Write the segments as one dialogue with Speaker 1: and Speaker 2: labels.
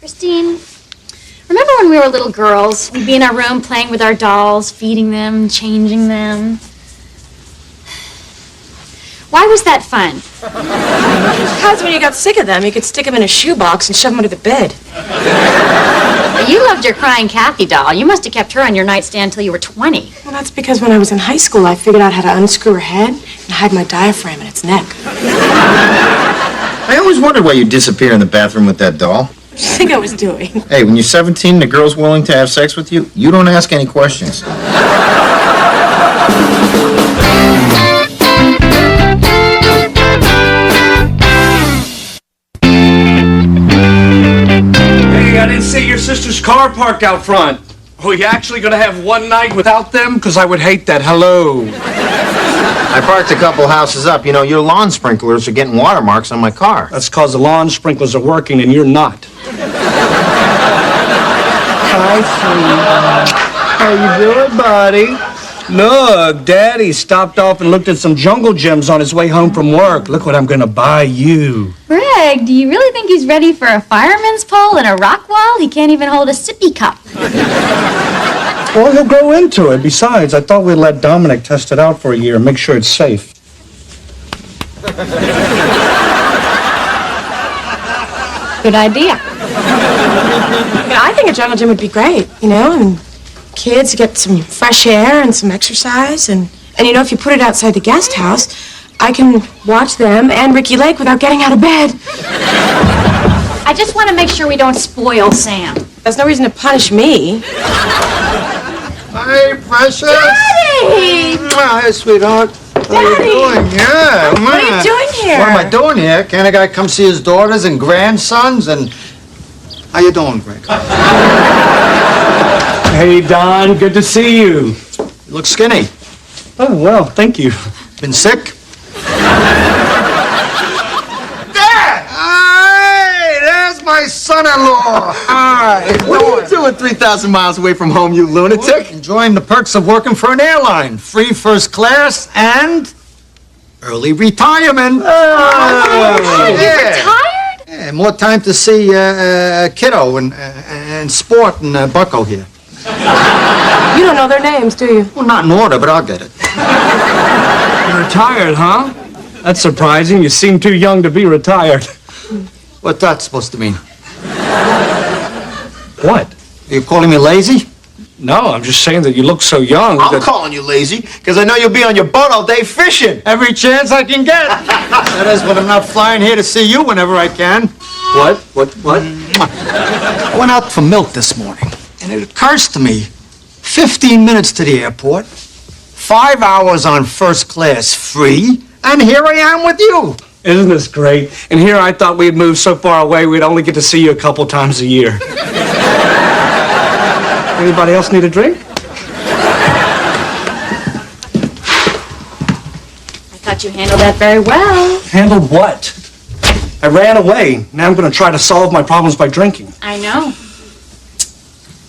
Speaker 1: Christine, remember when we were little girls? We'd be in our room playing with our dolls, feeding them, changing them. Why was that fun?
Speaker 2: Because when you got sick of them, you could stick them in a shoebox and shove them under the bed.
Speaker 1: You loved your crying Kathy doll. You must have kept her on your nightstand till you were 20.
Speaker 2: Well, that's because when I was in high school, I figured out how to unscrew her head and hide my diaphragm in its neck.
Speaker 3: I always wondered why you disappear in the bathroom with that doll.
Speaker 2: What do you think I was doing?
Speaker 3: Hey, when you're 17 and a girl's willing to have sex with you, you don't ask any questions.
Speaker 4: Hey, I didn't see your sister's car parked out front. Are you actually going to have one night without them? Because I would hate that. Hello.
Speaker 3: I parked a couple houses up. You know, your lawn sprinklers are getting watermarks on my car.
Speaker 4: That's because the lawn sprinklers are working and you're not. Hi, sweetie. How you doing, buddy? Look, Daddy stopped off and looked at some jungle gyms on his way home from work. Look what I'm going to buy you.
Speaker 1: Greg, do you really think he's ready for a fireman's pole and a rock wall? He can't even hold a sippy cup.
Speaker 4: Well, he'll grow into it. Besides, I thought we'd let Dominic test it out for a year and make sure it's safe.
Speaker 1: Good idea.
Speaker 2: Yeah, I think a jungle gym would be great, you know, and kids get some fresh air and some exercise, and you know, if you put it outside the guest house, I can watch them and Ricky Lake without getting out of bed.
Speaker 1: I just want to make sure we don't spoil Sam.
Speaker 2: There's no reason to punish me.
Speaker 3: Hi, precious.
Speaker 1: Daddy!
Speaker 3: Hi, sweetheart.
Speaker 2: Daddy!
Speaker 3: How you doing? Yeah.
Speaker 2: What are you doing here?
Speaker 3: What am I doing here? Can't a guy come see his daughters and grandsons and... How you doing, Greg?
Speaker 4: Hey, Don, good to see you.
Speaker 3: You look skinny.
Speaker 4: Oh, well, thank you.
Speaker 3: Been sick? Dad! Hey, there's my son-in-law. Hi. What are you doing 3,000 miles away from home, you lunatic? Enjoying the perks of working for an airline. Free first class and early retirement.
Speaker 1: Oh, you retired?
Speaker 3: Yeah, more time to see Kiddo and Sport and Bucko here.
Speaker 2: You don't know their names, do you?
Speaker 3: Well, not in order, but I'll get it.
Speaker 4: You're retired, huh? That's surprising. You seem too young to be retired.
Speaker 3: What's that supposed to mean?
Speaker 4: What?
Speaker 3: Are you calling me lazy?
Speaker 4: No, I'm just saying that you look so young.
Speaker 3: I'm calling you lazy because I know you'll be on your boat all day fishing. Every chance I can get. That is when I'm not flying here to see you whenever I can.
Speaker 4: What?
Speaker 3: I went out for milk this morning, and it occurs to me, 15 minutes to the airport, 5 hours on first class free, and here I am with you.
Speaker 4: Isn't this great? And here I thought we'd moved so far away we'd only get to see you a couple times a year. Anybody else need a drink?
Speaker 1: I thought you handled that very well.
Speaker 4: Handled what? I ran away. Now I'm going to try to solve my problems by drinking.
Speaker 1: I know.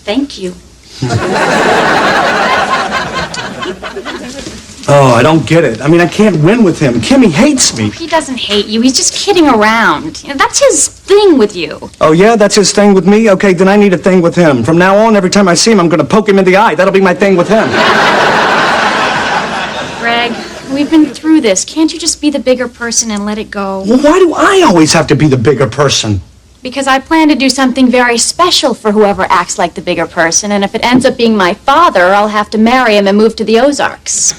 Speaker 1: Thank you.
Speaker 4: Oh, I don't get it. I mean, I can't win with him. Kimmy hates me.
Speaker 1: He doesn't hate you. He's just kidding around. You know, that's his thing with you.
Speaker 4: Oh, yeah? That's his thing with me? Okay, then I need a thing with him. From now on, every time I see him, I'm going to poke him in the eye. That'll be my thing with him.
Speaker 1: Greg, we've been through this. Can't you just be the bigger person and let it go?
Speaker 4: Well, why do I always have to be the bigger person?
Speaker 1: Because I plan to do something very special for whoever acts like the bigger person, and if it ends up being my father, I'll have to marry him and move to the Ozarks.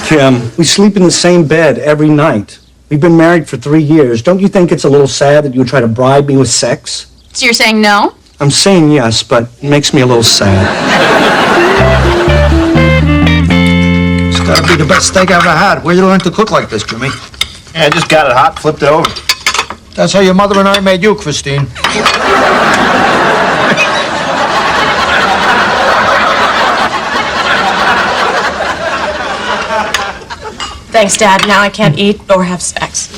Speaker 4: Kim, we sleep in the same bed every night. We've been married for 3 years. Don't you think it's a little sad that you would try to bribe me with sex?
Speaker 1: So you're saying no?
Speaker 4: I'm saying yes, but it makes me a little sad.
Speaker 3: It's gotta be the best steak I ever had. Where you learn to cook like this, Jimmy?
Speaker 5: Yeah, I just got it hot, flipped it over.
Speaker 3: That's how your mother and I made you, Christine.
Speaker 2: Thanks, Dad. Now I can't eat or have sex.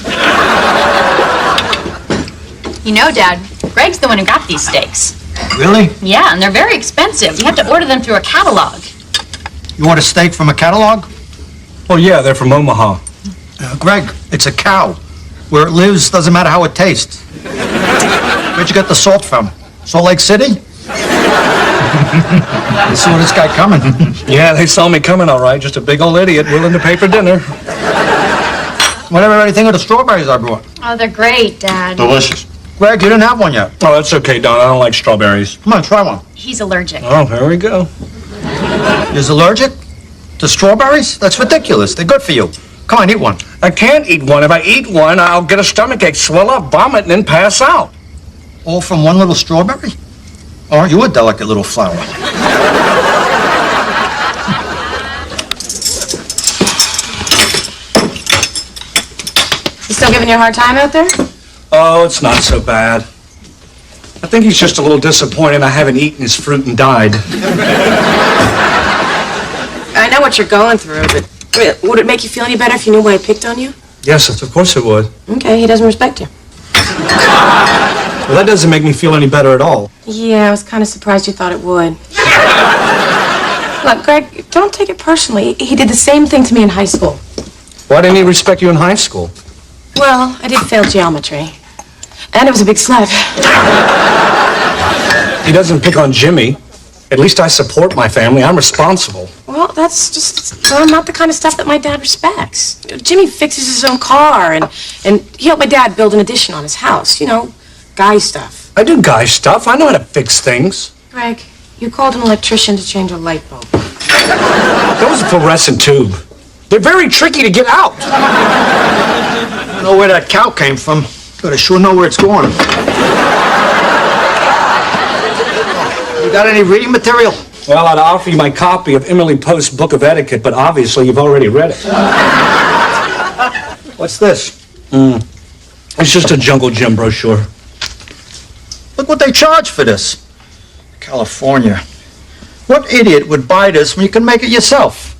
Speaker 1: You know, Dad, Greg's the one who got these steaks.
Speaker 3: Really?
Speaker 1: Yeah, and they're very expensive. You have to order them through a catalog.
Speaker 3: You want a steak from a catalog?
Speaker 4: Oh, yeah, they're from Omaha.
Speaker 3: Greg, it's a cow. Where it lives doesn't matter how it tastes. Where'd you get the salt from? Salt Lake City? You saw this guy coming.
Speaker 4: Yeah, they saw me coming all right. Just a big old idiot willing to pay for dinner.
Speaker 3: Whatever anything of the strawberries I brought.
Speaker 1: Oh, they're great, Dad.
Speaker 5: Delicious.
Speaker 3: Greg, you didn't have one yet.
Speaker 4: Oh, that's okay, Don. I don't like strawberries.
Speaker 3: Come on, try one.
Speaker 1: He's allergic.
Speaker 4: Oh, here we go.
Speaker 3: You're allergic to strawberries? That's ridiculous. They're good for you. Come on, eat one.
Speaker 4: I can't eat one. If I eat one, I'll get a stomachache, swell up, vomit, and then pass out.
Speaker 3: All from one little strawberry? Aren't you a delicate little flower?
Speaker 2: You still giving you a hard time out there?
Speaker 4: Oh, it's not so bad. I think he's just a little disappointed I haven't eaten his fruit and died.
Speaker 2: I know what you're going through, but would it make you feel any better if you knew why he picked on you?
Speaker 4: Yes, of course it would.
Speaker 2: Okay, he doesn't respect you.
Speaker 4: Well, that doesn't make me feel any better at all.
Speaker 2: Yeah, I was kind of surprised you thought it would. Look, Greg, don't take it personally. He did the same thing to me in high school.
Speaker 4: Why didn't he respect you in high school?
Speaker 2: Well, I did fail geometry. And it was a big slap.
Speaker 4: He doesn't pick on Jimmy. At least I support my family. I'm responsible.
Speaker 2: Well, that's just not the kind of stuff that my dad respects. Jimmy fixes his own car, and he helped my dad build an addition on his house. You know, guy stuff.
Speaker 4: I do guy stuff. I know how to fix things.
Speaker 2: Greg, you called an electrician to change a light bulb.
Speaker 4: That was a fluorescent tube. They're very tricky to get out.
Speaker 3: I don't know where that cow came from, but I sure know where it's going. You got any reading material?
Speaker 4: Well, I'd offer you my copy of Emily Post's Book of Etiquette, but obviously you've already read it.
Speaker 3: What's this?
Speaker 4: It's just a jungle gym brochure.
Speaker 3: Look what they charge for this. California. What idiot would buy this when you can make it yourself?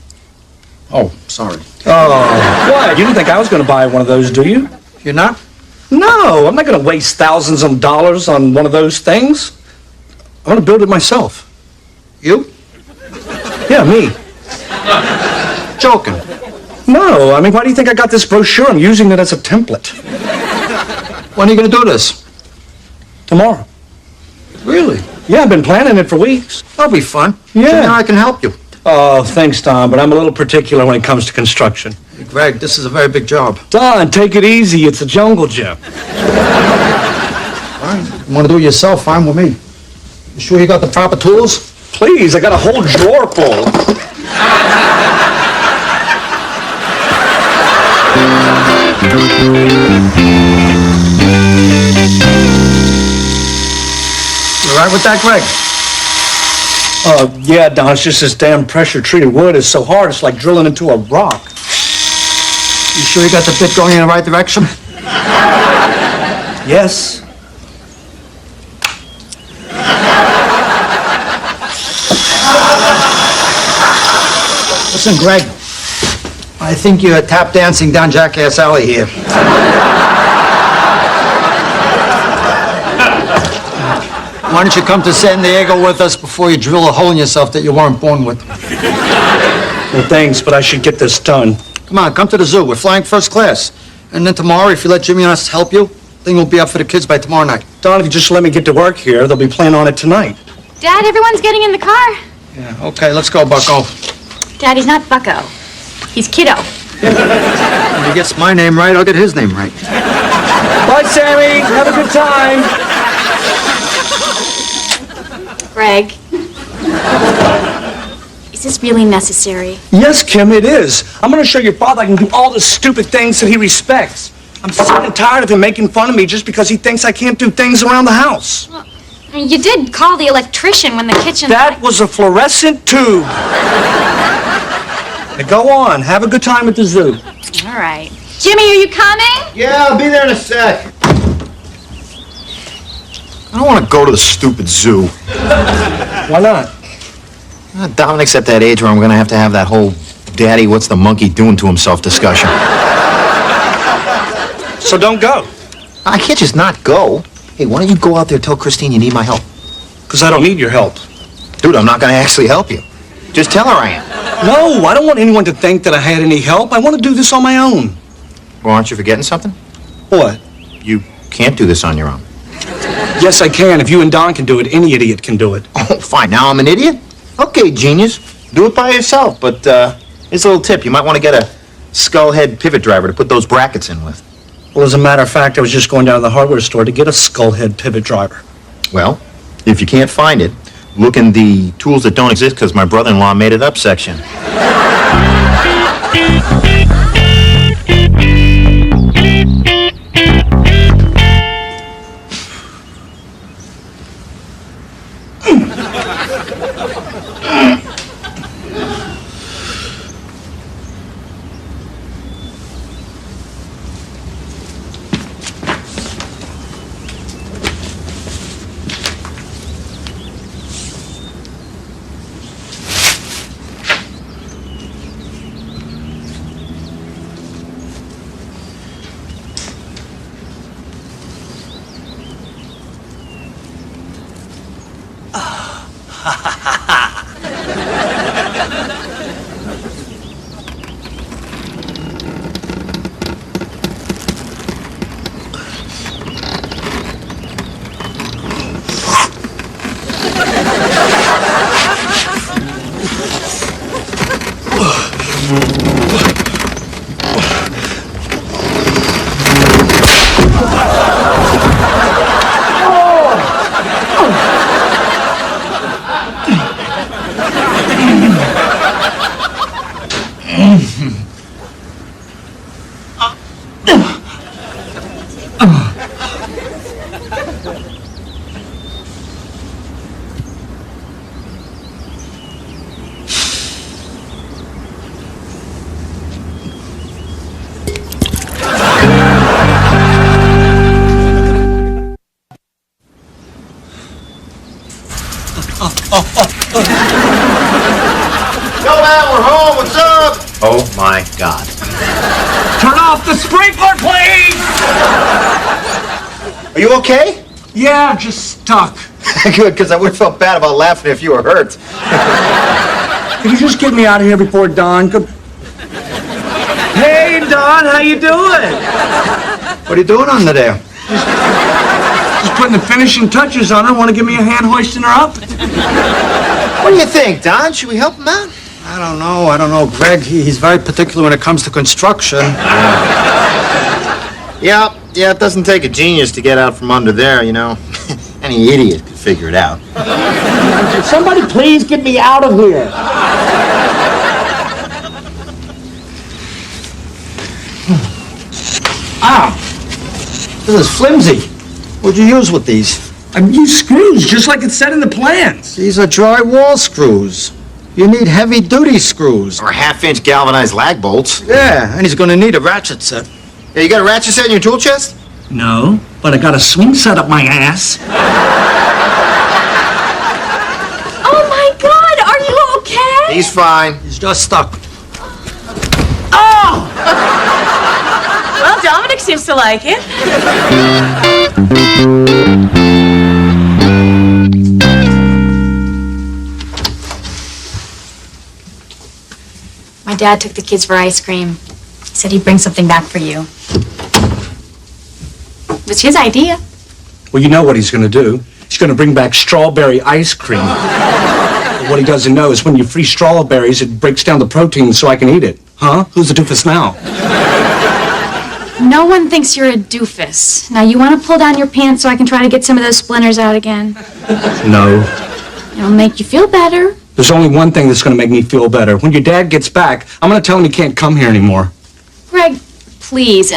Speaker 3: Oh, sorry.
Speaker 4: Oh, what? You didn't think I was going to buy one of those, do you?
Speaker 3: You're not?
Speaker 4: No, I'm not going to waste thousands of dollars on one of those things. I'm going to build it myself.
Speaker 3: You?
Speaker 4: Yeah, me.
Speaker 3: Joking.
Speaker 4: No, I mean, why do you think I got this brochure? I'm using it as a template.
Speaker 3: When are you going to do this?
Speaker 4: Tomorrow.
Speaker 3: Really?
Speaker 4: Yeah, I've been planning it for weeks.
Speaker 3: That'll be fun.
Speaker 4: Yeah.
Speaker 3: So now I can help you.
Speaker 4: Oh, thanks, Don, but I'm a little particular when it comes to construction.
Speaker 3: Hey, Greg, this is a very big job.
Speaker 4: Don, take it easy. It's a jungle gym.
Speaker 3: Fine. You want to do it yourself, fine with me. You sure you got the proper tools?
Speaker 4: Please, I got a whole drawer full.
Speaker 3: You all right with that, Greg?
Speaker 4: Yeah, Don, it's just this damn pressure-treated wood is so hard, it's like drilling into a rock.
Speaker 3: You sure you got the bit going in the right direction?
Speaker 4: Yes.
Speaker 3: Listen, Greg, I think you're tap dancing down Jackass Alley here. Why don't you come to San Diego with us before you drill a hole in yourself that you weren't born with?
Speaker 4: Well, thanks, but I should get this done.
Speaker 3: Come on, come to the zoo. We're flying first class. And then tomorrow, if you let Jimmy and us help you, thing will be up for the kids by tomorrow night.
Speaker 4: Don, if you just let me get to work here, they'll be playing on it tonight.
Speaker 1: Dad, everyone's getting in the car.
Speaker 3: Yeah, okay, let's go, Bucko.
Speaker 1: Dad, he's not Bucko. He's Kiddo.
Speaker 3: When he gets my name right, I'll get his name right.
Speaker 4: Bye, Sammy. Have a good time.
Speaker 1: Greg. Is this really necessary?
Speaker 4: Yes, Kim, it is. I'm going to show your father I can do all the stupid things that he respects. I'm sick and tired of him making fun of me just because he thinks I can't do things around the house.
Speaker 1: Well, you did call the electrician when the kitchen...
Speaker 4: That was a fluorescent tube. Now go on. Have a good time at the zoo.
Speaker 1: All right. Jimmy, are you coming?
Speaker 5: Yeah, I'll be there in a sec. I don't want to go to the stupid zoo.
Speaker 4: Why not?
Speaker 5: Dominic's at that age where I'm going to have that whole daddy, what's the monkey doing to himself discussion.
Speaker 4: So don't go.
Speaker 5: I can't just not go. Hey, why don't you go out there and tell Christine you need my help?
Speaker 4: Because I don't need your help.
Speaker 5: Dude, I'm not going to actually help you. Just tell her I am.
Speaker 4: No, I don't want anyone to think that I had any help. I want to do this on my own.
Speaker 5: Well, aren't you forgetting something?
Speaker 4: What?
Speaker 5: You can't do this on your own.
Speaker 4: Yes, I can. If you and Don can do it, any idiot can do it.
Speaker 5: Oh, fine. Now I'm an idiot? Okay, genius. Do it by yourself. But here's a little tip. You might want to get a skull head pivot driver to put those brackets in with.
Speaker 4: Well, as a matter of fact, I was just going down to the hardware store to get a skull head pivot driver.
Speaker 5: Well, if you can't find it, look in the tools that don't exist because my brother-in-law made it up section. Yo, man, we're home. What's up? Oh, my God.
Speaker 4: Turn off the sprinkler, please!
Speaker 5: Are you okay?
Speaker 4: Yeah, I'm just stuck.
Speaker 5: Good, because I would have felt bad about laughing if you were hurt.
Speaker 4: Can you just get me out of here before Don comes? Hey, Don, how you doing?
Speaker 5: What are you doing under there?
Speaker 4: Just putting the finishing touches on her. Want to give me a hand hoisting her up?
Speaker 5: What do you think, Don? Should we help him out?
Speaker 3: I don't know. Greg, he's very particular when it comes to construction.
Speaker 5: Yeah, it doesn't take a genius to get out from under there, you know. Any idiot could figure it out.
Speaker 4: Somebody please get me out of here.
Speaker 3: Ah, this is flimsy. What'd you use with these?
Speaker 4: I used screws, just like it said in the plans.
Speaker 3: These are drywall screws. You need heavy-duty screws.
Speaker 5: Or half-inch galvanized lag bolts.
Speaker 3: Yeah, and he's gonna need a ratchet set.
Speaker 5: Yeah, you got a ratchet set in your tool chest?
Speaker 4: No, but I got a swing set up my ass.
Speaker 1: Oh, my God, are you okay?
Speaker 5: He's fine.
Speaker 3: He's just stuck.
Speaker 4: Oh!
Speaker 2: Well, Dominic seems to like it.
Speaker 1: My dad took the kids for ice cream. He said he'd bring something back for you. It was his idea.
Speaker 4: Well, you know what he's going to do. He's going to bring back strawberry ice cream. But what he doesn't know is when you freeze strawberries, it breaks down the protein so I can eat it. Huh? Who's the doofus now?
Speaker 1: No one thinks you're a doofus. Now, you want to pull down your pants so I can try to get some of those splinters out again?
Speaker 4: No.
Speaker 1: It'll make you feel better.
Speaker 4: There's only one thing that's going to make me feel better. When your dad gets back, I'm going to tell him he can't come here anymore.
Speaker 1: Greg, please.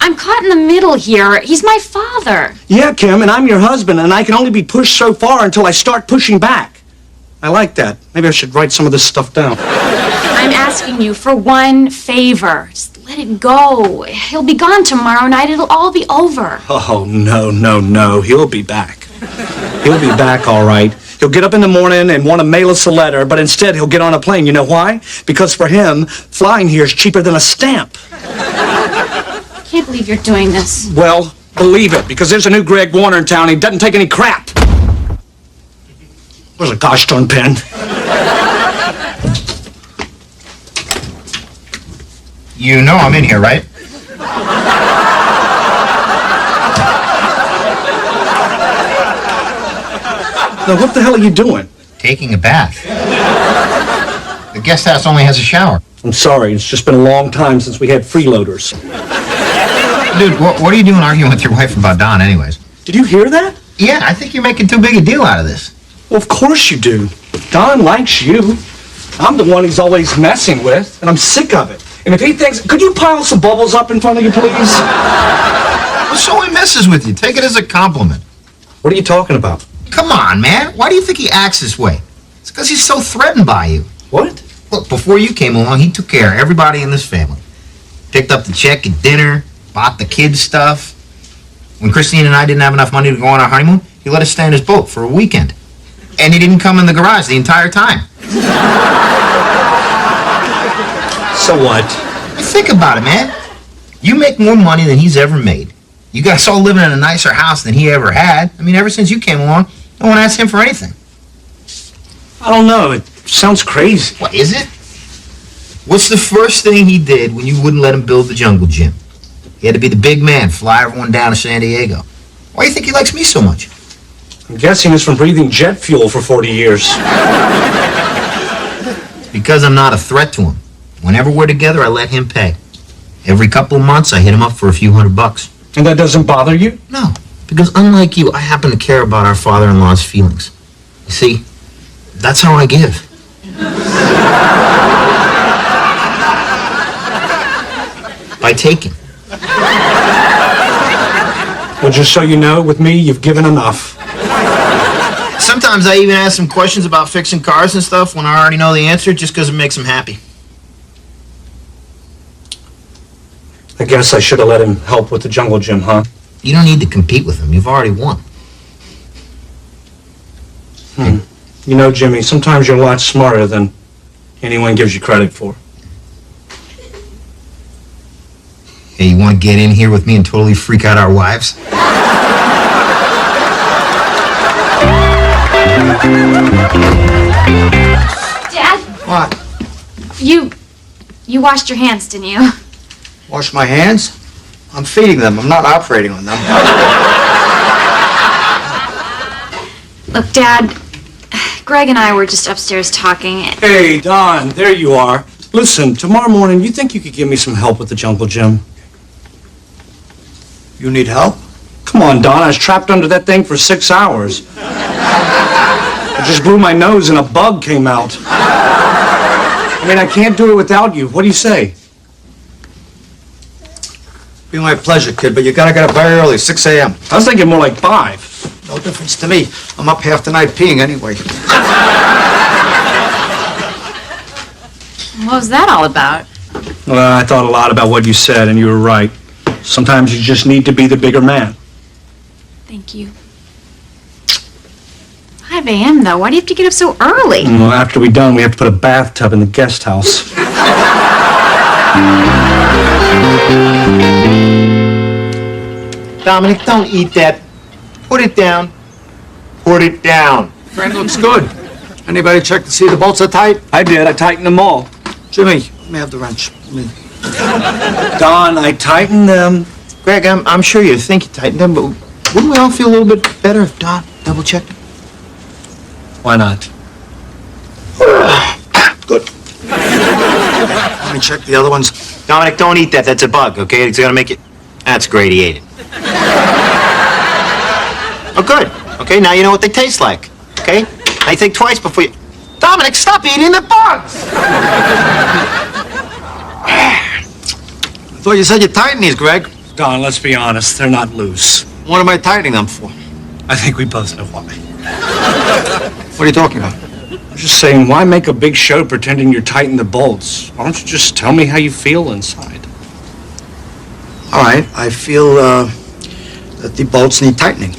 Speaker 1: I'm caught in the middle here. He's my father.
Speaker 4: Yeah, Kim, and I'm your husband, and I can only be pushed so far until I start pushing back. I like that. Maybe I should write some of this stuff down.
Speaker 1: I'm asking you for one favor. Just let it go. He'll be gone tomorrow night. It'll all be over.
Speaker 4: Oh, no. He'll be back. He'll be back, all right. He'll get up in the morning and want to mail us a letter, but instead he'll get on a plane. You know why? Because for him, flying here is cheaper than a stamp.
Speaker 1: I can't believe you're doing this.
Speaker 4: Well, believe it, because there's a new Greg Warner in town. He doesn't take any crap. Where's a gosh darn pen?
Speaker 5: You know I'm in here, right?
Speaker 4: Now, what the hell are you doing?
Speaker 5: Taking a bath. The guest house only has a shower.
Speaker 4: I'm sorry, it's just been a long time since we had freeloaders.
Speaker 5: Dude, what are you doing arguing with your wife about Don anyways?
Speaker 4: Did you hear that?
Speaker 5: Yeah, I think you're making too big a deal out of this.
Speaker 4: Well, of course you do. Don likes you. I'm the one he's always messing with, and I'm sick of it. And if he thinks... Could you pile some bubbles up in front of you, please?
Speaker 5: Well, so he messes with you. Take it as a compliment.
Speaker 4: What are you talking about?
Speaker 5: Come on, man. Why do you think he acts this way? It's because he's so threatened by you.
Speaker 4: What?
Speaker 5: Look, before you came along, he took care of everybody in this family. Picked up the check at dinner, bought the kids stuff. When Christine and I didn't have enough money to go on our honeymoon, he let us stay in his boat for a weekend. And he didn't come in the garage the entire time.
Speaker 4: So what?
Speaker 5: Think about it, man. You make more money than he's ever made. You guys all living in a nicer house than he ever had. I mean, ever since you came along, no one asked him for anything.
Speaker 4: I don't know. It sounds crazy.
Speaker 5: What is it? What's the first thing he did when you wouldn't let him build the jungle gym? He had to be the big man, fly everyone down to San Diego. Why do you think he likes me so much?
Speaker 4: I'm guessing it's from breathing jet fuel for 40 years.
Speaker 5: Because I'm not a threat to him. Whenever we're together, I let him pay. Every couple of months, I hit him up for a few $100.
Speaker 4: And that doesn't bother you?
Speaker 5: No, because unlike you, I happen to care about our father-in-law's feelings. You see, that's how I give. By taking.
Speaker 4: Well, just so you know, with me, you've given enough.
Speaker 5: Sometimes I even ask him questions about fixing cars and stuff when I already know the answer just because it makes him happy.
Speaker 4: I guess I should have let him help with the jungle gym, huh?
Speaker 5: You don't need to compete with him. You've already won.
Speaker 4: You know, Jimmy, sometimes you're a lot smarter than anyone gives you credit for.
Speaker 5: Hey, you want to get in here with me and totally freak out our wives?
Speaker 1: Dad,
Speaker 3: What?
Speaker 1: you washed your hands, didn't you?
Speaker 3: Wash my hands? I'm feeding them. I'm not operating on them.
Speaker 1: Look, Dad, Greg and I were just upstairs talking.
Speaker 4: Hey, Don, there you are. Listen, tomorrow morning, you think you could give me some help with the jungle gym?
Speaker 3: You need help?
Speaker 4: Come on, Don, I was trapped under that thing for 6 hours. I just blew my nose and a bug came out. I mean, I can't do it without you. What do you say?
Speaker 3: Be my pleasure, kid, but you gotta get up very early, 6 a.m.
Speaker 4: I was thinking more like 5.
Speaker 3: No difference to me. I'm up half the night peeing anyway.
Speaker 1: What was that all about?
Speaker 4: Well, I thought a lot about what you said, and you were right. Sometimes you just need to be the bigger man.
Speaker 1: Thank you. 5 a.m., though. Why do you have to get up so early?
Speaker 4: Well, after we're done, we have to put a bathtub in the guest house.
Speaker 5: Dominic, don't eat that. Put it down. Put it down.
Speaker 3: Friend looks good. Anybody check to see the bolts are tight?
Speaker 4: I did. I tightened them all.
Speaker 3: Jimmy, let me have the wrench.
Speaker 4: Don, I tightened them.
Speaker 5: Greg, I'm sure you think you tightened them, but wouldn't we all feel a little bit better if Don double-checked?
Speaker 4: Why not?
Speaker 3: Good. Let me check the other ones.
Speaker 5: Dominic, don't eat that. That's a bug, okay? It's gonna make it... That's great, he ate it. Oh, good. Okay, now you know what they taste like, okay? Now you think twice before you... Dominic, stop eating the bugs!
Speaker 3: I thought you said you tightened these, Greg.
Speaker 4: Don, let's be honest. They're not loose.
Speaker 3: What am I tightening them for?
Speaker 4: I think we both know why.
Speaker 3: What are you talking about?
Speaker 4: I'm just saying, why make a big show pretending you're tightening the bolts? Why don't you just tell me how you feel inside?
Speaker 3: All right, I feel that the bolts need tightening.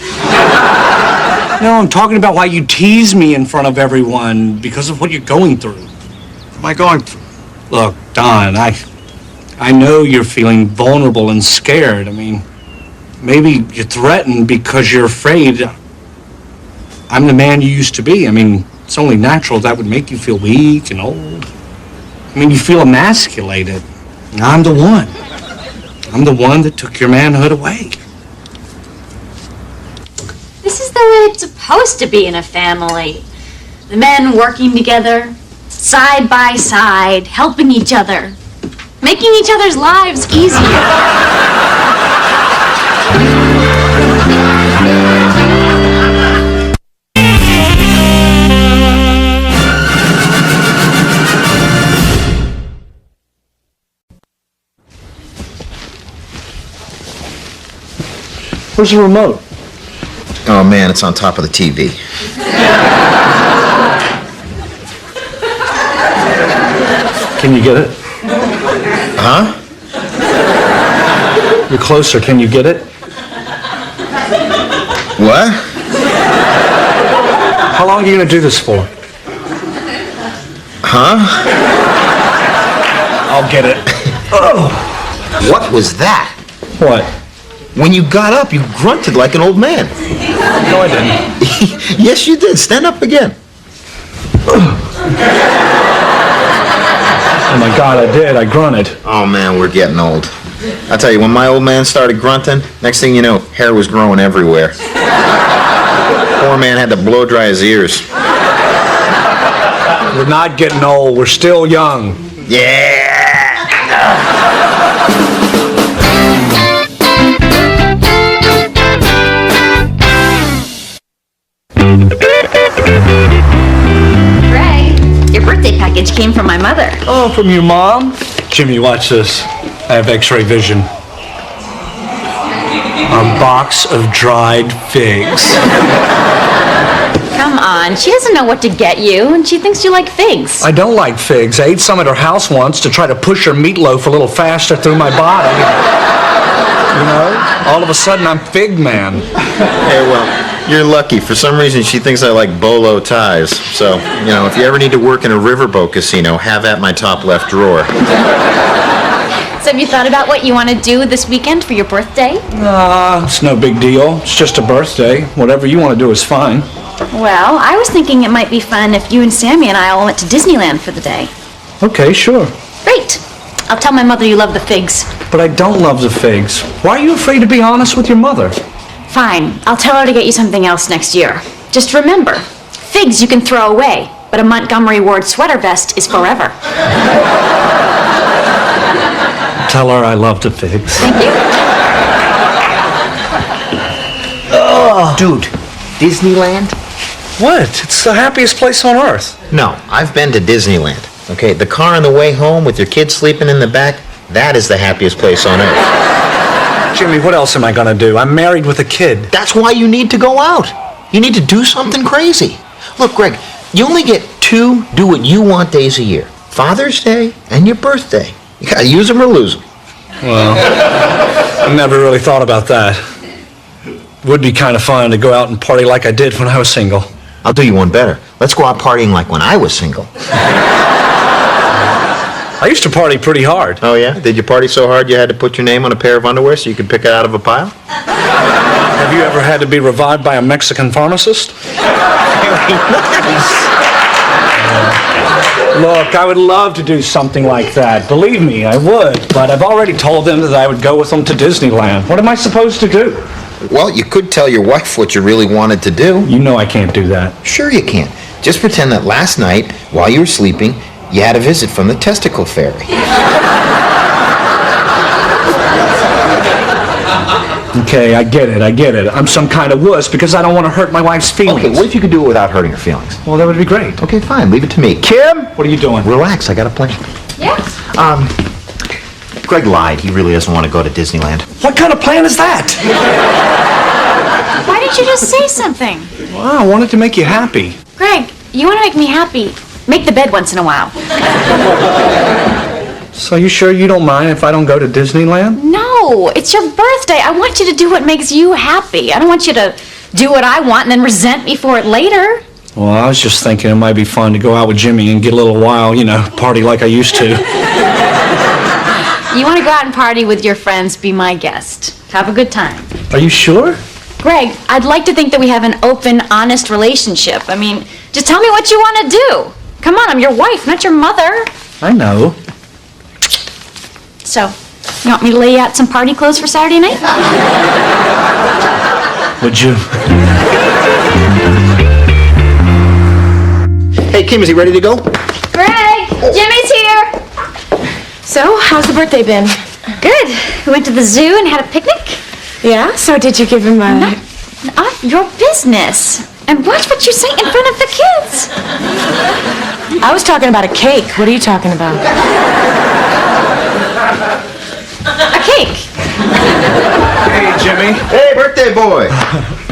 Speaker 4: No, I'm talking about why you tease me in front of everyone because of what you're going through.
Speaker 3: What am I going through?
Speaker 4: Look, Don, I know you're feeling vulnerable and scared. I mean, maybe you're threatened because you're afraid I'm the man you used to be. I mean, it's only natural that would make you feel weak and old. I mean, you feel emasculated. And I'm the one. I'm the one that took your manhood away.
Speaker 1: This is the the way it's supposed to be in a family. The men working together, side by side, helping each other, making each other's lives easier.
Speaker 4: Where's the remote?
Speaker 5: Oh, man, it's on top of the TV.
Speaker 4: Can you get it?
Speaker 5: Huh?
Speaker 4: You're closer. Can you get it?
Speaker 5: What?
Speaker 4: How long are you going to do this for?
Speaker 5: Huh?
Speaker 4: I'll get it. Oh.
Speaker 5: What was that?
Speaker 4: What?
Speaker 5: When you got up, you grunted like an old man.
Speaker 4: No, I didn't.
Speaker 5: Yes, you did. Stand up again.
Speaker 4: Oh, my God, I did. I grunted.
Speaker 5: Oh, man, we're getting old. I tell you, when my old man started grunting, next thing you know, hair was growing everywhere. Poor man had to blow dry his ears.
Speaker 4: We're not getting old. We're still young.
Speaker 5: Yeah!
Speaker 1: Greg, your birthday package came from my mother.
Speaker 4: Oh, from your mom? Jimmy, watch this. I have x-ray vision. A box of dried figs.
Speaker 1: Come on, she doesn't know what to get you, and she thinks you like figs.
Speaker 4: I don't like figs. I ate some at her house once to try to push her meatloaf a little faster through my body. You know? All of a sudden, I'm Fig Man.
Speaker 5: Hey, well, you're lucky. For some reason, she thinks I like bolo ties. So, you know, if you ever need to work in a riverboat casino, have at my top left drawer.
Speaker 1: So have you thought about what you want to do this weekend for your birthday?
Speaker 4: It's no big deal. It's just a birthday. Whatever you want to do is fine.
Speaker 1: Well, I was thinking it might be fun if you and Sammy and I all went to Disneyland for the day.
Speaker 4: Okay, sure.
Speaker 1: Great. I'll tell my mother you love the figs.
Speaker 4: But I don't love the figs. Why are you afraid to be honest with your mother?
Speaker 1: Fine. I'll tell her to get you something else next year. Just remember, figs you can throw away, but a Montgomery Ward sweater vest is forever.
Speaker 4: Tell her I love the figs.
Speaker 1: Thank you.
Speaker 5: Dude, Disneyland?
Speaker 4: What? It's the happiest place on earth.
Speaker 5: No, I've been to Disneyland. Okay, the car on the way home with your kids sleeping in the back, that is the happiest place on earth.
Speaker 4: Jimmy, what else am I gonna do? I'm married with a kid.
Speaker 5: That's why you need to go out. You need to do something crazy. Look, Greg, you only get 2 do what you want days a year. Father's Day and your birthday. You gotta use them or lose them.
Speaker 4: Well, I never really thought about that. Would be kind of fun to go out and party like I did when I was single.
Speaker 5: I'll do you one better. Let's go out partying like when I was single.
Speaker 4: I used to party pretty hard.
Speaker 5: Oh, yeah? Did you party so hard you had to put your name on a pair of underwear so you could pick it out of a pile?
Speaker 4: Have you ever had to be revived by a Mexican pharmacist? Look, I would love to do something like that. Believe me, I would. But I've already told them that I would go with them to Disneyland. What am I supposed to do?
Speaker 5: Well, you could tell your wife what you really wanted to do.
Speaker 4: You know I can't do that.
Speaker 5: Sure you can. Just pretend that last night, while you were sleeping, you had a visit from the testicle fairy.
Speaker 4: Okay, I get it. I'm some kind of wuss because I don't want to hurt my wife's feelings.
Speaker 5: Okay, what if you could do it without hurting her feelings?
Speaker 4: Well, that would be great.
Speaker 5: Okay, fine. Leave it to me. Kim?
Speaker 4: What are you doing?
Speaker 5: Relax. I got a plan.
Speaker 1: Yeah?
Speaker 5: Greg lied. He really doesn't want to go to Disneyland.
Speaker 4: What kind of plan is that?
Speaker 1: Why didn't you just say something?
Speaker 4: Well, I wanted to make you happy.
Speaker 1: Greg, you want to make me happy. Make the bed once in a while.
Speaker 4: So you sure you don't mind if I don't go to Disneyland?
Speaker 1: No, it's your birthday. I want you to do what makes you happy. I don't want you to do what I want and then resent me for it later.
Speaker 4: Well, I was just thinking it might be fun to go out with Jimmy and get a little wild, party like I used to.
Speaker 1: You want to go out and party with your friends, be my guest. Have a good time.
Speaker 4: Are you sure?
Speaker 1: Greg, I'd like to think that we have an open, honest relationship. I mean, just tell me what you want to do. Come on, I'm your wife, not your mother.
Speaker 4: I know.
Speaker 1: So, you want me to lay out some party clothes for Saturday night?
Speaker 4: Would you?
Speaker 3: Hey, Kim, is he ready to go?
Speaker 1: Greg, Jimmy's here.
Speaker 2: So, how's the birthday been?
Speaker 1: Good. We went to the zoo and had a picnic.
Speaker 2: Yeah? So did you give him a...
Speaker 1: None of your business. And watch what you say in front of the kids.
Speaker 2: I was talking about a cake. What are you talking about?
Speaker 1: A cake.
Speaker 4: Hey, Jimmy.
Speaker 5: Hey, birthday boy!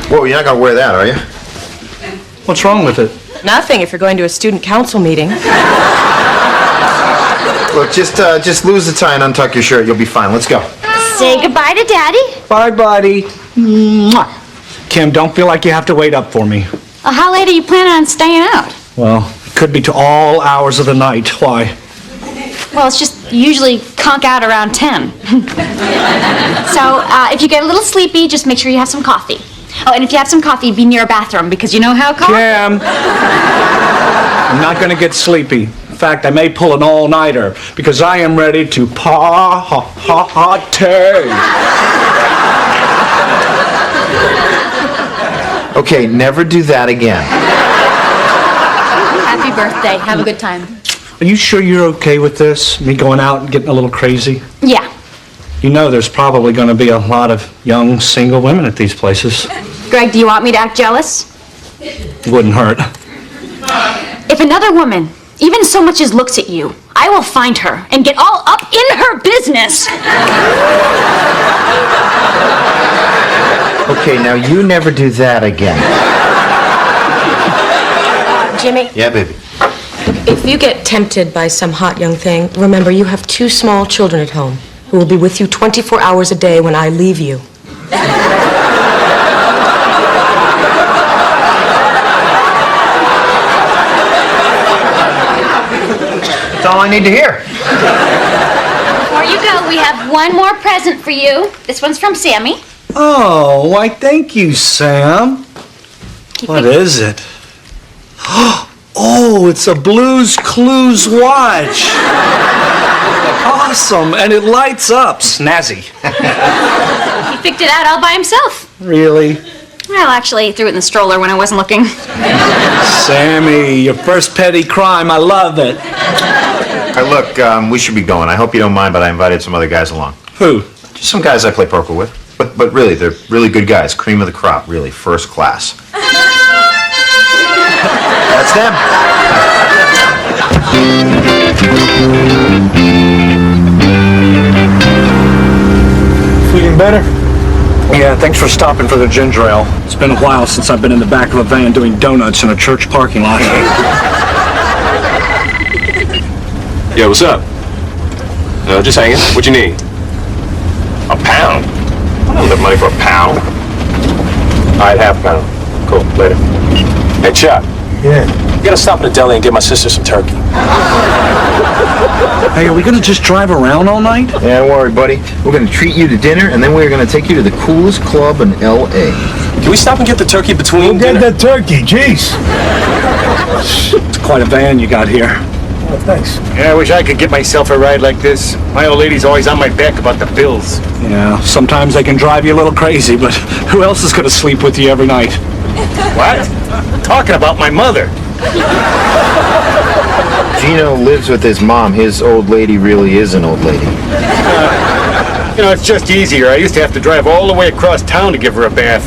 Speaker 5: Whoa, you're not gonna wear that, are you?
Speaker 4: What's wrong with it?
Speaker 2: Nothing if you're going to a student council meeting.
Speaker 5: Look, just lose the tie and untuck your shirt. You'll be fine. Let's go.
Speaker 1: Say goodbye to Daddy.
Speaker 4: Bye, buddy. Mwah. Kim, don't feel like you have to wait up for me.
Speaker 1: Well, how late are you planning on staying out?
Speaker 4: Well, it could be to all hours of the night. Why?
Speaker 1: Well, it's just usually conk out around 10. So, if you get a little sleepy, just make sure you have some coffee. Oh, and if you have some coffee, be near a bathroom, because you know how coffee...
Speaker 4: Kim! I'm not going to get sleepy. In fact, I may pull an all-nighter, because I am ready to party.
Speaker 5: Okay, never do that again.
Speaker 1: Happy birthday. Have a good time.
Speaker 4: Are you sure you're okay with this? Me going out and getting a little crazy?
Speaker 1: Yeah.
Speaker 4: You know there's probably going to be a lot of young single women at these places.
Speaker 1: Greg, do you want me to act jealous?
Speaker 4: Wouldn't hurt.
Speaker 1: If another woman even so much as looks at you, I will find her and get all up in her business.
Speaker 5: Okay, now you never do that again.
Speaker 2: Jimmy?
Speaker 5: Yeah, baby.
Speaker 2: If you get tempted by some hot young thing, remember you have 2 small children at home who will be with you 24 hours a day when I leave you.
Speaker 5: That's all I need to hear.
Speaker 1: Before you go, we have one more present for you. This one's from Sammy.
Speaker 4: Oh, why, thank you, Sam. What is it? Oh, it's a Blue's Clues watch. Awesome, and it lights up. Snazzy.
Speaker 1: He picked it out all by himself.
Speaker 4: Really?
Speaker 1: Well, actually, he threw it in the stroller when I wasn't looking.
Speaker 4: Sammy, your first petty crime. I love it.
Speaker 5: Hey, look, we should be going. I hope you don't mind, but I invited some other guys along.
Speaker 4: Who?
Speaker 5: Just some guys I play poker with. But really, they're really good guys. Cream of the crop, really. First class. That's them.
Speaker 3: Feeling better?
Speaker 4: Yeah, thanks for stopping for the ginger ale. It's been a while since I've been in the back of a van doing donuts in a church parking lot.
Speaker 6: Yeah, what's up? No, just hanging. What you need? A pound? I don't have money for a pound. All right, half a pound. Cool, later. Hey, Chuck.
Speaker 3: Yeah.
Speaker 6: You gotta stop at the deli and get my sister some turkey.
Speaker 4: Hey, are we gonna just drive around all night?
Speaker 5: Yeah, don't worry, buddy. We're gonna treat you to dinner, and then we're gonna take you to the coolest club in L.A.
Speaker 6: Can we stop and get the turkey between
Speaker 3: Get
Speaker 6: dinner?
Speaker 3: that turkey, jeez.
Speaker 4: It's quite a van you got here.
Speaker 3: Oh, thanks.
Speaker 7: Yeah, I wish I could get myself a ride like this. My old lady's always on my back about the bills.
Speaker 4: Yeah, sometimes they can drive you a little crazy, but who else is gonna sleep with you every night?
Speaker 7: What? Talking about my mother.
Speaker 5: Gino lives with his mom. His old lady really is an old lady.
Speaker 7: You know, it's just easier. I used to have to drive all the way across town to give her a bath.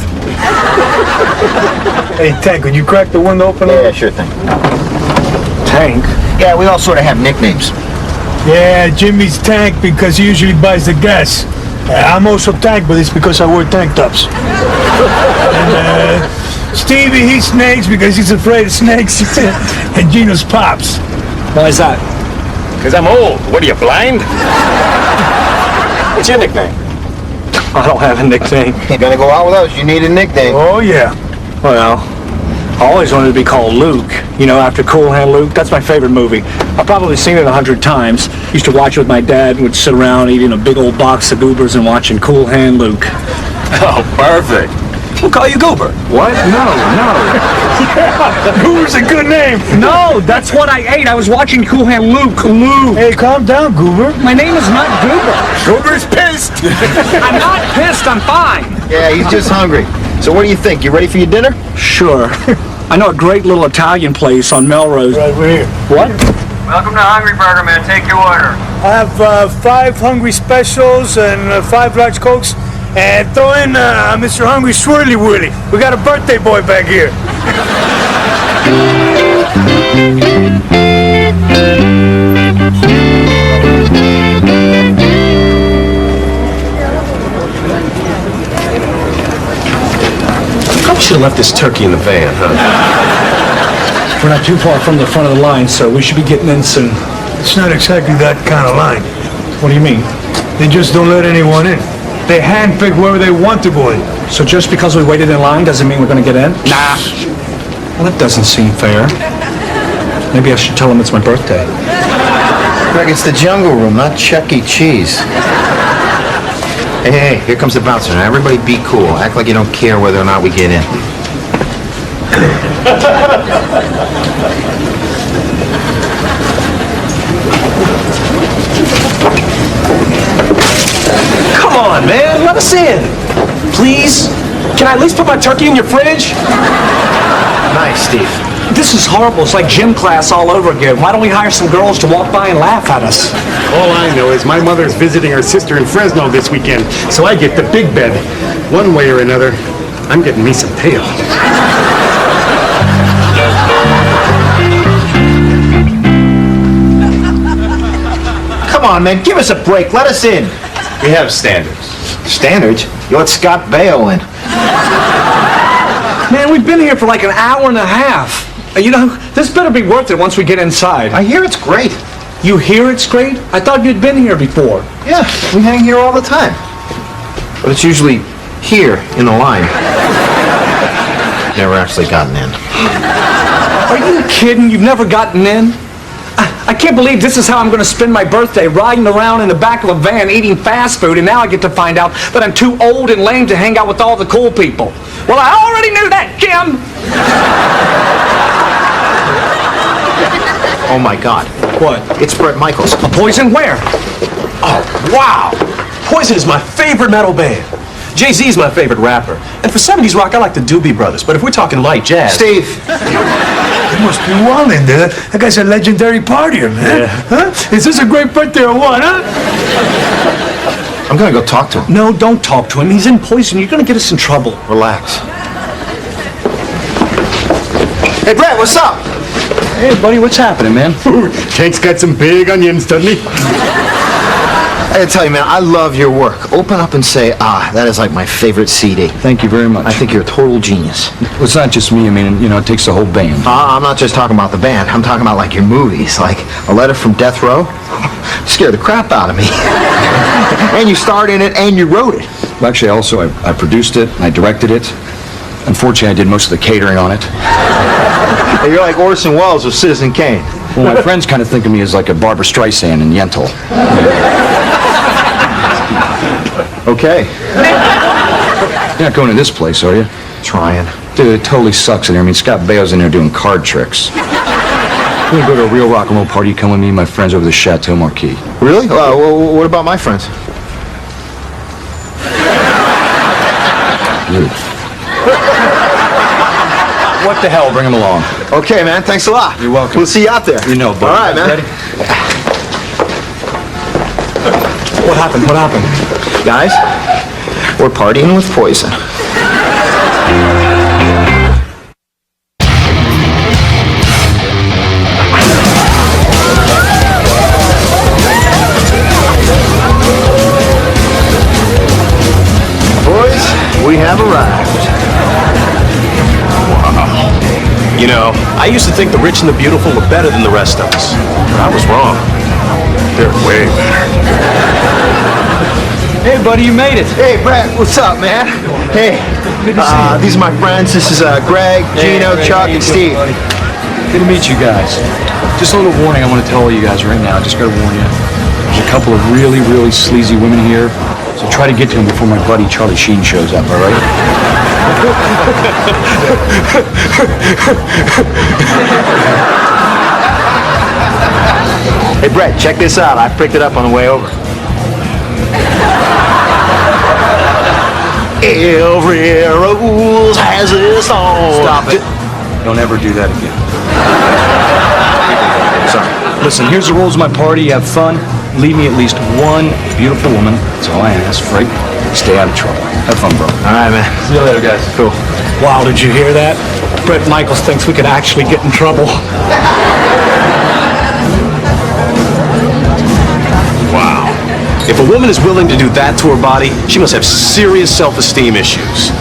Speaker 3: Hey, Tank, could you crack the window open?
Speaker 5: Yeah, sure thing.
Speaker 4: Tank?
Speaker 5: Yeah, we all sort of have nicknames.
Speaker 3: Yeah, Jimmy's Tank because he usually buys the gas. I'm also Tank, but it's because I wear tank tops. And Stevie, he snakes because he's afraid of snakes. And Gino's Pops.
Speaker 4: Why is that?
Speaker 7: Because I'm old. What are you, blind?
Speaker 6: What's your nickname?
Speaker 4: I don't have a nickname.
Speaker 5: You're gonna go out with us. You need a nickname.
Speaker 3: Oh, yeah.
Speaker 4: Well, I always wanted to be called Luke. You know, after Cool Hand Luke. That's my favorite movie. I've probably seen it 100 times. Used to watch it with my dad and would sit around eating a big old box of goobers and watching Cool Hand Luke.
Speaker 6: Oh, perfect. We'll call you Goober.
Speaker 4: What? No.
Speaker 3: Goober's a good name.
Speaker 4: No, that's what I ate. I was watching Cool Hand Luke. Luke.
Speaker 3: Hey, calm down, Goober.
Speaker 4: My name is not Goober.
Speaker 7: Goober's pissed.
Speaker 4: I'm not pissed. I'm fine.
Speaker 5: Yeah, he's just hungry.
Speaker 3: So what do you think? You ready for your dinner?
Speaker 4: Sure. I know a great little Italian place on Melrose.
Speaker 7: Right, we're here.
Speaker 4: What?
Speaker 8: Welcome to Hungry Burger, man. Take your order.
Speaker 7: I have 5 hungry specials and 5 large Cokes. And throw in Mr. Hungry Swirly Whirly. We got a birthday boy back here.
Speaker 6: Probably should have left this turkey in the van, huh?
Speaker 4: We're not too far from the front of the line, so we should be getting in soon.
Speaker 7: It's not exactly that kind of line.
Speaker 4: What do you mean?
Speaker 7: They just don't let anyone in. They handpick whoever they want to go in.
Speaker 4: So just because we waited in line doesn't mean we're going to get in? Nah. Well, that doesn't seem fair. Maybe I should tell them it's my birthday.
Speaker 5: Greg, it's the Jungle Room, not Chuck E. Cheese. Hey, here comes the bouncer. Now, everybody be cool. Act like you don't care whether or not we get in.
Speaker 6: Come on, man. Let us in. Please? Can I at least put my turkey in your fridge?
Speaker 5: Nice, Steve.
Speaker 4: This is horrible. It's like gym class all over again. Why don't we hire some girls to walk by and laugh at us?
Speaker 7: All I know is my mother's visiting her sister in Fresno this weekend, so I get the big bed. One way or another, I'm getting me some tail.
Speaker 5: Come on, man. Give us a break. Let us in.
Speaker 6: We have standards.
Speaker 5: Standards? You let Scott Baio in.
Speaker 4: Man, we've been here for like an hour and a half. You know, this better be worth it once we get inside.
Speaker 5: I hear it's great.
Speaker 4: You hear it's great? I thought you'd been here before.
Speaker 5: Yeah, we hang here all the time. But it's usually here in the line. Never actually gotten in.
Speaker 4: Are you kidding? You've never gotten in? I can't believe this is how I'm going to spend my birthday, riding around in the back of a van eating fast food, and now I get to find out that I'm too old and lame to hang out with all the cool people. Well, I already knew that, Kim!
Speaker 5: Oh my God.
Speaker 4: What?
Speaker 5: It's Bret Michaels.
Speaker 4: A Poison? Where?
Speaker 6: Oh, wow. Poison is my favorite metal band. Jay-Z's my favorite rapper. And for 70s rock, I like the Doobie Brothers. But if we're talking light jazz...
Speaker 5: Steve.
Speaker 7: You must be wildin' there. That guy's a legendary partier, man.
Speaker 6: Yeah.
Speaker 7: Huh? Is this a great birthday or what, huh?
Speaker 5: I'm gonna go talk to him.
Speaker 4: No, don't talk to him. He's in Poison. You're going to get us in trouble.
Speaker 5: Relax. Hey, Brett, what's up?
Speaker 4: Hey, buddy, what's happening, man?
Speaker 7: Cake's got some big onions, doesn't he?
Speaker 5: I gotta tell you, man, I love your work. Open up and say, that is like my favorite CD.
Speaker 9: Thank you very much.
Speaker 5: I think you're a total genius.
Speaker 9: Well, it's not just me. I mean, you know, it takes the whole band.
Speaker 5: I'm not just talking about the band. I'm talking about like your movies, like A Letter from Death Row. Scared the crap out of me. And you starred in it and you wrote it.
Speaker 9: Well, actually, also, I produced it, I directed it. Unfortunately, I did most of the catering on it.
Speaker 5: Hey, you're like Orson Welles with Citizen Kane.
Speaker 9: Well, my friends kind of think of me as like a Barbara Streisand in Yentl.
Speaker 5: Okay.
Speaker 9: You're not going to this place, are you?
Speaker 5: Trying.
Speaker 9: Dude, it totally sucks in here. I mean, Scott Baio's in there doing card tricks. We're gonna go to a real rock and roll party. Come with me and my friends over the Chateau Marquis.
Speaker 5: Really? Well, what about my friends?
Speaker 9: What the hell? Bring him along.
Speaker 5: Okay, man. Thanks a lot.
Speaker 9: You're welcome.
Speaker 5: We'll see you out there.
Speaker 9: You know, buddy.
Speaker 5: All right, man.
Speaker 9: Ready?
Speaker 4: What happened? What happened?
Speaker 5: Guys, we're partying with Poison. Boys, we have arrived.
Speaker 6: You know, I used to think the rich and the beautiful were better than the rest of us. But I was wrong. They're way better.
Speaker 9: Hey, buddy, you made it.
Speaker 5: Hey, Brett, what's up, man? Hey, these are my friends. This is Greg, Gino,
Speaker 9: Greg,
Speaker 5: Chuck,
Speaker 9: how you
Speaker 5: and
Speaker 9: doing,
Speaker 5: Steve.
Speaker 9: buddy? Good to meet you guys. Just a little warning I want to tell all you guys right now. Just gotta warn you. There's a couple of really, really sleazy women here, so try to get to them before my buddy Charlie Sheen shows up, all right?
Speaker 5: Hey, Brett, check this out. I picked it up on the way over.
Speaker 3: Every rose has its thorn.
Speaker 9: Stop it. Don't ever do that again. Sorry. Listen, here's the rules of my party. You have fun. Leave me at least one beautiful woman. That's all I ask, Frank. Stay out of trouble. Have fun, bro.
Speaker 5: All right, man.
Speaker 9: See you later, guys.
Speaker 5: Cool.
Speaker 4: Wow, did you hear that? Brett Michaels thinks we could actually get in trouble.
Speaker 6: Wow. If a woman is willing to do that to her body, she must have serious self-esteem issues.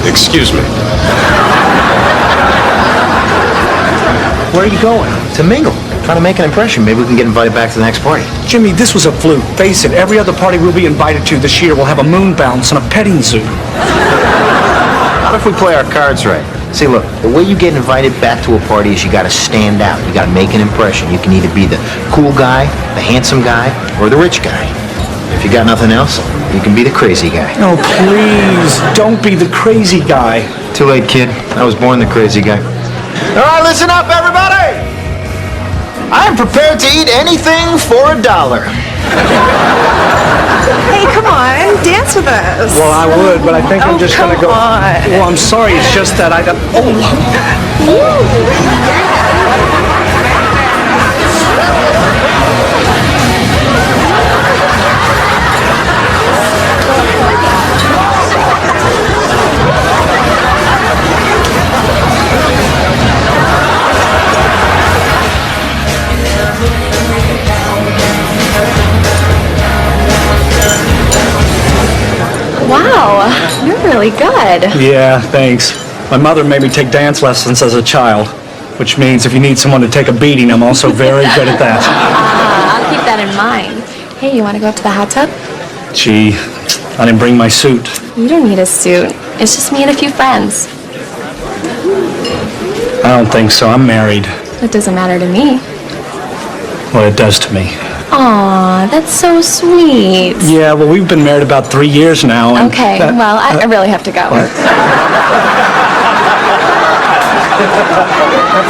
Speaker 6: Excuse me.
Speaker 5: Where are you going? To mingle. Trying to make an impression. Maybe we can get invited back to the next party.
Speaker 4: Jimmy, this was a fluke. Face it, every other party we'll be invited to this year will have a moon bounce and a petting zoo.
Speaker 5: What if we play our cards right? See, look, the way you get invited back to a party is you gotta stand out. You gotta make an impression. You can either be the cool guy, the handsome guy, or the rich guy. If you got nothing else, you can be the crazy guy.
Speaker 4: Oh, please, don't be the crazy guy.
Speaker 5: Too late, kid. I was born the crazy guy. All right, listen up, everybody! I'm prepared to eat anything for $1.
Speaker 2: Hey, come on, dance with us.
Speaker 4: Well, I would, but I think I'm just gonna go.
Speaker 2: Come on.
Speaker 4: Well, I'm sorry, it's just that I don't. Oh.
Speaker 1: Wow, you're really good.
Speaker 4: Yeah, thanks. My mother made me take dance lessons as a child, which means if you need someone to take a beating, I'm also very good at that.
Speaker 1: I'll keep that in mind. Hey, you want to go up to the hot tub?
Speaker 4: Gee, I didn't bring my suit.
Speaker 1: You don't need a suit. It's just me and a few friends.
Speaker 4: I don't think so. I'm married.
Speaker 1: It doesn't matter to me.
Speaker 4: Well, it does to me.
Speaker 1: Aw, that's so sweet.
Speaker 4: Yeah, well, we've been married about 3 years now. And
Speaker 1: Okay, well, I really have to go.
Speaker 4: Have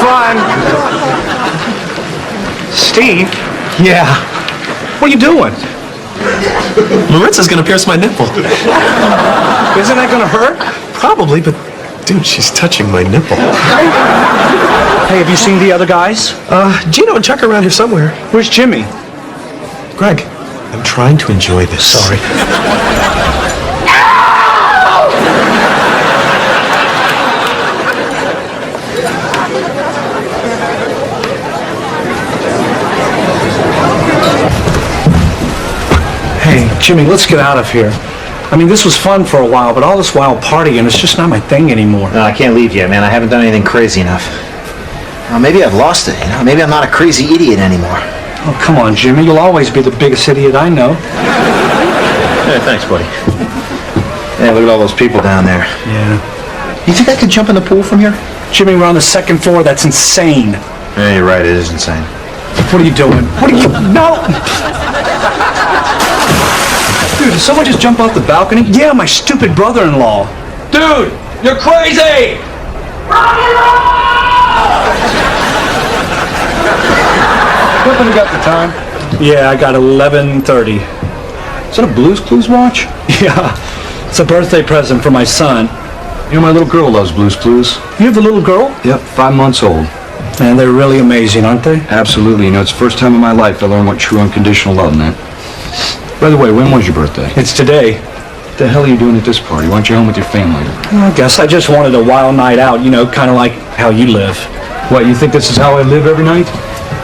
Speaker 4: fun. Steve?
Speaker 6: Yeah.
Speaker 4: What are you doing?
Speaker 6: Maritza's gonna pierce my nipple.
Speaker 4: Isn't that gonna hurt?
Speaker 6: Probably, but dude, she's touching my nipple.
Speaker 4: Hey, have you seen the other guys?
Speaker 6: Gino and Chuck are around here somewhere.
Speaker 4: Where's Jimmy?
Speaker 6: Greg, I'm trying to enjoy this.
Speaker 4: Sorry. Hey, Jimmy, let's get out of here. I mean, this was fun for a while, but all this while partying, it's just not my thing anymore.
Speaker 5: No, I can't leave yet, man. I haven't done anything crazy enough. Maybe I've lost it, you know? Maybe I'm not a crazy idiot anymore.
Speaker 4: Oh, come on, Jimmy. You'll always be the biggest idiot I know.
Speaker 5: Yeah, thanks, buddy. Yeah, look at all those people down there.
Speaker 4: Yeah.
Speaker 5: You think I could jump in the pool from here?
Speaker 4: Jimmy, we're on the second floor. That's insane.
Speaker 5: Yeah, you're right. It is insane.
Speaker 4: What are you doing? What are you... No!
Speaker 9: Dude, did someone just jump off the balcony?
Speaker 4: Yeah, my stupid brother-in-law.
Speaker 9: Dude, you're crazy! Happen to got the time?
Speaker 4: Yeah, I got 11:30.
Speaker 9: Is that a Blues Clues watch?
Speaker 4: Yeah, it's a birthday present for my son.
Speaker 9: You know, my little girl loves Blues Clues.
Speaker 4: You have a little girl?
Speaker 9: Yep, 5 months old.
Speaker 4: Man, they're really amazing, aren't they?
Speaker 9: Absolutely. You know, it's the first time in my life I learned what true unconditional love meant. By the way, when was your birthday?
Speaker 4: It's today.
Speaker 9: What the hell are you doing at this party? Why aren't you home with your family?
Speaker 4: I guess I just wanted a wild night out, you know, kind of like how you live.
Speaker 9: What, you think this is how I live every night?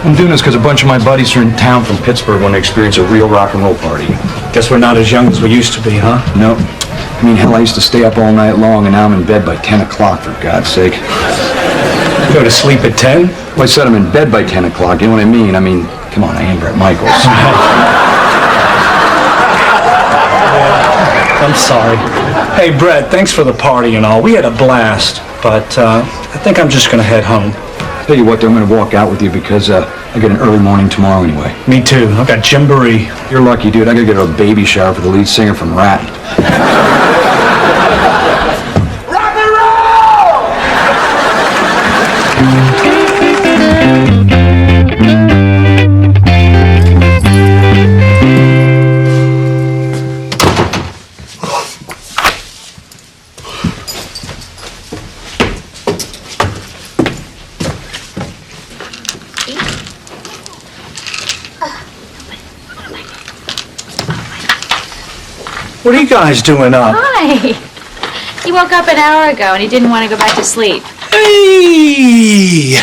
Speaker 9: I'm doing this because a bunch of my buddies are in town from Pittsburgh when they experience a real rock and roll party.
Speaker 4: Guess we're not as young as we used to be, huh?
Speaker 9: No. I mean, hell, I used to stay up all night long, and now I'm in bed by 10 o'clock, for God's sake.
Speaker 4: You go to sleep at 10?
Speaker 9: Well, I said I'm in bed by 10 o'clock. You know what I mean? I mean, come on, I am Brett Michaels.
Speaker 4: I'm sorry. Hey, Brett, thanks for the party and all. We had a blast, but I think I'm just going to head home.
Speaker 9: Tell you what, I'm going to walk out with you because I get an early morning tomorrow anyway.
Speaker 4: Me too. I've got Jamboree.
Speaker 9: You're lucky, dude. I got to get a baby shower for the lead singer from Rat.
Speaker 3: Rock and roll!
Speaker 4: What are you guys doing up?
Speaker 1: Hi. He woke up an hour ago and he didn't want to go back to sleep.
Speaker 4: Hey!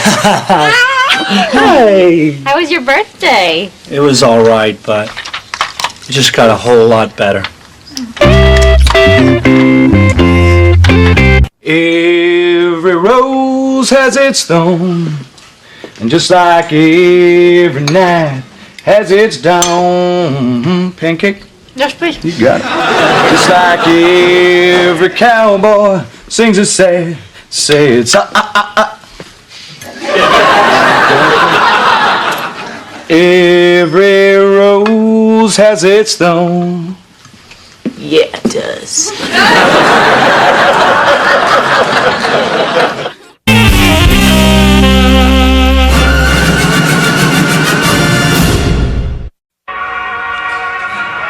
Speaker 4: Hey!
Speaker 1: How was your birthday?
Speaker 4: It was all right, but it just got a whole lot better. Every rose has its thorn, and just like every night has its dawn. Pancake?
Speaker 1: Yes, please.
Speaker 4: You got it. Just like every cowboy sings a sad song. Every rose has its thorn.
Speaker 2: Yeah, it does.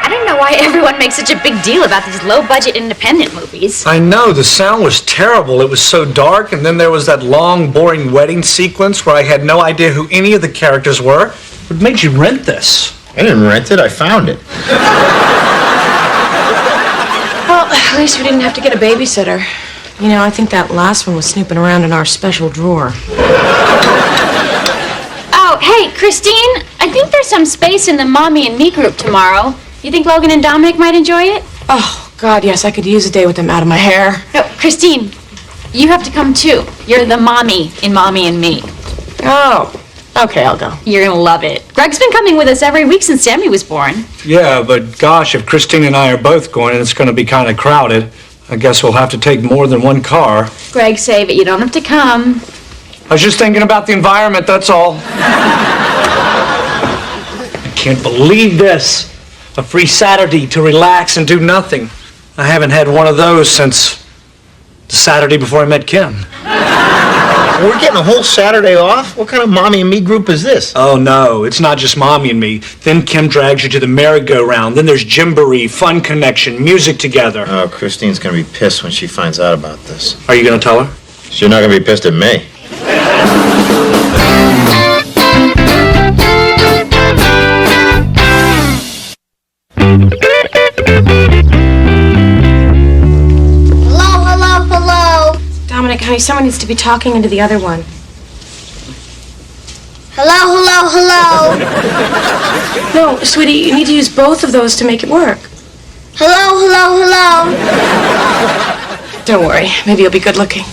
Speaker 1: I don't know why everyone makes such a big deal about these low-budget independent movies.
Speaker 4: I know, the sound was terrible. It was so dark, and then there was that long, boring wedding sequence where I had no idea who any of the characters were. What made you rent this?
Speaker 5: I didn't rent it, I found it.
Speaker 2: Well, at least we didn't have to get a babysitter. You know, I think that last one was snooping around in our special drawer.
Speaker 1: Oh, hey, Christine, I think there's some space in the Mommy and Me group tomorrow. You think Logan and Dominic might enjoy it?
Speaker 2: Oh, God, yes, I could use a day with them out of my hair.
Speaker 1: No, Christine, you have to come too. You're the mommy in Mommy and Me.
Speaker 2: Oh, okay, I'll go.
Speaker 1: You're gonna love it. Greg's been coming with us every week since Sammy was born.
Speaker 4: Yeah, but gosh, if Christine and I are both going and it's going to be kind of crowded, I guess we'll have to take more than one car.
Speaker 1: Greg, save it. You don't have to come.
Speaker 4: I was just thinking about the environment, that's all. I can't believe this. A free Saturday to relax and do nothing. I haven't had one of those since the Saturday before I met Kim.
Speaker 5: We're getting a whole Saturday off? What kind of Mommy and Me group is this?
Speaker 4: Oh, no, it's not just Mommy and Me. Then Kim drags you to the merry-go-round. Then there's Gymboree, Fun Connection, music together.
Speaker 5: Oh, Christine's gonna be pissed when she finds out about this.
Speaker 4: Are you going to tell her?
Speaker 5: She's not gonna be pissed at me.
Speaker 10: Hello.
Speaker 2: Dominic, honey, someone needs to be talking into the other one.
Speaker 10: Hello.
Speaker 2: No, sweetie, you need to use both of those to make it work.
Speaker 10: Hello.
Speaker 2: Don't worry, maybe you'll be good looking.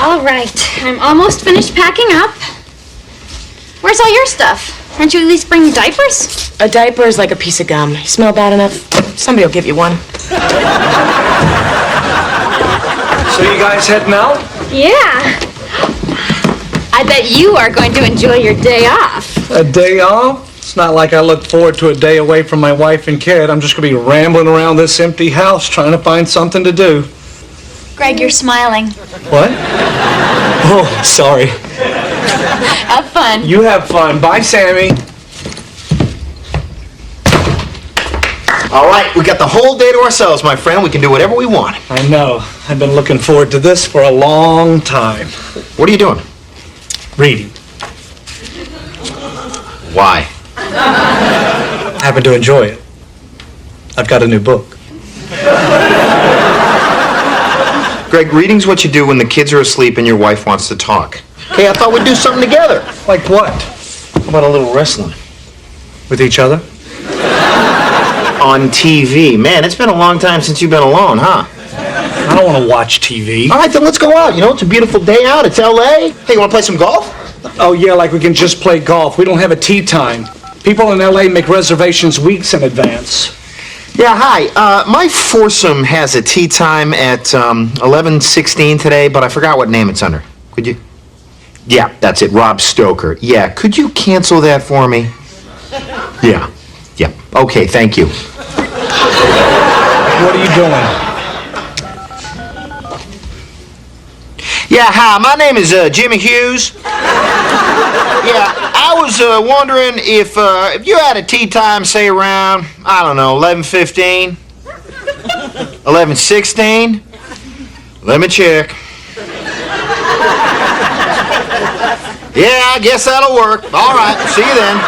Speaker 1: All right, I'm almost finished packing up. Where's all your stuff? Aren't you at least bringing diapers?
Speaker 2: A diaper is like a piece of gum. You smell bad enough, somebody will give you one.
Speaker 4: So you guys heading out?
Speaker 1: Yeah. I bet you are going to enjoy your day off.
Speaker 4: A day off? It's not like I look forward to a day away from my wife and kid. I'm just going to be rambling around this empty house trying to find something to do.
Speaker 1: Greg, you're smiling.
Speaker 4: What? Oh, sorry.
Speaker 1: Have fun.
Speaker 4: You have fun. Bye, Sammy.
Speaker 5: All right, we got the whole day to ourselves, my friend. We can do whatever we want.
Speaker 4: I know. I've been looking forward to this for a long time.
Speaker 5: What are you doing?
Speaker 4: Reading.
Speaker 5: Why?
Speaker 4: Happen to enjoy it. I've got a new book.
Speaker 5: Greg, reading's what you do when the kids are asleep and your wife wants to talk. Okay, I thought we'd do something together.
Speaker 4: Like what?
Speaker 5: How about a little wrestling?
Speaker 4: With each other?
Speaker 5: On TV. Man, it's been a long time since you've been alone, huh?
Speaker 4: I don't want to watch TV.
Speaker 5: All right, then let's go out. You know, it's a beautiful day out. It's L.A. Hey, you want to play some golf?
Speaker 4: Oh, yeah, like we can just play golf. We don't have a tee time. People in L.A. make reservations weeks in advance.
Speaker 5: Yeah, hi. My foursome has a tea time at 11:16 today, but I forgot what name it's under. Could you? Yeah, that's it, Rob Stoker. Yeah, could you cancel that for me? Yeah. Okay, thank you.
Speaker 4: What are you doing?
Speaker 5: Yeah, hi, my name is Jimmy Hughes. Yeah, I was wondering if you had a tea time, say around, I don't know, 11:15? 11:16? Let me check. Yeah, I guess that'll work. All right, see you then.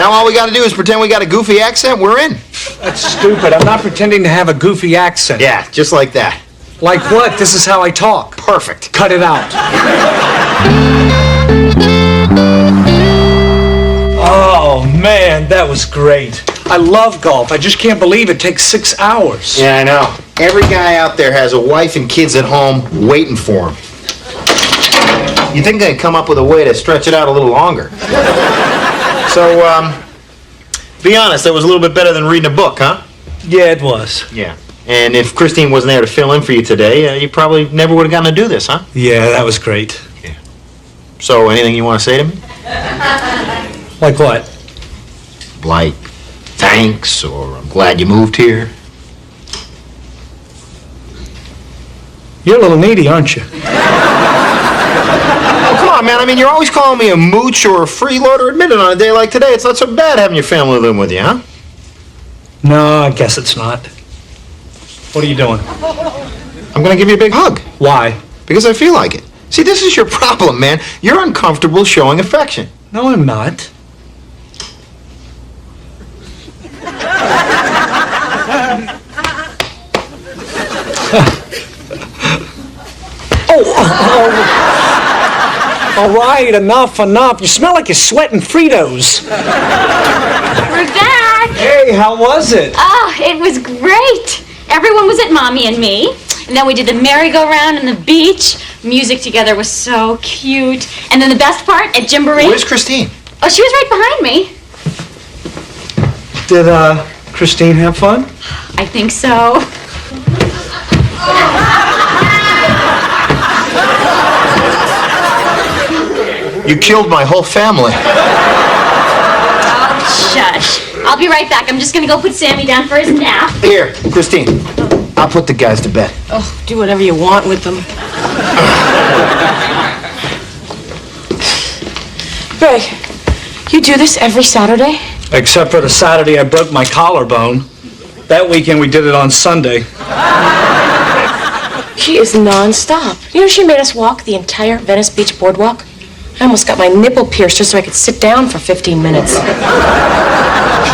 Speaker 5: Now all we got to do is pretend we got a goofy accent. We're in.
Speaker 4: That's stupid. I'm not pretending to have a goofy accent.
Speaker 5: Yeah, just like that.
Speaker 4: Like what? This is how I talk.
Speaker 5: Perfect.
Speaker 4: Cut it out. Oh, man, that was great. I love golf. I just can't believe it takes 6 hours.
Speaker 5: Yeah, I know. Every guy out there has a wife and kids at home waiting for him. You'd think they'd come up with a way to stretch it out a little longer. So, be honest, that was a little bit better than reading a book, huh?
Speaker 4: Yeah, it was.
Speaker 5: Yeah. And if Christine wasn't there to fill in for you today, you probably never would have gotten to do this, huh?
Speaker 4: Yeah, that was great.
Speaker 5: Yeah. So, anything you want to say to me?
Speaker 4: Like what?
Speaker 5: Like, thanks, or I'm glad you moved here.
Speaker 4: You're a little needy, aren't you?
Speaker 5: Oh, come on, man. I mean, you're always calling me a mooch or a freeloader. Admit it, on a day like today, it's not so bad having your family living with you, huh?
Speaker 4: No, I guess it's not. What are you doing?
Speaker 5: I'm going to give you a big hug.
Speaker 4: Why?
Speaker 5: Because I feel like it. See, this is your problem, man. You're uncomfortable showing affection.
Speaker 4: No, I'm not. All right, enough. You smell like you're sweating Fritos.
Speaker 1: We're back.
Speaker 4: Hey, how was it?
Speaker 1: Oh, it was great. Everyone was at Mommy and me. And then we did the merry-go-round on the beach. Music together was so cute. And then the best part, at Jamboree.
Speaker 5: Where's Christine?
Speaker 1: Oh, she was right behind me.
Speaker 4: Did, Christine have fun?
Speaker 1: I think so.
Speaker 5: You killed my whole family.
Speaker 1: Oh, shush. I'll be right back. I'm just gonna go put Sammy down for his nap.
Speaker 5: Here, Christine. I'll put the guys to bed.
Speaker 2: Oh, do whatever you want with them. Greg, you do this every Saturday?
Speaker 4: Except for the Saturday I broke my collarbone. That weekend we did it on Sunday.
Speaker 2: She is non-stop. You know, she made us walk the entire Venice Beach boardwalk. I almost got my nipple pierced just so I could sit down for 15 minutes.
Speaker 4: She's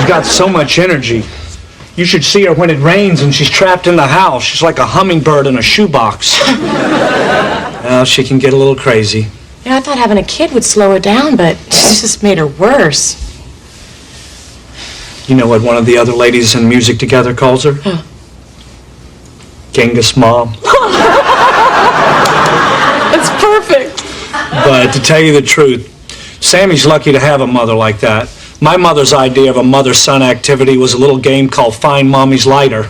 Speaker 4: got so much energy. You should see her when it rains and she's trapped in the house. She's like a hummingbird in a shoebox. Well, she can get a little crazy.
Speaker 2: You know, I thought having a kid would slow her down, but it just made her worse.
Speaker 4: You know what one of the other ladies in Music Together calls her?
Speaker 2: Huh.
Speaker 4: Genghis Mom.
Speaker 2: That's perfect.
Speaker 4: But to tell you the truth, Sammy's lucky to have a mother like that. My mother's idea of a mother-son activity was a little game called Find Mommy's Lighter.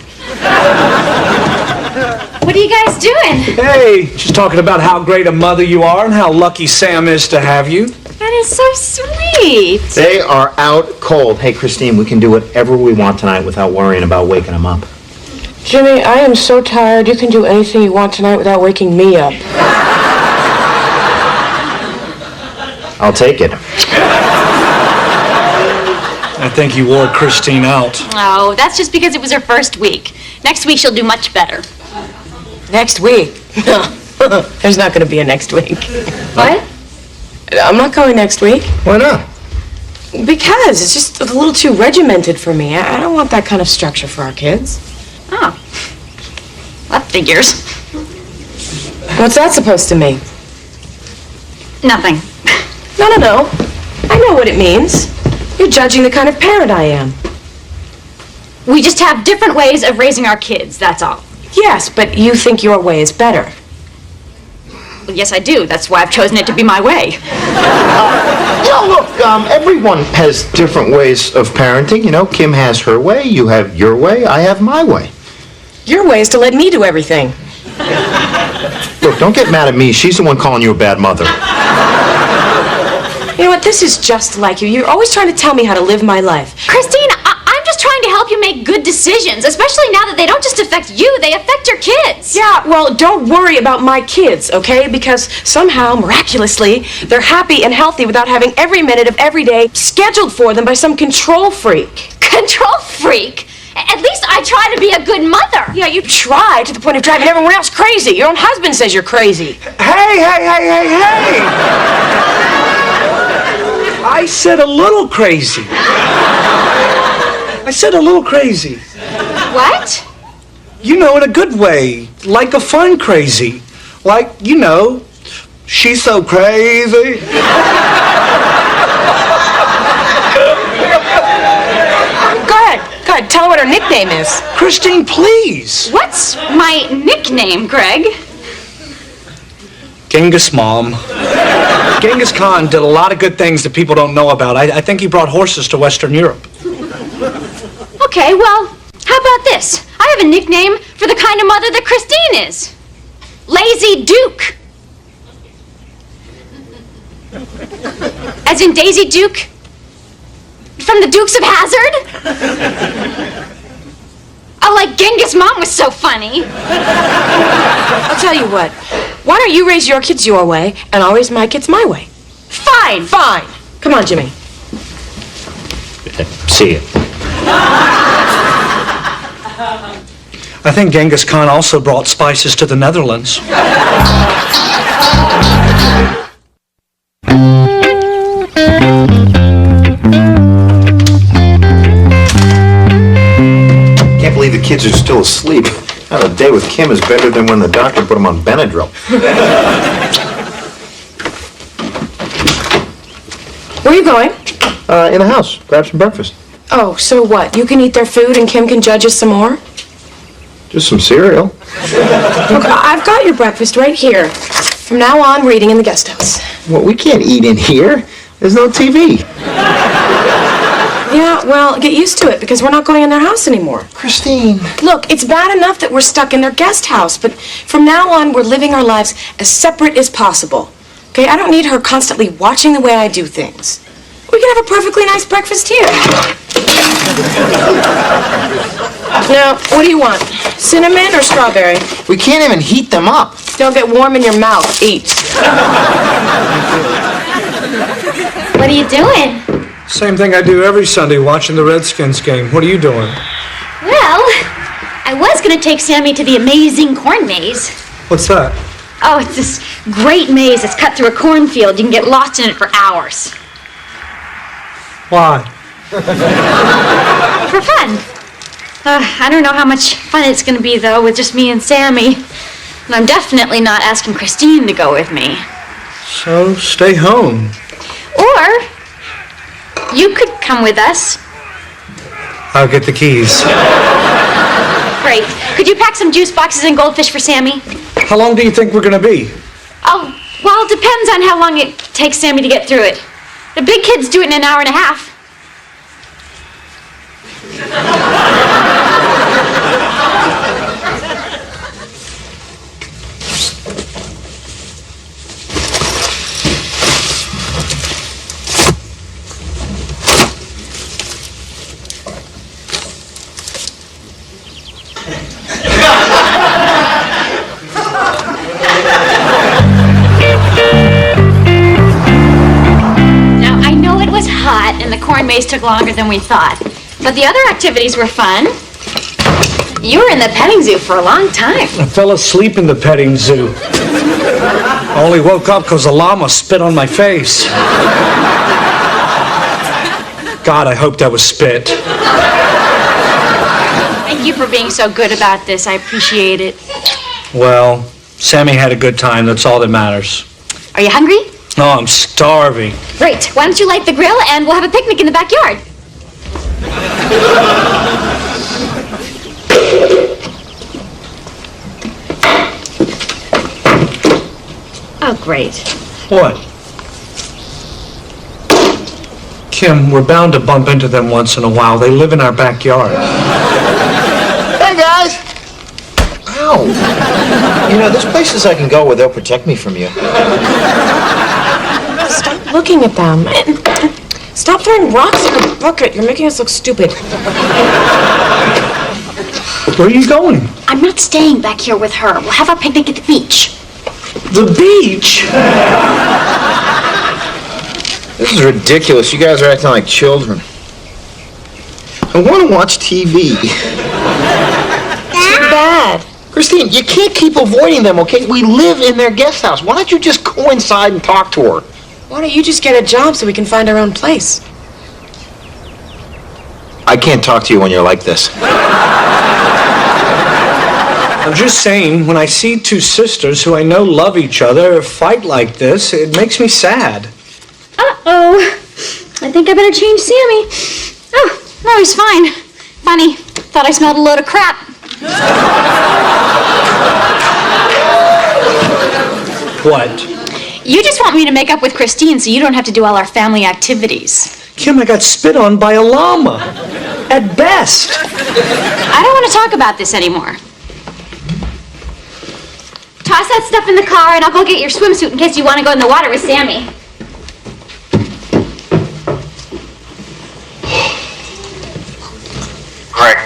Speaker 1: What are you guys doing?
Speaker 4: Hey, she's talking about how great a mother you are and how lucky Sam is to have you.
Speaker 1: That is so sweet.
Speaker 5: They are out cold. Hey, Christine, we can do whatever we want tonight without worrying about waking them up.
Speaker 2: Jimmy, I am so tired. You can do anything you want tonight without waking me up.
Speaker 5: I'll take it.
Speaker 4: I think you wore Christine out.
Speaker 1: Oh, that's just because it was her first week. Next week she'll do much better.
Speaker 2: Next week? There's not going to be a next week.
Speaker 1: What?
Speaker 2: I'm not going next week.
Speaker 5: Why not?
Speaker 2: Because it's just a little too regimented for me. I don't want that kind of structure for our kids.
Speaker 1: Oh. That figures.
Speaker 2: What's that supposed to mean?
Speaker 1: Nothing.
Speaker 2: No. I know what it means. You're judging the kind of parent I am.
Speaker 1: We just have different ways of raising our kids, that's all.
Speaker 2: Yes, but you think your way is better.
Speaker 1: Well, yes, I do. That's why I've chosen it to be my way.
Speaker 5: Look, everyone has different ways of parenting. You know, Kim has her way, you have your way, I have my way.
Speaker 2: Your way is to let me do everything.
Speaker 5: Look, don't get mad at me. She's the one calling you a bad mother.
Speaker 2: You know what? This is just like you. You're always trying to tell me how to live my life.
Speaker 1: Christine, I'm just trying to help you make good decisions, especially now that they don't just affect you, they affect your kids.
Speaker 2: Yeah, well, don't worry about my kids, okay? Because somehow, miraculously, they're happy and healthy without having every minute of every day scheduled for them by some control freak.
Speaker 1: Control freak? At least I try to be a good mother.
Speaker 2: Yeah, you try to the point of driving everyone else crazy. Your own husband says you're crazy.
Speaker 4: Hey! I said a little crazy. I said a little crazy.
Speaker 1: What?
Speaker 4: You know, in a good way. Like a fun crazy. Like, you know, she's so crazy.
Speaker 2: Go ahead. Tell her what her nickname is.
Speaker 4: Christine, please.
Speaker 1: What's my nickname, Greg?
Speaker 4: Genghis Mom. Genghis Khan did a lot of good things that people don't know about. I think he brought horses to Western Europe.
Speaker 1: Okay, well, how about this? I have a nickname for the kind of mother that Christine is. Lazy Duke. As in Daisy Duke? From the Dukes of Hazzard? Oh, like Genghis Mom was so funny.
Speaker 2: I'll tell you what. Why don't you raise your kids your way, and I'll raise my kids my way?
Speaker 1: Fine.
Speaker 2: Fine. Come on, Jimmy.
Speaker 5: See you.
Speaker 4: I think Genghis Khan also brought spices to the Netherlands.
Speaker 5: Can't believe the kids are still asleep. Now, a day with Kim is better than when the doctor put them on Benadryl.
Speaker 2: Where are you going?
Speaker 5: In the house. Grab some breakfast.
Speaker 2: Oh, so what? You can eat their food and Kim can judge us some more?
Speaker 5: Just some cereal.
Speaker 2: Look, I've got your breakfast right here. From now on, reading in the guest house.
Speaker 5: Well, we can't eat in here. There's no TV.
Speaker 2: Yeah, well, get used to it because we're not going in their house anymore.
Speaker 5: Christine.
Speaker 2: Look, it's bad enough that we're stuck in their guest house, but from now on, we're living our lives as separate as possible. Okay, I don't need her constantly watching the way I do things. We can have a perfectly nice breakfast here. Now, what do you want? Cinnamon or strawberry?
Speaker 5: We can't even heat them up.
Speaker 2: They'll get warm in your mouth. Eat.
Speaker 1: What are you doing?
Speaker 4: Same thing I do every Sunday, watching the Redskins game. What are you doing?
Speaker 1: Well, I was going to take Sammy to the amazing corn maze.
Speaker 4: What's that?
Speaker 1: Oh, it's this great maze that's cut through a cornfield. You can get lost in it for hours.
Speaker 4: Why?
Speaker 1: For fun. I don't know how much fun it's going to be, though, with just me and Sammy. And I'm definitely not asking Christine to go with me.
Speaker 4: So, stay home.
Speaker 1: Or you could come with us.
Speaker 4: I'll get the keys.
Speaker 1: Great. Could you pack some juice boxes and goldfish for Sammy?
Speaker 4: How long do you think we're going to be?
Speaker 1: Oh, well, it depends on how long it takes Sammy to get through it. The big kids do it in an hour and a half. Hot, and the corn maze took longer than we thought. But the other activities were fun. You were in the petting zoo for a long time.
Speaker 4: I fell asleep in the petting zoo. I only woke up because a llama spit on my face. God, I hope that was spit.
Speaker 1: Thank you for being so good about this. I appreciate it.
Speaker 4: Well, Sammy had a good time. That's all that matters.
Speaker 1: Are you hungry?
Speaker 4: No, I'm starving.
Speaker 1: Great. Why don't you light the grill and we'll have a picnic in the backyard. Oh, great.
Speaker 4: What? Kim, we're bound to bump into them once in a while. They live in our backyard.
Speaker 5: Hey, guys. Ow. You know, there's places I can go where they'll protect me from you.
Speaker 2: Stop looking at them. And stop throwing rocks in the bucket. You're making us look stupid.
Speaker 4: Where are you going?
Speaker 1: I'm not staying back here with her. We'll have our picnic at the beach.
Speaker 4: The beach?
Speaker 5: This is ridiculous. You guys are acting like children. I want to watch TV.
Speaker 2: Too bad.
Speaker 5: Christine, you can't keep avoiding them, okay? We live in their guest house. Why don't you just go inside and talk to her?
Speaker 2: Why don't you just get a job so we can find our own place?
Speaker 5: I can't talk to you when you're like this.
Speaker 4: I'm just saying, when I see two sisters who I know love each other fight like this, it makes me sad.
Speaker 1: Uh-oh. I think I better change Sammy. Oh, no, he's fine. Funny. Thought I smelled a load of crap.
Speaker 4: What?
Speaker 1: You just want me to make up with Christine so you don't have to do all our family activities.
Speaker 4: Kim, I got spit on by a llama. At best.
Speaker 1: I don't want to talk about this anymore. Toss that stuff in the car and I'll go get your swimsuit in case you want to go in the water with Sammy.
Speaker 8: Greg.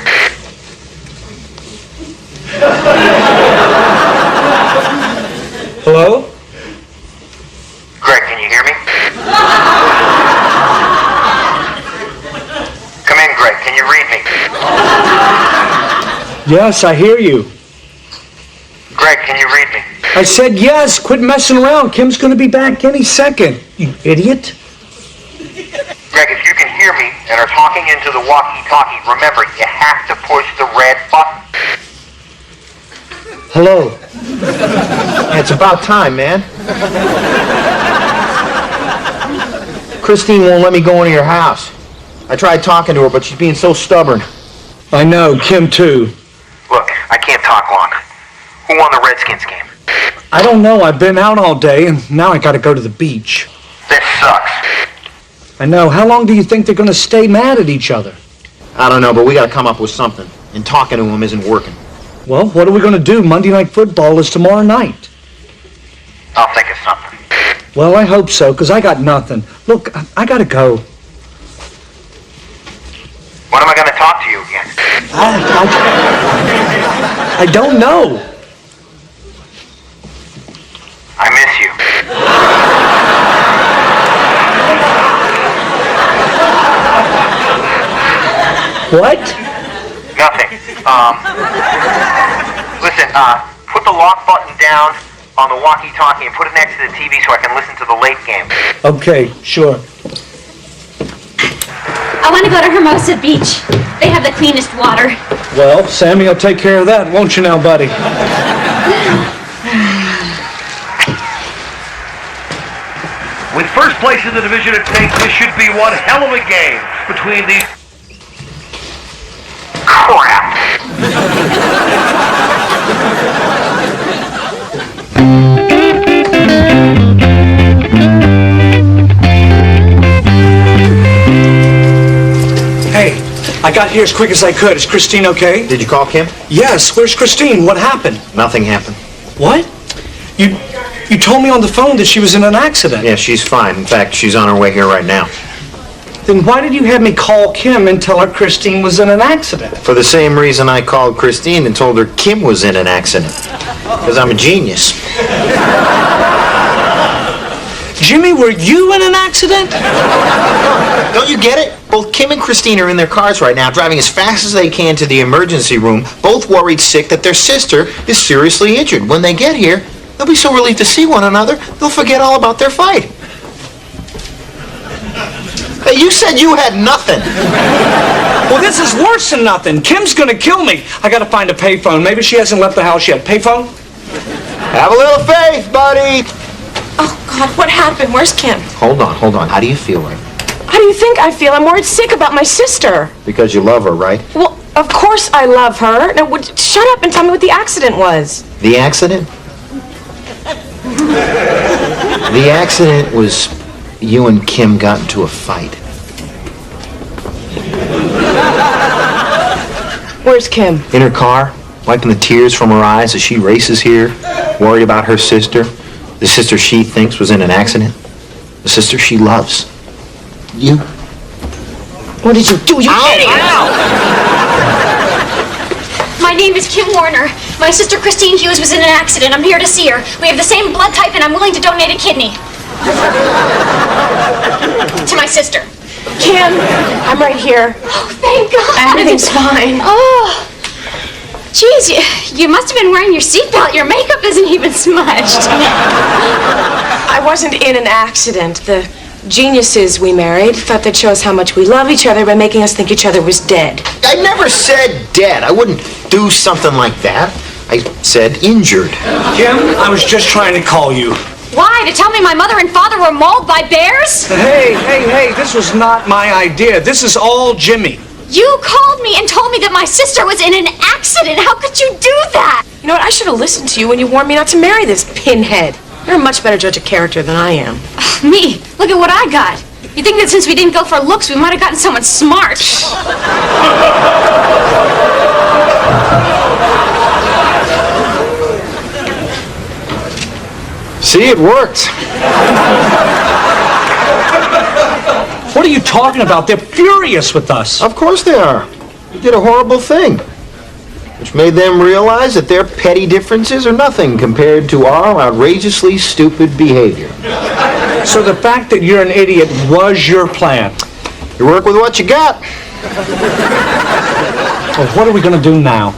Speaker 4: Hello?
Speaker 8: Greg, can you hear me? Come in, Greg. Can you read me?
Speaker 4: Yes, I hear you.
Speaker 8: Greg, can you read me?
Speaker 4: I said yes. Quit messing around. Kim's going to be back any second. You idiot.
Speaker 8: Greg, if you can hear me and are talking into the walkie-talkie, remember, you have to push the red button.
Speaker 4: Hello.
Speaker 5: It's about time, man. Christine won't let me go into your house. I tried talking to her, but she's being so stubborn.
Speaker 4: I know. Kim, too.
Speaker 8: Look, I can't talk long. Who won the Redskins game?
Speaker 4: I don't know. I've been out all day, and now I got to go to the beach.
Speaker 8: This sucks.
Speaker 4: I know. How long do you think they're going to stay mad at each other?
Speaker 5: I don't know, but we got to come up with something. And talking to him isn't working.
Speaker 4: Well, what are we going to do? Monday Night Football is tomorrow night.
Speaker 8: I'll think of something.
Speaker 4: Well, I hope so, because I got nothing. Look, I got to go.
Speaker 8: When am I going to talk to you again?
Speaker 4: I don't know.
Speaker 8: I miss you.
Speaker 4: What?
Speaker 8: Nothing. Listen, put the lock button down on the walkie-talkie and put it next to the TV so I can listen to the late game.
Speaker 4: Okay, sure.
Speaker 1: I want to go to Hermosa Beach. They have the cleanest water.
Speaker 4: Well, Sammy will take care of that, won't you now, buddy?
Speaker 11: With first place in the division at stake, this should be one hell of a game between these...
Speaker 8: Crap!
Speaker 4: Hey, I got here as quick as I could. Is Christine okay?
Speaker 5: Did you call Kim?
Speaker 4: Yes. Where's Christine? What happened?
Speaker 5: Nothing happened.
Speaker 4: What? You told me on the phone that she was in an accident.
Speaker 5: Yeah, she's fine. In fact, she's on her way here right now.
Speaker 4: Then why did you have me call Kim and tell her Christine was in an accident?
Speaker 5: For the same reason I called Christine and told her Kim was in an accident. Because I'm a genius.
Speaker 4: Jimmy, were you in an accident?
Speaker 5: Don't you get it? Both Kim and Christine are in their cars right now, driving as fast as they can to the emergency room, both worried sick that their sister is seriously injured. When they get here, they'll be so relieved to see one another, they'll forget all about their fight. Hey, you said you had nothing.
Speaker 4: Well, this is worse than nothing. Kim's gonna kill me. I gotta find a payphone. Maybe she hasn't left the house yet. Payphone?
Speaker 5: Have a little faith, buddy.
Speaker 2: Oh, God, what happened? Where's Kim?
Speaker 5: Hold on. How do you feel, right?
Speaker 2: How do you think I feel? I'm worried sick about my sister.
Speaker 5: Because you love her, right?
Speaker 2: Well, of course I love her. Now, shut up and tell me what the accident was.
Speaker 5: The accident? The accident was you and Kim got into a fight.
Speaker 2: Where's Kim?
Speaker 5: In her car, wiping the tears from her eyes as she races here, worried about her sister, the sister she thinks was in an accident, the sister she loves. You.
Speaker 2: What did you do, you idiot?
Speaker 1: My name is Kim Warner. My sister Christine Hughes was in an accident. I'm here to see her. We have the same blood type and I'm willing to donate a kidney. To my sister.
Speaker 2: Kim, I'm right here.
Speaker 1: Oh, thank God.
Speaker 2: Everything's fine.
Speaker 1: Oh. Geez, you must have been wearing your seatbelt. Your makeup isn't even smudged.
Speaker 2: I wasn't in an accident. The geniuses we married thought they'd show us how much we love each other by making us think each other was dead.
Speaker 5: I never said dead. I wouldn't do something like that. I said injured.
Speaker 4: Jim, I was just trying to call you.
Speaker 1: Why? To tell me my mother and father were mauled by bears?
Speaker 4: Hey, this was not my idea. This is all Jimmy.
Speaker 1: You called me and told me that my sister was in an accident. How could you do that?
Speaker 2: You know what? I should have listened to you when you warned me not to marry this pinhead. You're a much better judge of character than I am.
Speaker 1: Me? Look at what I got. You think that since we didn't go for looks, we might have gotten someone smart?
Speaker 3: See, it worked.
Speaker 4: What are you talking about? They're furious with us.
Speaker 3: Of course they are. We did a horrible thing, which made them realize that their petty differences are nothing compared to our outrageously stupid behavior.
Speaker 4: So the fact that you're an idiot was your plan?
Speaker 3: You work with what you got.
Speaker 4: Well, what are we going to do now?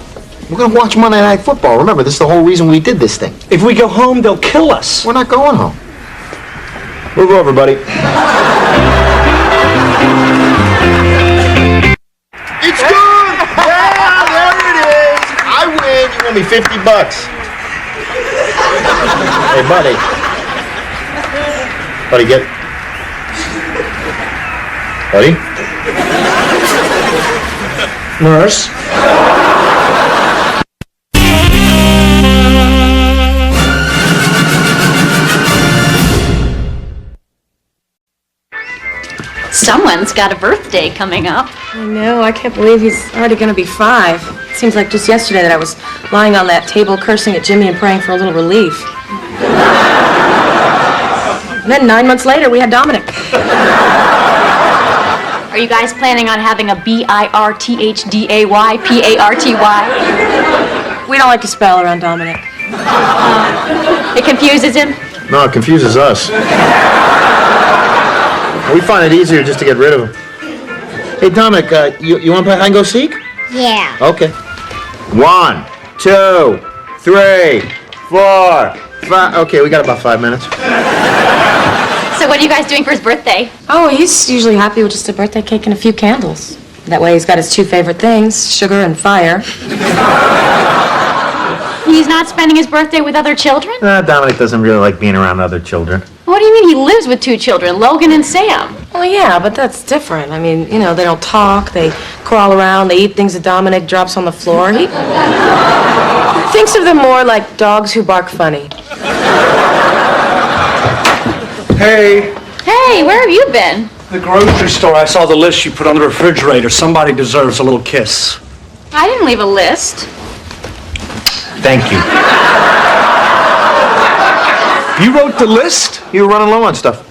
Speaker 3: We're going to watch Monday Night Football. Remember, this is the whole reason we did this thing.
Speaker 4: If we go home, they'll kill us.
Speaker 3: We're not going home. Move over, buddy. It's good! Yeah, there it is! I win. You owe me $50. Hey, buddy. Buddy, get... Buddy?
Speaker 4: Nurse?
Speaker 1: Someone's got a birthday coming up.
Speaker 2: I know. I can't believe he's already going to be 5. It seems like just yesterday that I was lying on that table cursing at Jimmy and praying for a little relief. And then 9 months later, we had Dominic.
Speaker 1: Are you guys planning on having a B-I-R-T-H-D-A-Y, P-A-R-T-Y?
Speaker 2: We don't like to spell around Dominic.
Speaker 1: It confuses him?
Speaker 3: No, it confuses us. We find it easier just to get rid of him. Hey, Dominic, you want to play hide and go seek?
Speaker 10: Yeah.
Speaker 3: Okay. 1, 2, 3, 4, 5. Okay, we got about 5 minutes.
Speaker 1: So what are you guys doing for his birthday?
Speaker 2: Oh, he's usually happy with just a birthday cake and a few candles. That way he's got his 2 favorite things, sugar and fire.
Speaker 1: He's not spending his birthday with other children?
Speaker 3: Dominic doesn't really like being around other children.
Speaker 1: What do you mean he lives with 2 children, Logan and Sam?
Speaker 2: Well, yeah, but that's different. I mean, you know, they don't talk, they crawl around, they eat things that Dominic drops on the floor. He thinks of them more like dogs who bark funny.
Speaker 4: Hey.
Speaker 1: Hey, where have you been?
Speaker 4: The grocery store. I saw the list you put on the refrigerator. Somebody deserves a little kiss.
Speaker 1: I didn't leave a list.
Speaker 3: Thank you.
Speaker 4: You wrote the list?
Speaker 3: You were running low on stuff.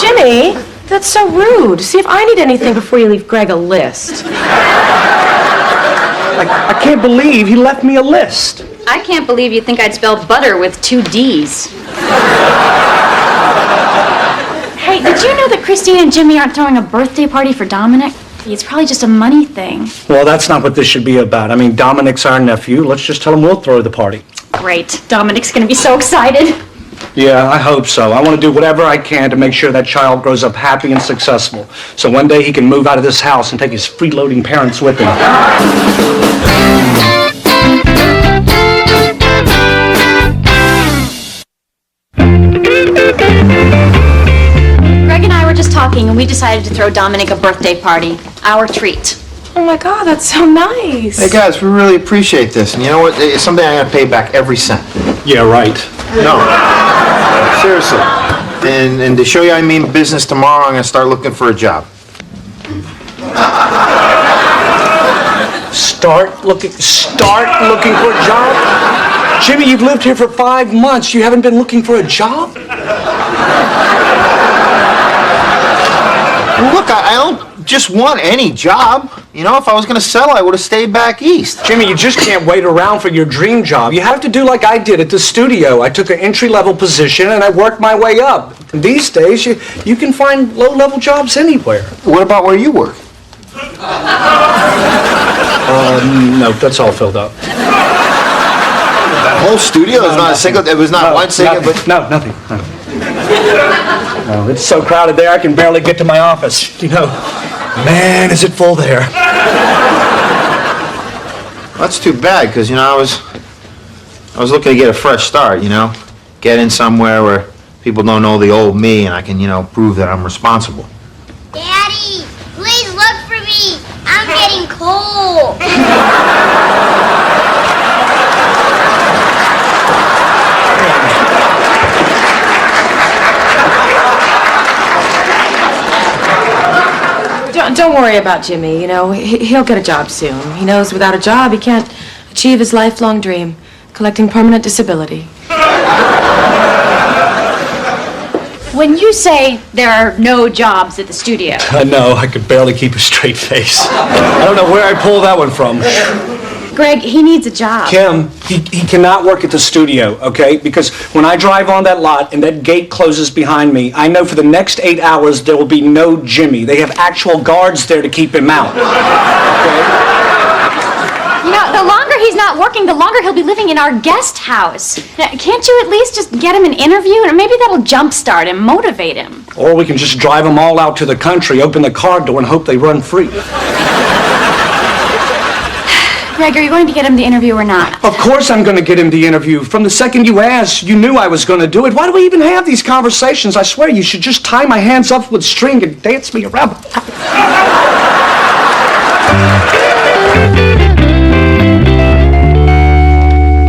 Speaker 2: Jimmy, that's so rude. See if I need anything before you leave Greg a list.
Speaker 4: I can't believe he left me a list.
Speaker 1: I can't believe you think I'd spell butter with 2 D's. Hey, did you know that Christine and Jimmy aren't throwing a birthday party for Dominic? It's probably just a money thing.
Speaker 4: Well, that's not what this should be about. I mean, Dominic's our nephew. Let's just tell him we'll throw the party.
Speaker 1: Great. Dominic's gonna be so excited.
Speaker 4: Yeah, I hope so. I want to do whatever I can to make sure that child grows up happy and successful. So one day he can move out of this house and take his freeloading parents with him.
Speaker 1: Greg and I were just talking, and we decided to throw Dominic a birthday party. Our treat.
Speaker 2: Oh my God, that's so nice.
Speaker 3: Hey, guys, we really appreciate this. And you know what? It's something I'm going to pay back every cent.
Speaker 4: Yeah, right.
Speaker 3: No. Seriously. And to show you I mean business, tomorrow I'm going to start looking for a job.
Speaker 4: Start looking for a job? Jimmy, you've lived here for 5 months. You haven't been looking for a job?
Speaker 3: Look, I don't just want any job. You know, if I was going to settle, I would have stayed back east.
Speaker 4: Jimmy, you just can't wait around for your dream job. You have to do like I did at the studio. I took an entry-level position and I worked my way up. And these days, you can find low-level jobs anywhere.
Speaker 3: What about where you work?
Speaker 4: No, that's all filled up.
Speaker 5: That whole studio is not a single. It was not one single.
Speaker 4: Nothing.
Speaker 5: But
Speaker 4: Nothing. No, it's so crowded there I can barely get to my office. You know, man, is it full there.
Speaker 5: that's too bad, because I was looking to get a fresh start. Get in somewhere where people don't know the old me, and I can prove that I'm responsible.
Speaker 10: Daddy, please look for me. I'm getting cold.
Speaker 2: Don't worry about Jimmy. He'll get a job soon. He knows without a job he can't achieve his lifelong dream, collecting permanent disability.
Speaker 1: When you say there are no jobs at the studio.
Speaker 4: No, I could barely keep a straight face. I don't know where I pulled that one from.
Speaker 1: Greg, he needs a job.
Speaker 4: Kim, he cannot work at the studio, okay? Because when I drive on that lot and that gate closes behind me, I know for the next 8 hours there will be no Jimmy. They have actual guards there to keep him out. Okay?
Speaker 1: The longer he's not working, the longer he'll be living in our guest house. Now, can't you at least just get him an interview? And maybe that'll jumpstart him, motivate him.
Speaker 4: Or we can just drive them all out to the country, open the car door, and hope they run free.
Speaker 1: Greg, are you going to get him the interview or not?
Speaker 4: Of course I'm going to get him the interview. From the second you asked, you knew I was going to do it. Why do we even have these conversations? I swear you should just tie my hands up with string and dance me around.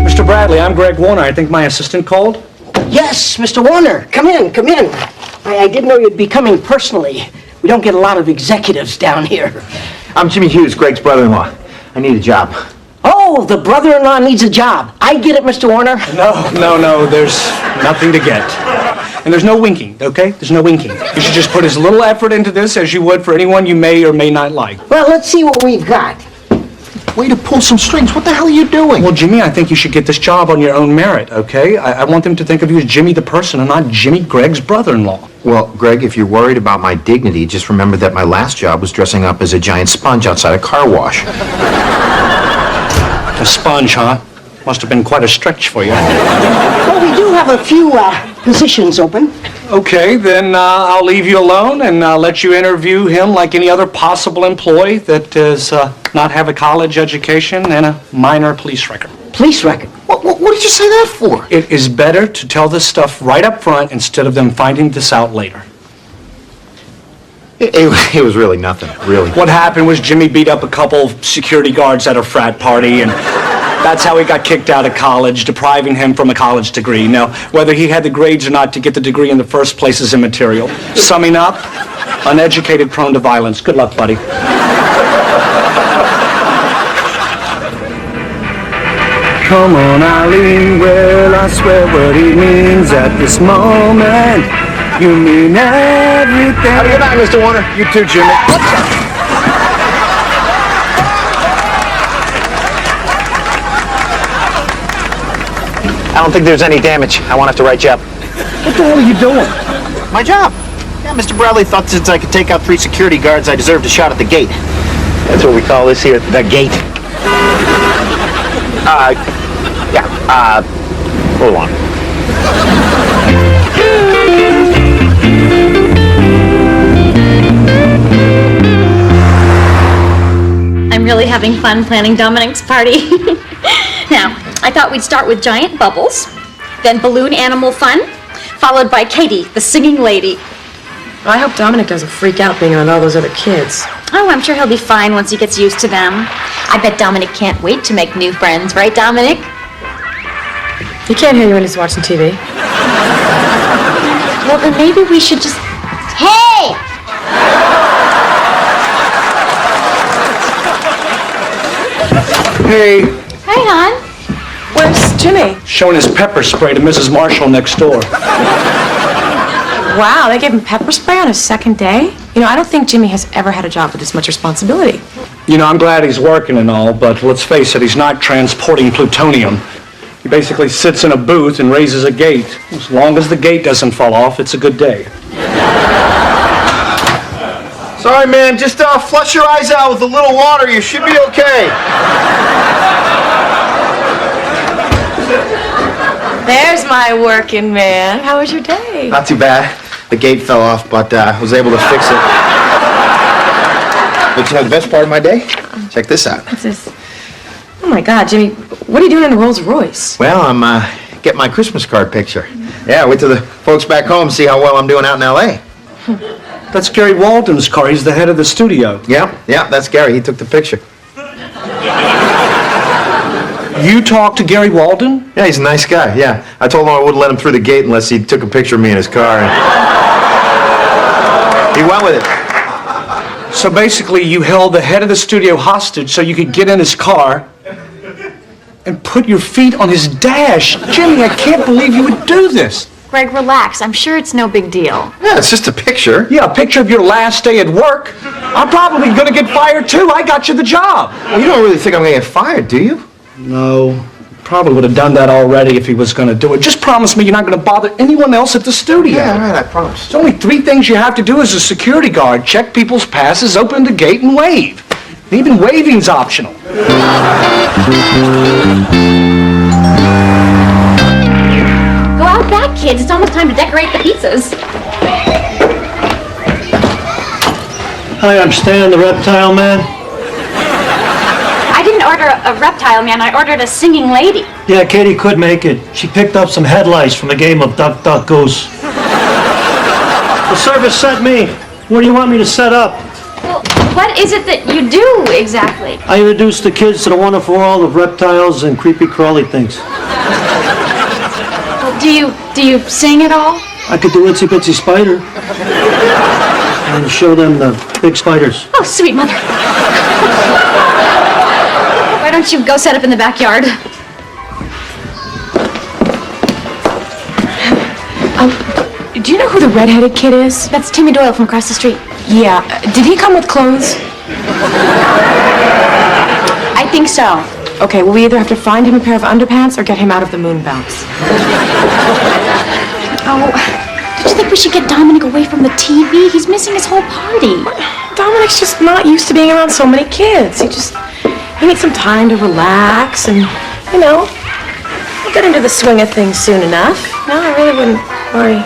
Speaker 4: Mr. Bradley, I'm Greg Warner. I think my assistant called.
Speaker 12: Yes, Mr. Warner. Come in, come in. I didn't know you'd be coming personally. We don't get a lot of executives down here.
Speaker 5: I'm Jimmy Hughes, Greg's brother-in-law. I need a job.
Speaker 12: Oh, the brother-in-law needs a job. I get it, Mr. Warner.
Speaker 4: No, there's nothing to get. And there's no winking, okay? There's no winking. You should just put as little effort into this as you would for anyone you may or may not like.
Speaker 12: Well, let's see what we've got.
Speaker 5: Way to pull some strings. What the hell are you doing?
Speaker 4: Well, Jimmy, I think you should get this job on your own merit, okay? I want them to think of you as Jimmy the person and not Jimmy, Greg's brother-in-law.
Speaker 5: Well, Greg, if you're worried about my dignity, just remember that my last job was dressing up as a giant sponge outside a car wash.
Speaker 4: A sponge, huh? Must have been quite a stretch for you.
Speaker 12: Well, we do have a few positions open.
Speaker 4: Okay, then I'll leave you alone and let you interview him like any other possible employee that does not have a college education and a minor police record.
Speaker 12: Police record?
Speaker 5: What did you say that for?
Speaker 4: It is better to tell this stuff right up front instead of them finding this out later.
Speaker 5: It was really nothing, really.
Speaker 4: What happened was Jimmy beat up a couple security guards at a frat party, and that's how he got kicked out of college, depriving him from a college degree. Now, whether he had the grades or not to get the degree in the first place is immaterial. Summing up, uneducated, prone to violence. Good luck, buddy. Come on, Eileen, well, I swear what he means at this moment. You mean everything.
Speaker 5: Have a good night, Mr. Warner.
Speaker 4: You too, Jimmy.
Speaker 5: I don't think there's any damage. I won't have to write you up.
Speaker 4: What the hell are you doing?
Speaker 5: My job. Yeah, Mr. Bradley thought since I could take out 3 security guards, I deserved a shot at the gate. That's what we call this here, the gate. Hold on.
Speaker 1: I'm really having fun planning Dominic's party. Now, I thought we'd start with giant bubbles, then balloon animal fun, followed by Katie, the singing lady.
Speaker 2: I hope Dominic doesn't freak out being around all those other kids.
Speaker 1: Oh, I'm sure he'll be fine once he gets used to them. I bet Dominic can't wait to make new friends, right, Dominic?
Speaker 2: He can't hear you when he's watching TV.
Speaker 1: Well, then maybe we should just...
Speaker 10: Hey!
Speaker 4: Hey,
Speaker 1: Hey, hon.
Speaker 2: Where's Jimmy?
Speaker 4: showing his pepper spray to Mrs. Marshall next door.
Speaker 2: Wow, they gave him pepper spray on his second day? I don't think Jimmy has ever had a job with this much responsibility.
Speaker 4: I'm glad he's working and all, but let's face it, he's not transporting plutonium. He basically sits in a booth and raises a gate. As long as the gate doesn't fall off, it's a good day.
Speaker 5: So
Speaker 3: Sorry, man. Just flush your eyes out with a little water. You should be okay.
Speaker 2: There's my working man. How was your day?
Speaker 3: Not too bad. The gate fell off, but was able to fix it. But you know the best part of my day? Check this out.
Speaker 2: What's this? Oh my God, Jimmy, what are you doing in a Rolls Royce?
Speaker 3: Well, I'm getting my Christmas card picture. Yeah, wait till the folks back home see how well I'm doing out in L.A.
Speaker 4: That's Gary Walden's car. He's the head of the studio.
Speaker 3: Yeah, that's Gary. He took the picture.
Speaker 4: You talked to Gary Walden?
Speaker 3: Yeah, he's a nice guy, yeah. I told him I wouldn't let him through the gate unless he took a picture of me in his car. And he went with it.
Speaker 4: So basically, you held the head of the studio hostage so you could get in his car and put your feet on his dash. Jimmy, I can't believe you would do this.
Speaker 1: Greg, relax. I'm sure it's no big deal.
Speaker 3: Yeah, it's just a picture.
Speaker 4: Yeah, a picture of your last day at work. I'm probably going to get fired, too. I got you the job.
Speaker 3: Well, you don't really think I'm going to get fired, do you?
Speaker 4: No. Probably would have done that already if he was going to do it. Just promise me you're not going to bother anyone else at the studio.
Speaker 3: Yeah, all right, I promise.
Speaker 4: There's only 3 things you have to do as a security guard. Check people's passes, open the gate, and wave. And even waving's optional.
Speaker 1: Go out back, kids. It's almost time to decorate the pizzas.
Speaker 13: Hi, I'm Stan, the reptile man.
Speaker 1: I didn't order a reptile man. I ordered a singing lady.
Speaker 13: Yeah, Katie could make it. She picked up some headlights from a game of Duck, Duck, Goose. The service sent me. What do you want me to set up?
Speaker 1: Well, what is it that you do exactly?
Speaker 13: I introduced the kids to the wonderful world of reptiles and creepy crawly things.
Speaker 1: Well, do you sing at all?
Speaker 13: I could do Itsy Bitsy Spider. And show them the big spiders.
Speaker 1: Oh, sweet mother. Why don't you go set up in the backyard?
Speaker 2: Do you know who the redheaded kid is?
Speaker 1: That's Timmy Doyle from across the street.
Speaker 2: Yeah. Did he come with clothes?
Speaker 1: I think so.
Speaker 2: Okay, well, we either have to find him a pair of underpants or get him out of the moon bounce.
Speaker 1: Oh, don't you think we should get Dominic away from the TV? He's missing his whole party.
Speaker 2: Dominic's just not used to being around so many kids. He needs some time to relax and, you know, he'll get into the swing of things soon enough. No, I really wouldn't worry.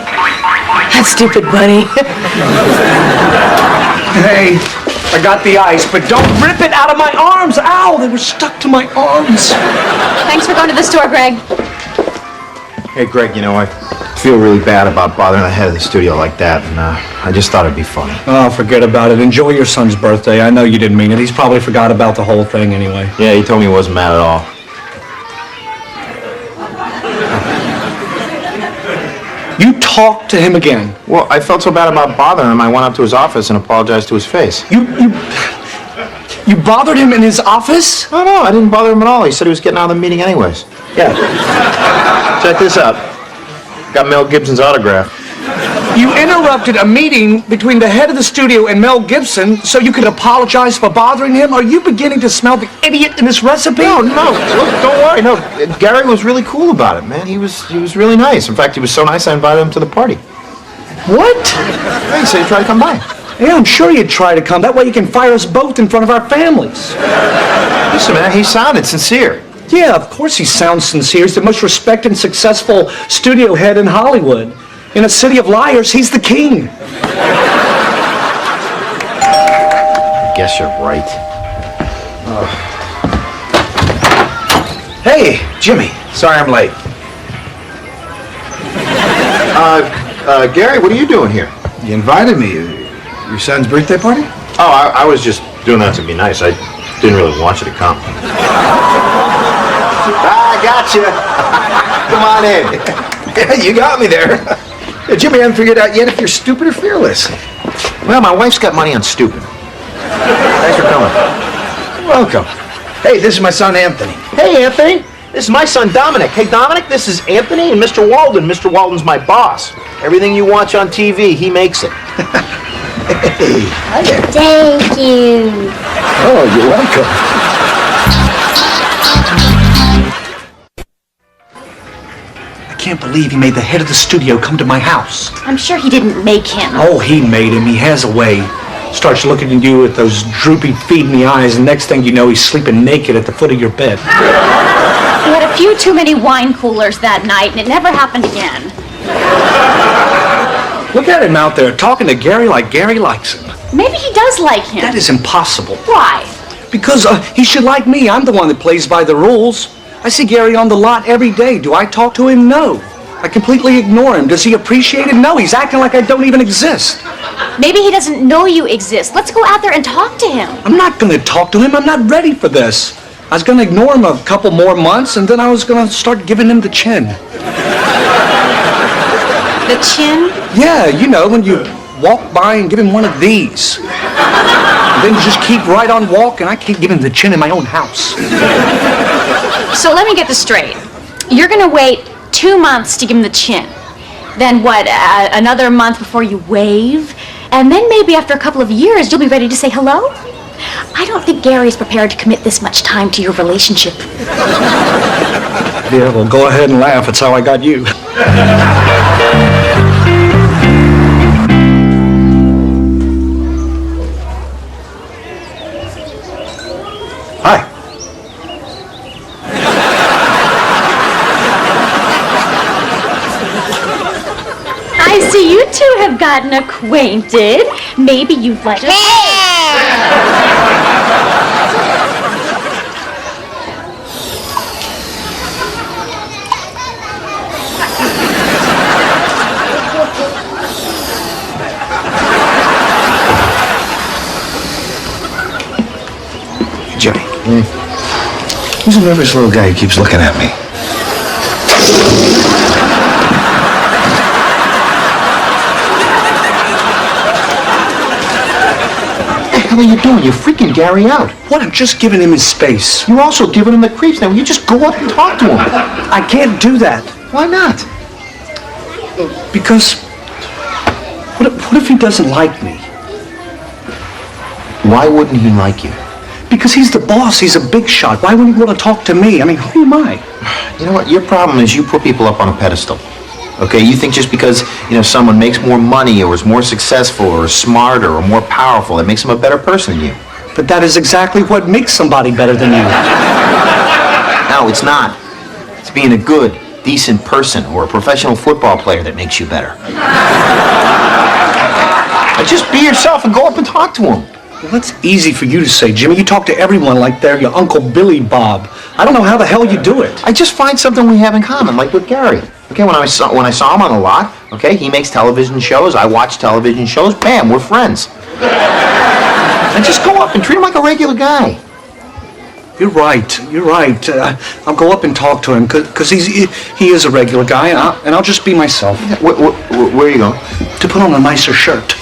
Speaker 2: That stupid bunny.
Speaker 4: Hey, I got the ice, but don't rip it out of my arms. Ow, they were stuck to my arms.
Speaker 1: Thanks for going to the store, Greg.
Speaker 3: Hey, Greg, you know, I feel really bad about bothering the head of the studio like that, and I just thought it'd be funny.
Speaker 4: Oh, forget about it. Enjoy your son's birthday. I know you didn't mean it. He's probably forgot about the whole thing anyway.
Speaker 3: Yeah, he told me he wasn't mad at all.
Speaker 4: You talked to him again.
Speaker 3: Well, I felt so bad about bothering him, I went up to his office and apologized to his face.
Speaker 4: You bothered him in his office?
Speaker 3: Oh, no, I didn't bother him at all. He said he was getting out of the meeting anyways. Yeah. Check this out. Got Mel Gibson's autograph.
Speaker 4: You interrupted a meeting between the head of the studio and Mel Gibson so you could apologize for bothering him? Are you beginning to smell the idiot in this recipe?
Speaker 3: No, look, don't worry. No, Gary was really cool about it, man. He was really nice. In fact, he was so nice I invited him to the party.
Speaker 4: What?
Speaker 3: Yeah, he said he'd try to come by.
Speaker 4: Yeah, I'm sure you'd try to come. That way you can fire us both in front of our families.
Speaker 3: Listen, man, he sounded sincere.
Speaker 4: Yeah, of course he sounds sincere. He's the most respected and successful studio head in Hollywood. In a city of liars, he's the king.
Speaker 3: I guess you're right. Hey, Jimmy. Sorry I'm late. Gary, what are you doing here?
Speaker 14: You invited me. Your son's birthday party?
Speaker 3: Oh, I was just doing that to be nice. I didn't really want you to come. I got you. Come on in.
Speaker 14: Yeah, you got me there. Yeah, Jimmy, I haven't figured out yet if you're stupid or fearless.
Speaker 3: Well, my wife's got money on stupid. Thanks for coming.
Speaker 14: Welcome. Hey, this is my son, Anthony.
Speaker 5: Hey, Anthony. This is my son, Dominic. Hey, Dominic, this is Anthony and Mr. Walden. Mr. Walden's my boss. Everything you watch on TV, he makes it.
Speaker 14: Hey.
Speaker 10: Hi there. Thank you.
Speaker 14: Oh, you're welcome.
Speaker 4: I can't believe he made the head of the studio come to my house.
Speaker 1: I'm sure he didn't make him.
Speaker 4: Oh, he made him. He has a way. Starts looking at you with those droopy, feed-me eyes, and next thing you know, he's sleeping naked at the foot of your bed.
Speaker 1: He had a few too many wine coolers that night, and it never happened again.
Speaker 4: Look at him out there talking to Gary like Gary likes him.
Speaker 1: Maybe he does like him.
Speaker 4: That is impossible.
Speaker 1: Why?
Speaker 4: Because he should like me. I'm the one that plays by the rules. I see Gary on the lot every day. Do I talk to him? No. I completely ignore him. Does he appreciate it? No. He's acting like I don't even exist.
Speaker 1: Maybe he doesn't know you exist. Let's go out there and talk to him.
Speaker 4: I'm not going to talk to him. I'm not ready for this. I was going to ignore him a couple more months, and then I was going to start giving him the chin.
Speaker 1: The chin?
Speaker 4: Yeah, you know, when you walk by and give him one of these. And then you just keep right on walking. I can't give him the chin in my own house.
Speaker 1: So let me get this straight. You're going to wait 2 months to give him the chin. Then what, another month before you wave? And then maybe after a couple of years, you'll be ready to say hello? I don't think Gary's prepared to commit this much time to your relationship.
Speaker 4: Yeah, well, go ahead and laugh. It's how I got you. Hi.
Speaker 1: I see you two have gotten acquainted. Maybe you'd like to...
Speaker 14: Jimmy. Who's a nervous little guy who keeps looking at me? What the hell are you doing? You're freaking Gary out.
Speaker 4: What? I'm just giving him his space.
Speaker 14: You're also giving him the creeps. Now, you just go up and talk to him.
Speaker 4: I can't do that.
Speaker 14: Why not?
Speaker 4: Because what if he doesn't like me?
Speaker 14: Why wouldn't he like you?
Speaker 4: Because he's the boss. He's a big shot. Why wouldn't he want to talk to me? I mean, who am I?
Speaker 14: You know what? Your problem is you put people up on a pedestal. Okay? You think just because, someone makes more money or is more successful or is smarter or more powerful, that makes them a better person than you.
Speaker 4: But that is exactly what makes somebody better than you.
Speaker 14: No, it's not. It's being a good, decent person or a professional football player that makes you better. Just be yourself and go up and talk to him.
Speaker 4: Well, that's easy for you to say, Jimmy. You talk to everyone like they're your Uncle Billy Bob. I don't know how the hell you do it.
Speaker 14: I just find something we have in common, like with Gary. Okay, when I saw him on the lot, okay, he makes television shows, I watch television shows, bam, we're friends. And just go up and treat him like a regular guy.
Speaker 4: You're right. I'll go up and talk to him, because he is a regular guy, and I'll just be myself.
Speaker 14: Where are you going?
Speaker 4: To put on a nicer shirt.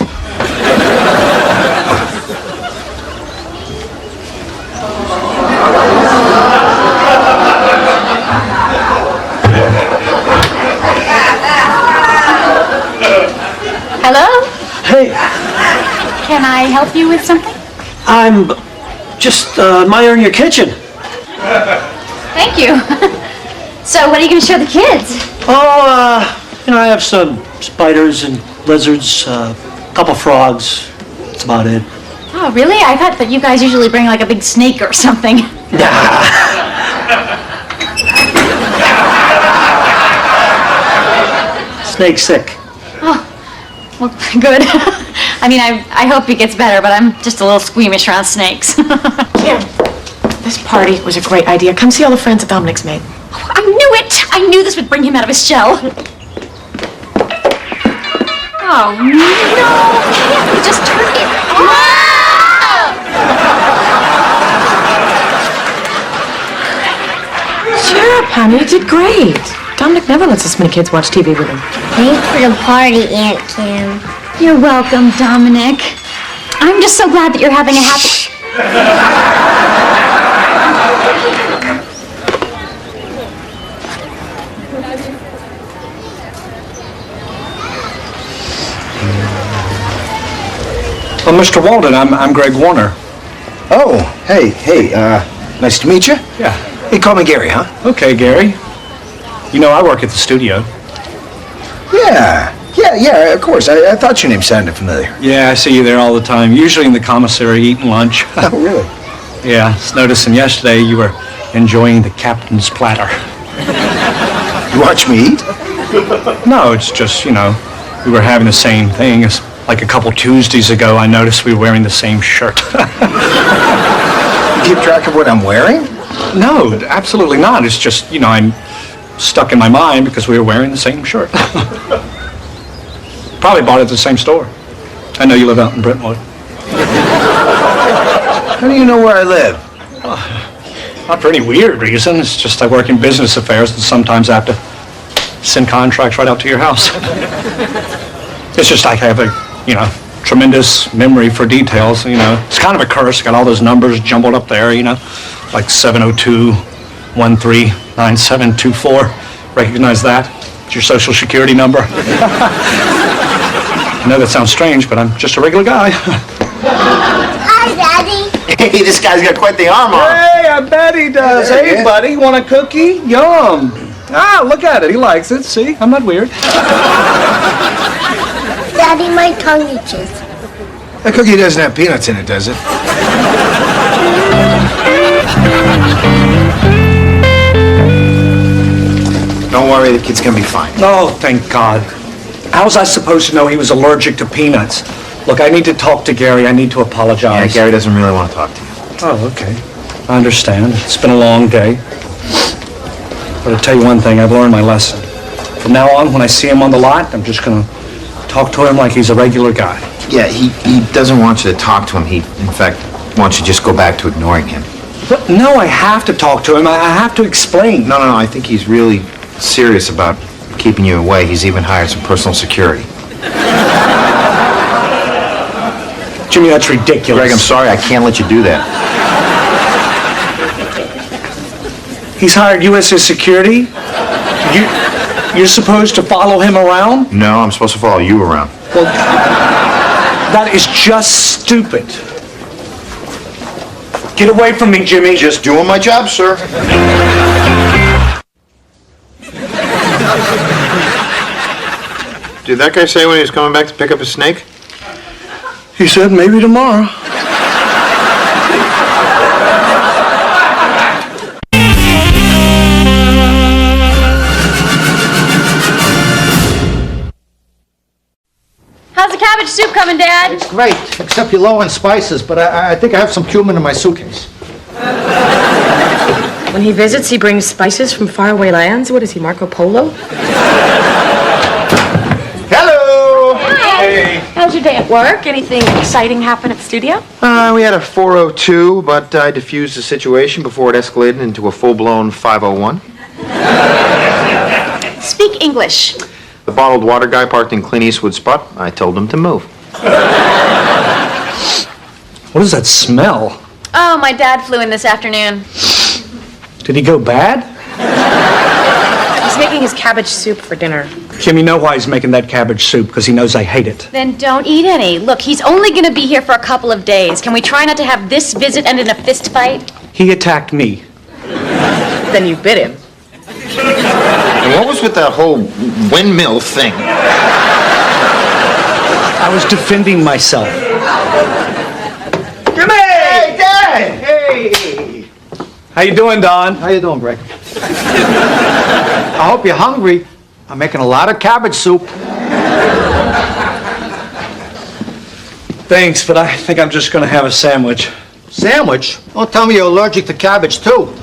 Speaker 1: Hello?
Speaker 13: Hey,
Speaker 1: Can I help you with something?
Speaker 13: I'm just admiring your kitchen.
Speaker 1: Thank you. So what are you going to show the kids?
Speaker 13: Oh, I have some spiders and lizards, a couple frogs. That's about it.
Speaker 1: Oh, really? I thought that you guys usually bring like a big snake or something.
Speaker 13: Snake's sick.
Speaker 1: Oh, well, good. I mean, I hope he gets better, but I'm just a little squeamish around snakes.
Speaker 2: Kim, this party was a great idea. Come see all the friends that Dominic's made.
Speaker 1: Oh, I knew it! I knew this would bring him out of his shell. Oh, no! Kim, just turn it off!
Speaker 2: Cheer up, honey. You did great. Dominic never lets this many kids watch TV with him.
Speaker 10: Thanks for the party, Aunt Kim.
Speaker 1: You're welcome, Dominic. I'm just so glad that you're having a happy...
Speaker 4: Well, Mr. Walden, I'm Greg Warner.
Speaker 14: Oh, hey, nice to meet you.
Speaker 4: Yeah.
Speaker 14: Hey, call me Gary, huh?
Speaker 4: Okay, Gary. I work at the studio.
Speaker 14: Yeah,
Speaker 3: Yeah, of course. I thought your name sounded familiar.
Speaker 4: Yeah, I see you there all the time, usually in the commissary eating lunch.
Speaker 3: Oh, really?
Speaker 4: Yeah, I was noticing yesterday you were enjoying the captain's platter.
Speaker 3: You watch me eat?
Speaker 4: No, it's just, we were having the same thing. It's like a couple Tuesdays ago, I noticed we were wearing the same shirt.
Speaker 3: You keep track of what I'm wearing?
Speaker 4: No, absolutely not. It's just, I'm stuck in my mind because we were wearing the same shirt. Probably bought it at the same store. I know you live out in Brentwood.
Speaker 3: How do you know where I live?
Speaker 4: Not for any weird reason. It's just I work in business affairs and sometimes I have to send contracts right out to your house. It's just I have a, tremendous memory for details, It's kind of a curse. Got all those numbers jumbled up there, like 702-139724. Recognize that? It's your social security number. I know that sounds strange, but I'm just a regular guy.
Speaker 10: Hi, Daddy.
Speaker 14: Hey, this guy's got quite the arm on.
Speaker 4: Hey, I bet he does. Hey, buddy, want a cookie? Yum. Ah, look at it. He likes it. See, I'm not weird.
Speaker 10: Daddy, my tongue itches.
Speaker 3: That cookie doesn't have peanuts in it, does it?
Speaker 14: Don't worry, the kid's gonna be fine.
Speaker 4: Oh, thank God. How was I supposed to know he was allergic to peanuts? Look, I need to talk to Gary. I need to
Speaker 14: Yeah,
Speaker 4: apologize.
Speaker 14: Gary doesn't really want to talk to you.
Speaker 4: Oh, okay. I understand. It's been a long day. But I'll tell you one thing. I've learned my lesson. From now on, when I see him on the lot, I'm just going to talk to him like he's a regular guy.
Speaker 14: Yeah, he doesn't want you to talk to him. He, in fact, wants you to just go back to ignoring him.
Speaker 4: But no, I have to talk to him. I have to explain.
Speaker 14: No, I think he's really serious about keeping you away. He's even hired some personal security.
Speaker 4: Jimmy, that's ridiculous.
Speaker 14: Greg, I'm sorry. I can't let you do that.
Speaker 4: He's hired you as his security? You're supposed to follow him around?
Speaker 14: No, I'm supposed to follow you around.
Speaker 4: Well, that is just stupid. Get away from me, Jimmy.
Speaker 14: Just doing my job, sir. Did that guy say when he was coming back to pick up his snake?
Speaker 4: He said maybe tomorrow.
Speaker 1: How's the cabbage soup coming, Dad?
Speaker 3: It's great, except you're low on spices, but I think I have some cumin in my suitcase.
Speaker 2: When he visits, he brings spices from faraway lands. What is he, Marco Polo?
Speaker 3: Hello!
Speaker 1: Hey. How's your day at work? Anything exciting happen at the studio?
Speaker 14: We had a 402, but I diffused the situation before it escalated into a full-blown 501.
Speaker 1: Speak English.
Speaker 14: The bottled water guy parked in Clint Eastwood's spot. I told him to move.
Speaker 4: What does that smell?
Speaker 1: Oh, my dad flew in this afternoon.
Speaker 4: Did he go bad?
Speaker 2: He's making his cabbage soup for dinner.
Speaker 4: Jim, you know why he's making that cabbage soup, because he knows I hate it.
Speaker 1: Then don't eat any. Look, he's only going to be here for a couple of days. Can we try not to have this visit end in a fist fight?
Speaker 4: He attacked me.
Speaker 2: Then you bit him.
Speaker 14: And what was with that whole windmill thing?
Speaker 4: I was defending myself.
Speaker 3: Jimmy! Hey, Dad! Hey!
Speaker 4: How you doing, Don?
Speaker 3: How you doing, Greg? I hope you're hungry. I'm making a lot of cabbage soup.
Speaker 4: Thanks, but I think I'm just going to have a sandwich.
Speaker 3: Sandwich? Don't tell me you're allergic to cabbage, too.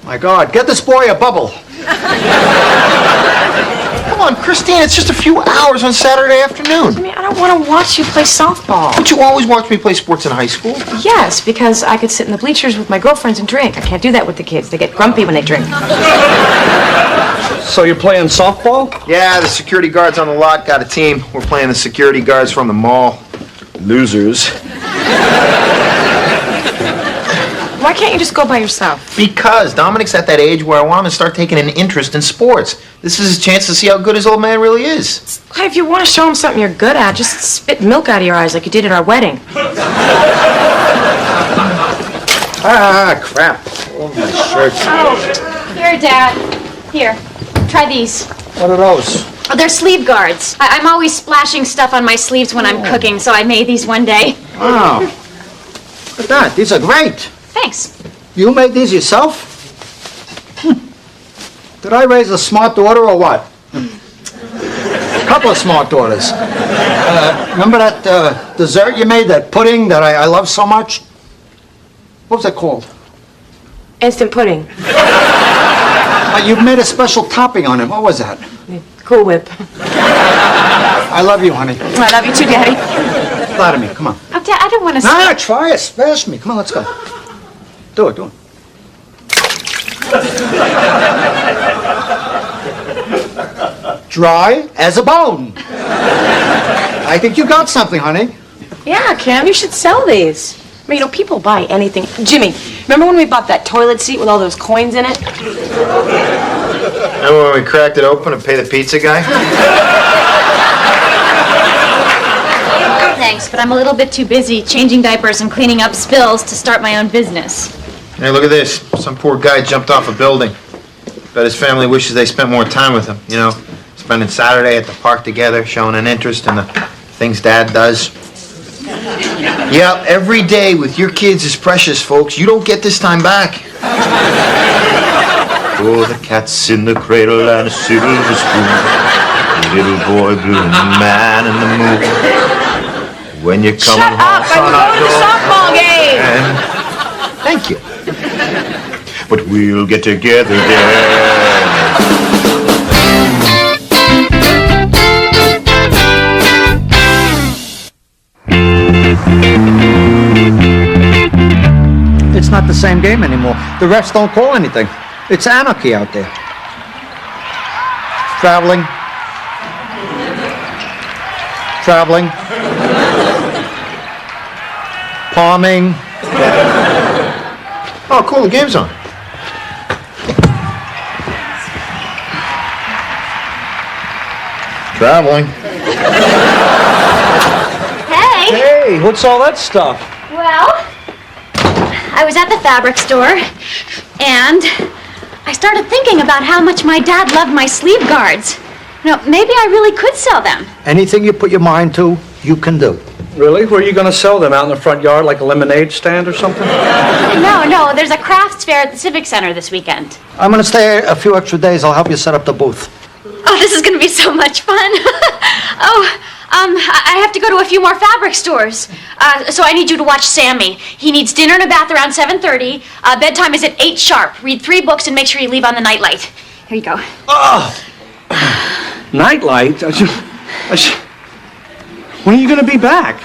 Speaker 3: My God, get this boy a bubble.
Speaker 14: Come on, Christine, it's just a few hours on Saturday afternoon.
Speaker 2: I mean, I don't want to watch you play softball.
Speaker 14: But you always watch me play sports in high school.
Speaker 2: Yes, because I could sit in the bleachers with my girlfriends and drink. I can't do that with the kids. They get grumpy when they drink.
Speaker 4: So you're playing softball?
Speaker 14: Yeah, the security guards on the lot got a team. We're playing the security guards from the mall. Losers.
Speaker 2: Why can't you just go by yourself?
Speaker 14: Because Dominic's at that age where I want him to start taking an interest in sports. This is his chance to see how good his old man really is.
Speaker 2: Hey, if you want to show him something you're good at, just spit milk out of your eyes like you did at our wedding.
Speaker 3: Ah, crap. Oh, my shirt.
Speaker 1: Oh, here, Dad. Here, try these.
Speaker 3: What are those?
Speaker 1: Oh, they're sleeve guards. I'm always splashing stuff on my sleeves when I'm cooking, so I made these one day.
Speaker 3: Wow. Look at that. These are great.
Speaker 1: Thanks.
Speaker 3: You made these yourself? Did I raise a smart daughter or what? A couple of smart daughters. Remember that dessert you made, that pudding that I love so much? What was it called?
Speaker 2: Instant pudding.
Speaker 3: You made a special topping on it. What was that?
Speaker 2: Cool Whip.
Speaker 3: I love you, honey.
Speaker 2: I love you too, Daddy.
Speaker 3: Flatter me. Come on.
Speaker 1: Oh, Dad, I don't want to...
Speaker 3: No, try it. Smash me. Come on, let's go. Do it, do it. Dry as a bone. I think you got something, honey.
Speaker 2: Yeah, Cam, you should sell these. I mean, people buy anything. Jimmy, remember when we bought that toilet seat with all those coins in it?
Speaker 5: Remember when we cracked it open to pay the pizza guy?
Speaker 1: Thanks, but I'm a little bit too busy changing diapers and cleaning up spills to start my own business.
Speaker 5: Hey, look at this. Some poor guy jumped off a building. Bet his family wishes they spent more time with him, spending Saturday at the park together, showing an interest in the things Dad does. Yeah, every day with your kids is precious, folks. You don't get this time back. Oh, the cat's in the cradle and a silver spoon. The little boy blue and the man in the moon. When you're coming
Speaker 2: Shut
Speaker 5: home
Speaker 2: up! I'm going to the softball game!
Speaker 5: Thank you. But we'll get together again.
Speaker 3: It's not the same game anymore. The refs don't call anything. It's anarchy out there. Traveling. Palming.
Speaker 5: Oh, cool, the game's on. Traveling.
Speaker 1: Hey!
Speaker 4: Hey, what's all that stuff?
Speaker 1: Well, I was at the fabric store, and I started thinking about how much my dad loved my sleeve guards. Maybe I really could sell them.
Speaker 3: Anything you put your mind to, you can do.
Speaker 4: Really? Where are you going to sell them? Out in the front yard like a lemonade stand or something?
Speaker 1: No, there's a crafts fair at the Civic Center this weekend.
Speaker 3: I'm going to stay a few extra days. I'll help you set up the booth.
Speaker 1: Oh, this is going to be so much fun. I have to go to a few more fabric stores. So I need you to watch Sammy. He needs dinner and a bath around 7:30. Bedtime is at 8 sharp. Read 3 books and make sure you leave on the nightlight. Here you go.
Speaker 4: Oh! Nightlight? When are you going to be back?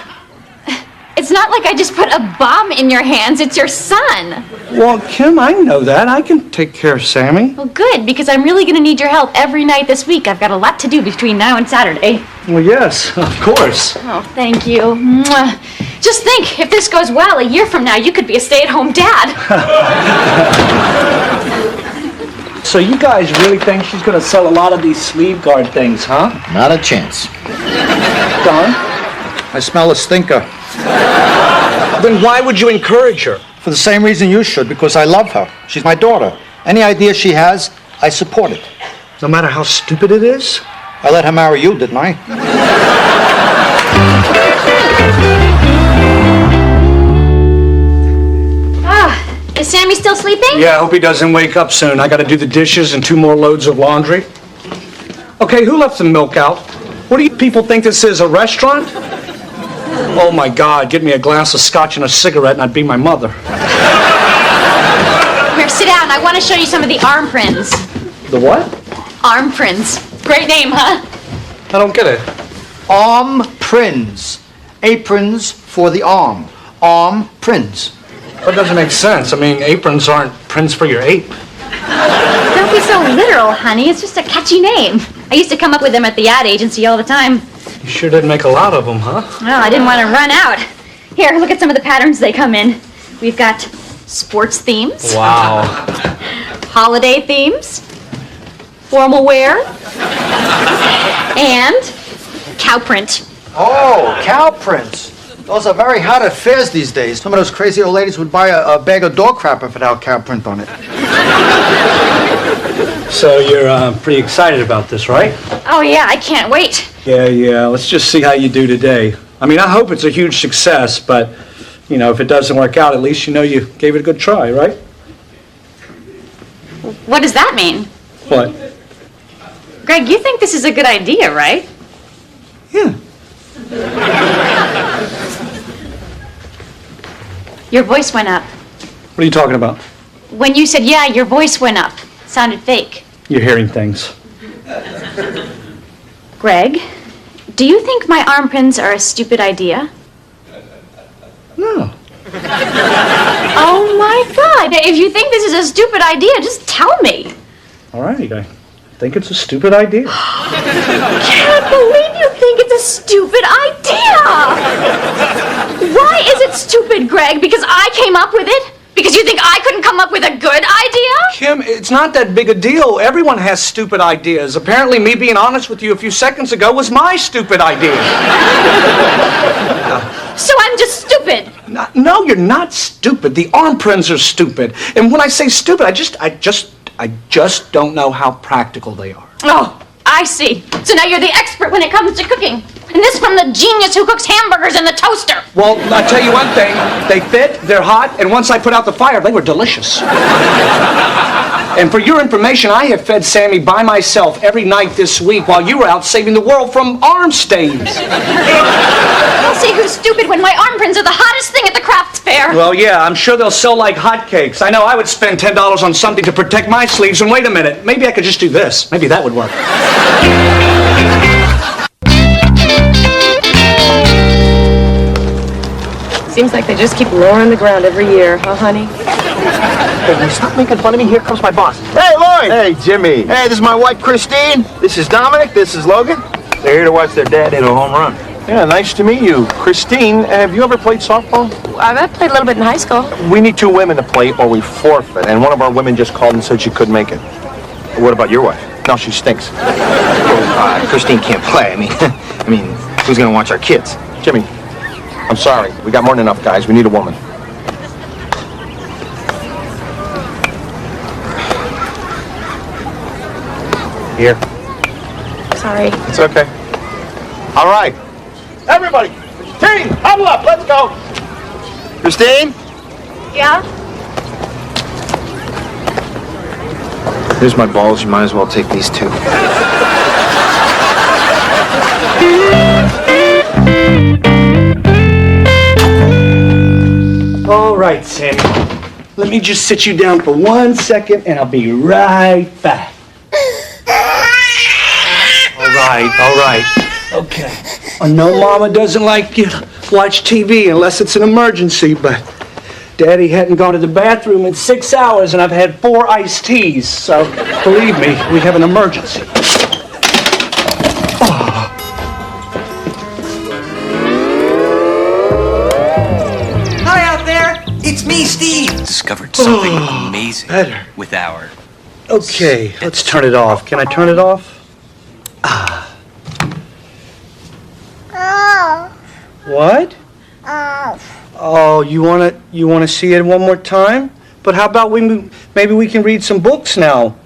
Speaker 1: It's not like I just put a bomb in your hands. It's your son.
Speaker 4: Well, Kim, I know that. I can take care of Sammy.
Speaker 1: Well, good, because I'm really going to need your help every night this week. I've got a lot to do between now and Saturday.
Speaker 4: Well, yes, of course.
Speaker 1: Oh, thank you. Mwah. Just think, if this goes well, a year from now, you could be a stay-at-home dad.
Speaker 4: So you guys really think she's going to sell a lot of these sleeve guard things, huh?
Speaker 5: Not a chance.
Speaker 4: Don?
Speaker 3: I smell a stinker.
Speaker 4: Then why would you encourage her?
Speaker 3: For the same reason you should, because I love her. She's my daughter. Any idea she has, I support it.
Speaker 4: No matter how stupid it is?
Speaker 3: I let her marry you, didn't I?
Speaker 1: Is Sammy still sleeping?
Speaker 4: Yeah, I hope he doesn't wake up soon. I got to do the dishes and 2 more loads of laundry. Okay, who left the milk out? What do you people think this is, a restaurant? Oh, my God, get me a glass of scotch and a cigarette and I'd be my mother.
Speaker 1: Here, sit down. I want to show you some of the arm prints.
Speaker 4: The what?
Speaker 1: Arm prints. Great name, huh?
Speaker 4: I don't get it.
Speaker 3: Arm prints. Aprons for the arm. Arm prints.
Speaker 4: That doesn't make sense. I mean, aprons aren't prints for your ape.
Speaker 1: Don't be so literal, honey. It's just a catchy name. I used to come up with them at the ad agency all the time.
Speaker 4: You sure did make a lot of them, huh?
Speaker 1: Well, I didn't want to run out. Here, look at some of the patterns they come in. We've got sports themes.
Speaker 4: Wow.
Speaker 1: Holiday themes. Formal wear. And cow print.
Speaker 3: Oh, cow prints. Those are very hot at fairs these days. Some of those crazy old ladies would buy a bag of dog crap if it had cow print on it.
Speaker 4: So you're pretty excited about this, right?
Speaker 1: Oh, yeah, I can't wait.
Speaker 4: Yeah. Let's just see how you do today. I mean, I hope it's a huge success, but, you know, if it doesn't work out, at least you know you gave it a good try, right?
Speaker 1: What does that mean?
Speaker 4: What?
Speaker 1: Greg, you think this is a good idea, right?
Speaker 4: Yeah.
Speaker 1: Your voice went up.
Speaker 4: What are you talking about?
Speaker 1: When you said yeah, your voice went up. Sounded fake.
Speaker 4: You're hearing things.
Speaker 1: Greg, do you think my arm pins are a stupid idea?
Speaker 4: No.
Speaker 1: Oh my God! If you think this is a stupid idea, just tell me.
Speaker 4: All right, I think it's a stupid idea.
Speaker 1: Can't believe you think it's a stupid idea! Why is it stupid, Greg? Because I came up with it? Because you think I couldn't come up with a good idea?
Speaker 4: Kim, it's not that big a deal. Everyone has stupid ideas. Apparently, me being honest with you a few seconds ago was my stupid idea.
Speaker 1: So I'm just stupid.
Speaker 4: No, you're not stupid. The arm prints are stupid. And when I say stupid, I just don't know how practical they are.
Speaker 1: Oh, I see. So now you're the expert when it comes to cooking. And this from the genius who cooks hamburgers in the toaster.
Speaker 4: Well, I'll tell you one thing. They fit, they're hot, and once I put out the fire, they were delicious. And for your information, I have fed Sammy by myself every night this week while you were out saving the world from arm stains.
Speaker 1: We'll see who's stupid when my arm prints are the hottest thing at the crafts fair.
Speaker 4: Well, yeah, I'm sure they'll sell like hotcakes. I know I would spend $10 on something to protect my sleeves, and wait a minute, maybe I could just do this. Maybe that would work.
Speaker 2: Seems like they just keep lowering the ground every year, huh, honey?
Speaker 14: Hey, will you stop making fun of me? Here comes my boss. Hey, Lloyd! Hey, Jimmy. Hey, this is my wife, Christine. This is Dominic. This is Logan. They're here to watch their dad hit a home run. Yeah, nice to meet you. Christine, have you ever played softball?
Speaker 2: I played a little bit in high school.
Speaker 14: We need 2 women to play or we forfeit, and one of our women just called and said she couldn't make it. What about your wife? No, she stinks.
Speaker 5: Christine can't play. I mean, who's gonna watch our kids?
Speaker 14: Jimmy, I'm sorry. We got more than enough guys. We need a woman. Here.
Speaker 2: Sorry.
Speaker 14: It's okay. All right. Everybody, team, huddle up. Let's go. Christine?
Speaker 1: Yeah?
Speaker 5: Here's my balls. You might as well take these 2.
Speaker 4: All right, Sammy. Let me just sit you down for 1 second, and I'll be right back. All right. Okay. I know Mama doesn't like you to watch TV unless it's an emergency, but Daddy hadn't gone to the bathroom in 6 hours, and I've had 4 iced teas, so believe me, we have an emergency.
Speaker 15: Hi out there, it's me, Steve. Discovered something amazing
Speaker 4: better.
Speaker 15: With our...
Speaker 4: Okay, let's turn it off. Can I turn it off? What? Oh, you wanna see it one more time? But how about maybe we can read some books now?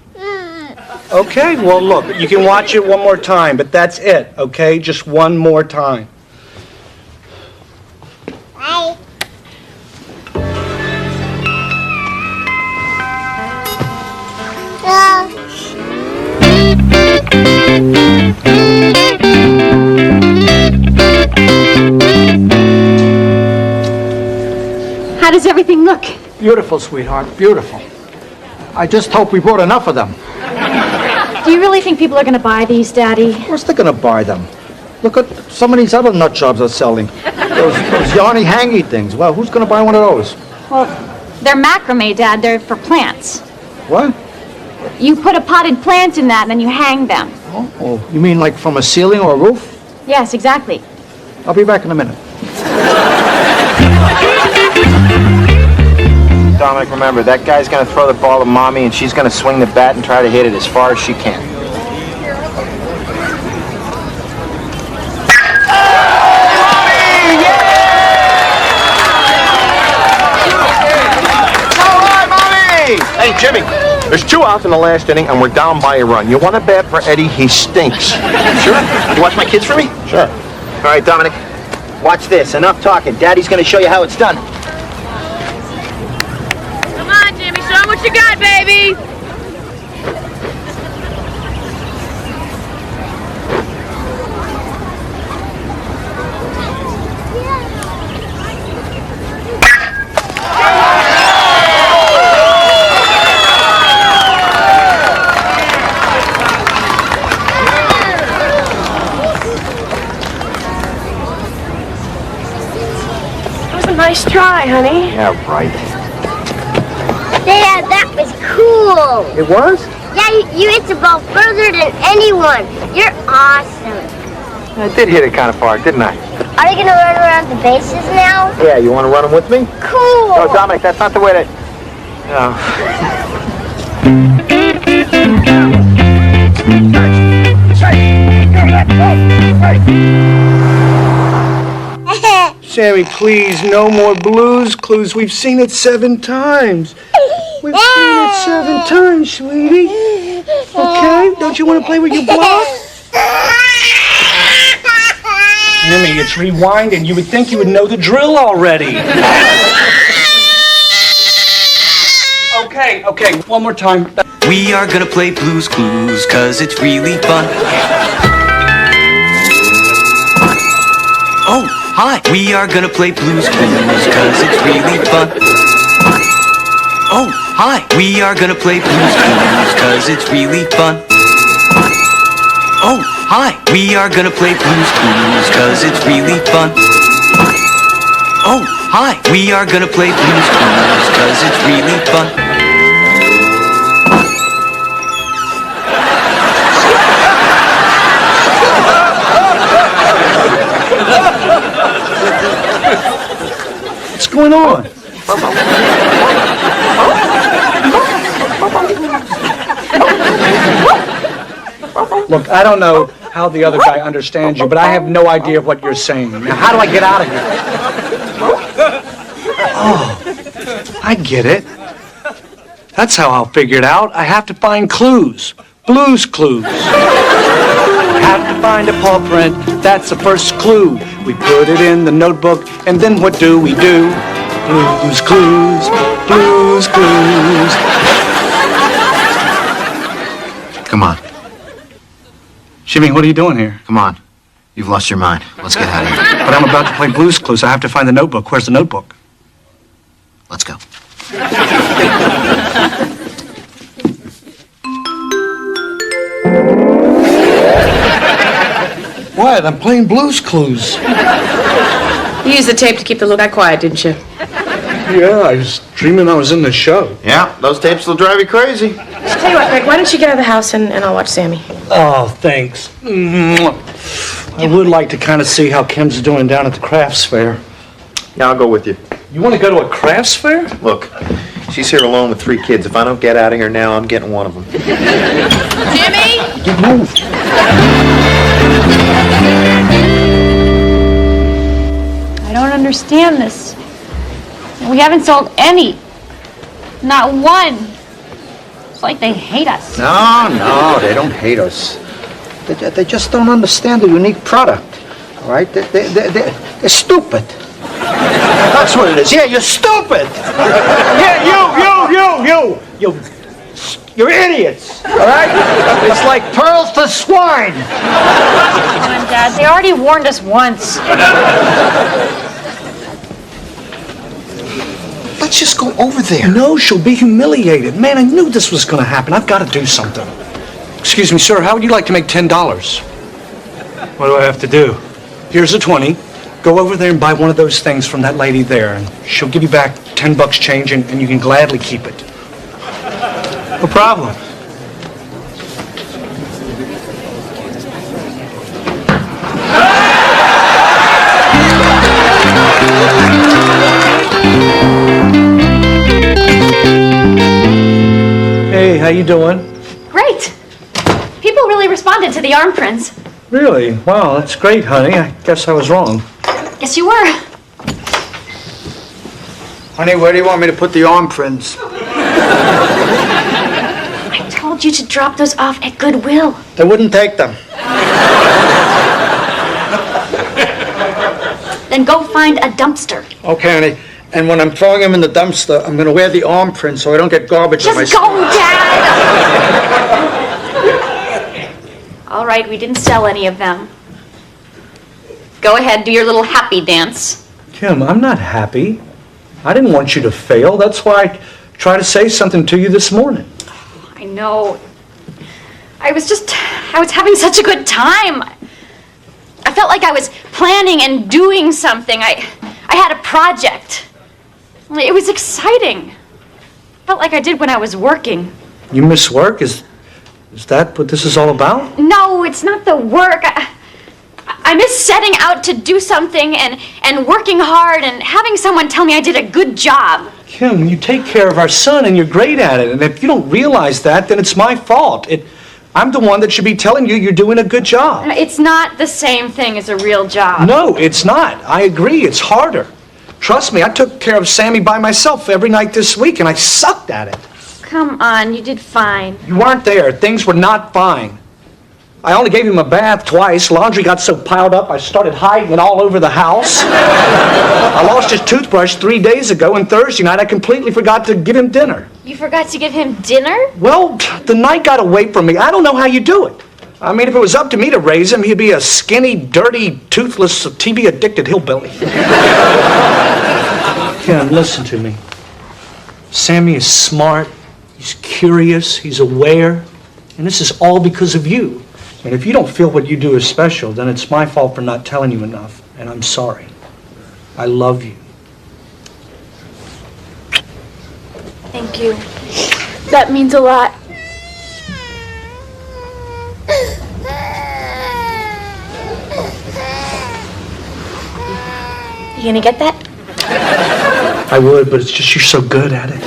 Speaker 4: Okay, well look, you can watch it one more time, but that's it, okay? Just one more time.
Speaker 10: Bye.
Speaker 1: How does everything look?
Speaker 3: Beautiful, sweetheart, beautiful. I just hope we brought enough of them.
Speaker 1: Do you really think people are going to buy these, Daddy?
Speaker 3: Of course they're going to buy them. Look at some of these other nut jobs are selling. Those yarny hangy things. Well, who's going to buy one of those?
Speaker 1: Well, they're macrame, Dad. They're for plants.
Speaker 3: What?
Speaker 1: You put a potted plant in that, and then you hang them.
Speaker 3: Oh, you mean like from a ceiling or a roof?
Speaker 1: Yes, exactly.
Speaker 3: I'll be back in a minute.
Speaker 14: Dominic, remember, that guy's going to throw the ball to Mommy, and she's going to swing the bat and try to hit it as far as she can. All right, Mommy! Hey, Jimmy, There's 2 outs in the last inning, and we're down by a run. You want to bat for Eddie? He stinks. Sure. You watch my kids for me? Sure. All right, Dominic. Watch this. Enough talking. Daddy's going to show you how it's done.
Speaker 16: Come on, Jimmy. Show 'em what you got, baby.
Speaker 2: Nice try, honey.
Speaker 14: Yeah, right.
Speaker 10: Dad, that was cool.
Speaker 14: It was?
Speaker 10: Yeah, you hit the ball further than anyone. You're awesome.
Speaker 14: I did hit it kind of far, didn't I?
Speaker 10: Are you going to run around the bases now?
Speaker 14: Yeah, you want to run them with me?
Speaker 10: Cool.
Speaker 14: No, Dominic, that's not the way to... No.
Speaker 4: Sammy, please, no more Blues Clues. We've seen it 7 times. We've seen it 7 times, sweetie. Okay? Don't you want to play with your block? Sammy, it's rewinding. You would think you would know the drill already. Okay, one more time.
Speaker 15: We are gonna play Blues Clues, 'cause it's really fun. Oh, hi. We are gonna play Blues Clues, 'cause it's really fun. Oh, hi. We are gonna play Blues Clues, 'cause it's really fun. Oh, hi. We are gonna play Blues Clues, 'cause it's really fun. Oh, hi. We are gonna play Blues Clues, 'cause it's really fun.
Speaker 4: What's going on? Look, I don't know how the other guy understands you, but I have no idea what you're saying. Now, how do I get out of here? Oh, I get it. That's how I'll figure it out. I have to find clues. Blues Clues. I have to find a paw print. That's the first clue. We put it in the notebook, and then what do we do? Blues Clues, Blues Clues.
Speaker 14: Come on.
Speaker 4: Jimmy, what are you doing here?
Speaker 14: Come on. You've lost your mind. Let's get out of here.
Speaker 4: But I'm about to play Blues Clues. I have to find the notebook. Where's the notebook?
Speaker 14: Let's go.
Speaker 4: What? I'm playing Blues Clues.
Speaker 2: You used the tape to keep the little guy quiet, didn't you?
Speaker 4: Yeah, I was dreaming I was in the show.
Speaker 14: Yeah, those tapes will drive you crazy.
Speaker 2: Tell you what, Greg, why don't you get out of the house and I'll watch Sammy?
Speaker 4: Oh, thanks. I would like to kind of see how Kim's doing down at the crafts fair.
Speaker 14: Yeah, I'll go with you.
Speaker 4: You want to go to a crafts fair?
Speaker 14: Look, she's here alone with 3 kids. If I don't get out of here now, I'm getting one of them.
Speaker 16: Jimmy?
Speaker 4: Move.
Speaker 1: I don't understand this. We haven't sold any. Not one. It's like they hate us.
Speaker 12: No, they don't hate us. They just don't understand the unique product. All right? They're stupid. That's what it is. Yeah, you're stupid. Yeah, you're idiots. All right? It's like pearls to swine.
Speaker 1: Come on, Dad. They already warned us once.
Speaker 14: Let's just go over there.
Speaker 4: No, she'll be humiliated. Man, I knew this was going to happen. I've got to do something. Excuse me, sir. How would you like to make $10? What do I have to do? Here's a 20. Go over there and buy one of those things from that lady there, and she'll give you back $10 change, and you can gladly keep it. No problem. Hey, how you doing?
Speaker 1: Great. People really responded to the arm prints.
Speaker 4: Really? Wow, that's great, honey. I guess I was wrong.
Speaker 1: Yes, you were.
Speaker 12: Honey, where do you want me to put the arm prints?
Speaker 1: told you to drop those off at Goodwill.
Speaker 12: They wouldn't take them.
Speaker 1: Then go find a dumpster.
Speaker 12: Okay, honey. And when I'm throwing them in the dumpster, I'm going to wear the arm print so I don't get garbage on my
Speaker 1: Just go, Dad! All right, we didn't sell any of them. Go ahead, do your little happy dance.
Speaker 4: Kim, I'm not happy. I didn't want you to fail. That's why I tried to say something to you this morning.
Speaker 1: I know. I was having such a good time. I felt like I was planning and doing something. I had a project. It was exciting. Felt like I did when I was working.
Speaker 4: You miss work? Is that what this is all about?
Speaker 1: No, it's not the work. I miss setting out to do something and working hard and having someone tell me I did a good job.
Speaker 4: Kim, you take care of our son and you're great at it. And if you don't realize that, then it's my fault. I'm the one that should be telling you you're doing a good job.
Speaker 1: It's not the same thing as a real job.
Speaker 4: No, it's not. I agree. It's harder. Trust me, I took care of Sammy by myself every night this week, and I sucked at it.
Speaker 1: Come on, you did fine.
Speaker 4: You weren't there. Things were not fine. I only gave him a bath twice. Laundry got so piled up, I started hiding it all over the house. I lost his toothbrush 3 days ago, and Thursday night I completely forgot to give him dinner.
Speaker 1: You forgot to give him dinner?
Speaker 4: Well, the night got away from me. I don't know how you do it. I mean, if it was up to me to raise him, he'd be a skinny, dirty, toothless, TB-addicted hillbilly. Kim, listen to me. Sammy is smart, he's curious, he's aware, and this is all because of you. And if you don't feel what you do is special, then it's my fault for not telling you enough, and I'm sorry. I love you.
Speaker 1: Thank you. That means a lot. You gonna get that?
Speaker 4: I would, but it's just you're so good at it.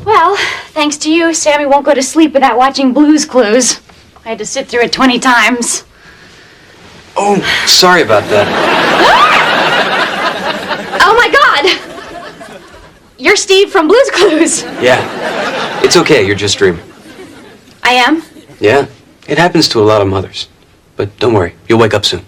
Speaker 1: Well, thanks to you, Sammy won't go to sleep without watching Blue's Clues. I had to sit through it 20 times.
Speaker 17: Oh, sorry about that.
Speaker 1: Oh my God! You're Steve from Blue's Clues.
Speaker 17: Yeah, it's okay, you're just dreaming.
Speaker 1: I am?
Speaker 17: Yeah, it happens to a lot of mothers. But don't worry, you'll wake up soon.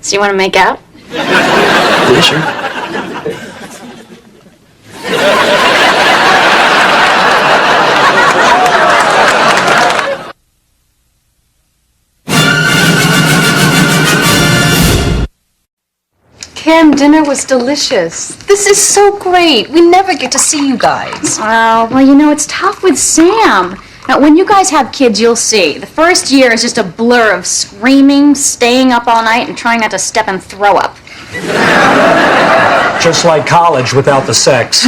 Speaker 1: So you want to make out?
Speaker 17: Yeah, sure.
Speaker 2: Kim, dinner was delicious. This is so great. We never get to see you guys.
Speaker 1: Oh, well, you know, it's tough with Sam. Now, when you guys have kids, you'll see. The first year is just a blur of screaming, staying up all night, and trying not to step and throw up.
Speaker 4: Just like college without the sex.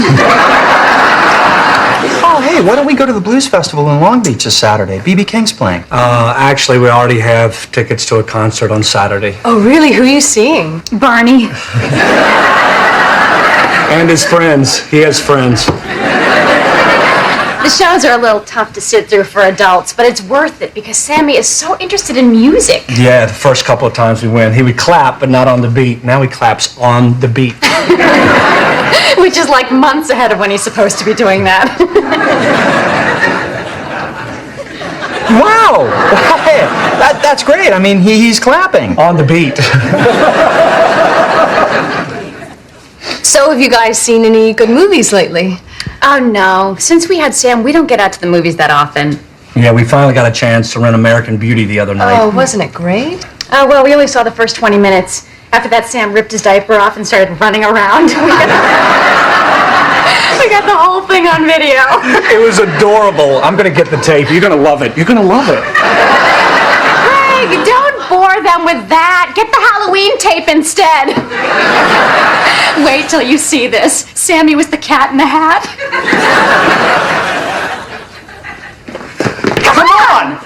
Speaker 18: Oh, hey, why don't we go to the Blues Festival in Long Beach this Saturday? B.B. King's playing.
Speaker 4: Actually, we already have tickets to a concert on Saturday.
Speaker 2: Oh, really? Who are you seeing?
Speaker 1: Barney.
Speaker 4: And his friends. He has friends.
Speaker 1: The shows are a little tough to sit through for adults, but it's worth it because Sammy is so interested in music.
Speaker 4: Yeah, the first couple of times we went, he would clap, but not on the beat. Now he claps on the beat.
Speaker 1: Which is like months ahead of when he's supposed to be doing that.
Speaker 18: Wow! Hey, that's great. I mean, he's clapping.
Speaker 4: On the beat.
Speaker 2: So, have you guys seen any good movies lately?
Speaker 1: Oh, no. Since we had Sam, we don't get out to the movies that often.
Speaker 4: Yeah, we finally got a chance to rent American Beauty the other night.
Speaker 2: Oh, wasn't it great?
Speaker 1: Oh, well, we only saw the first 20 minutes. After that, Sam ripped his diaper off and started running around. We got the whole thing on video.
Speaker 4: It was adorable. I'm going to get the tape. You're going to love it. You're going to love it.
Speaker 1: Greg, don't bore them with that. Get the Halloween tape instead. Wait till you see this. Sammy was the Cat in the Hat.
Speaker 4: Come on!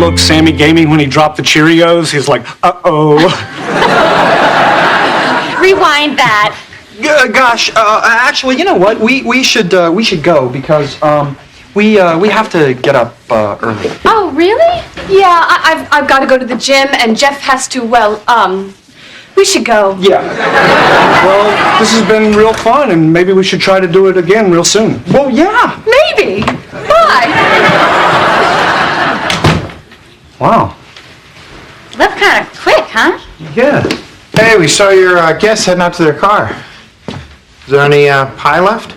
Speaker 4: look Sammy gave me when he dropped the Cheerios? He's like, uh-oh.
Speaker 1: Rewind that.
Speaker 18: Gosh, actually, you know what? We should go because we have to get up early.
Speaker 2: Oh, really? Yeah, I've got to go to the gym, and Jeff has to. Well, we should go.
Speaker 4: Yeah. Well, this has been real fun, and maybe we should try to do it again real soon.
Speaker 18: Well, yeah.
Speaker 2: Maybe. Bye.
Speaker 4: Wow.
Speaker 1: Left kind of quick, huh?
Speaker 14: Yeah. Hey, we saw your guests heading out to their car. Is there any pie left?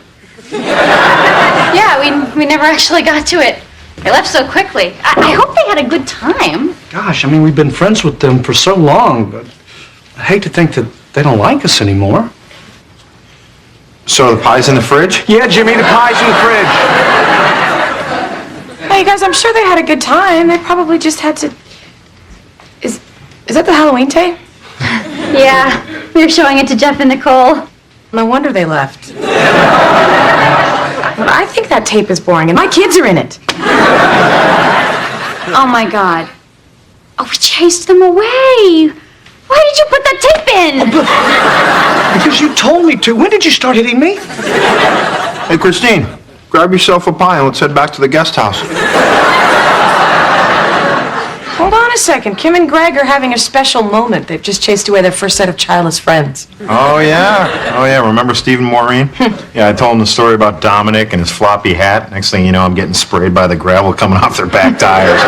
Speaker 1: Yeah, we never actually got to it. They left so quickly. I hope they had a good time.
Speaker 4: Gosh, I mean, we've been friends with them for so long, but I hate to think that they don't like us anymore.
Speaker 14: So the pie's in the fridge?
Speaker 4: Yeah, Jimmy, the pie's in the fridge.
Speaker 2: Hey, guys, I'm sure they had a good time. They probably just had to... Is that the Halloween tape?
Speaker 1: Yeah, we were showing it to Jeff and Nicole.
Speaker 2: No wonder they left. But I think that tape is boring, and my kids are in it.
Speaker 1: Oh, my God. Oh, we chased them away. Why did you put that tape in?
Speaker 4: Because you told me to. When did you start hitting me?
Speaker 14: Hey, Christine, grab yourself a pie and let's head back to the guest house.
Speaker 2: Hold on a second. Kim and Greg are having a special moment. They've just chased away their first set of childless friends.
Speaker 14: Oh, yeah. Remember Steve and Maureen? Yeah, I told them the story about Dominic and his floppy hat. Next thing you know, I'm getting sprayed by the gravel coming off their back tires.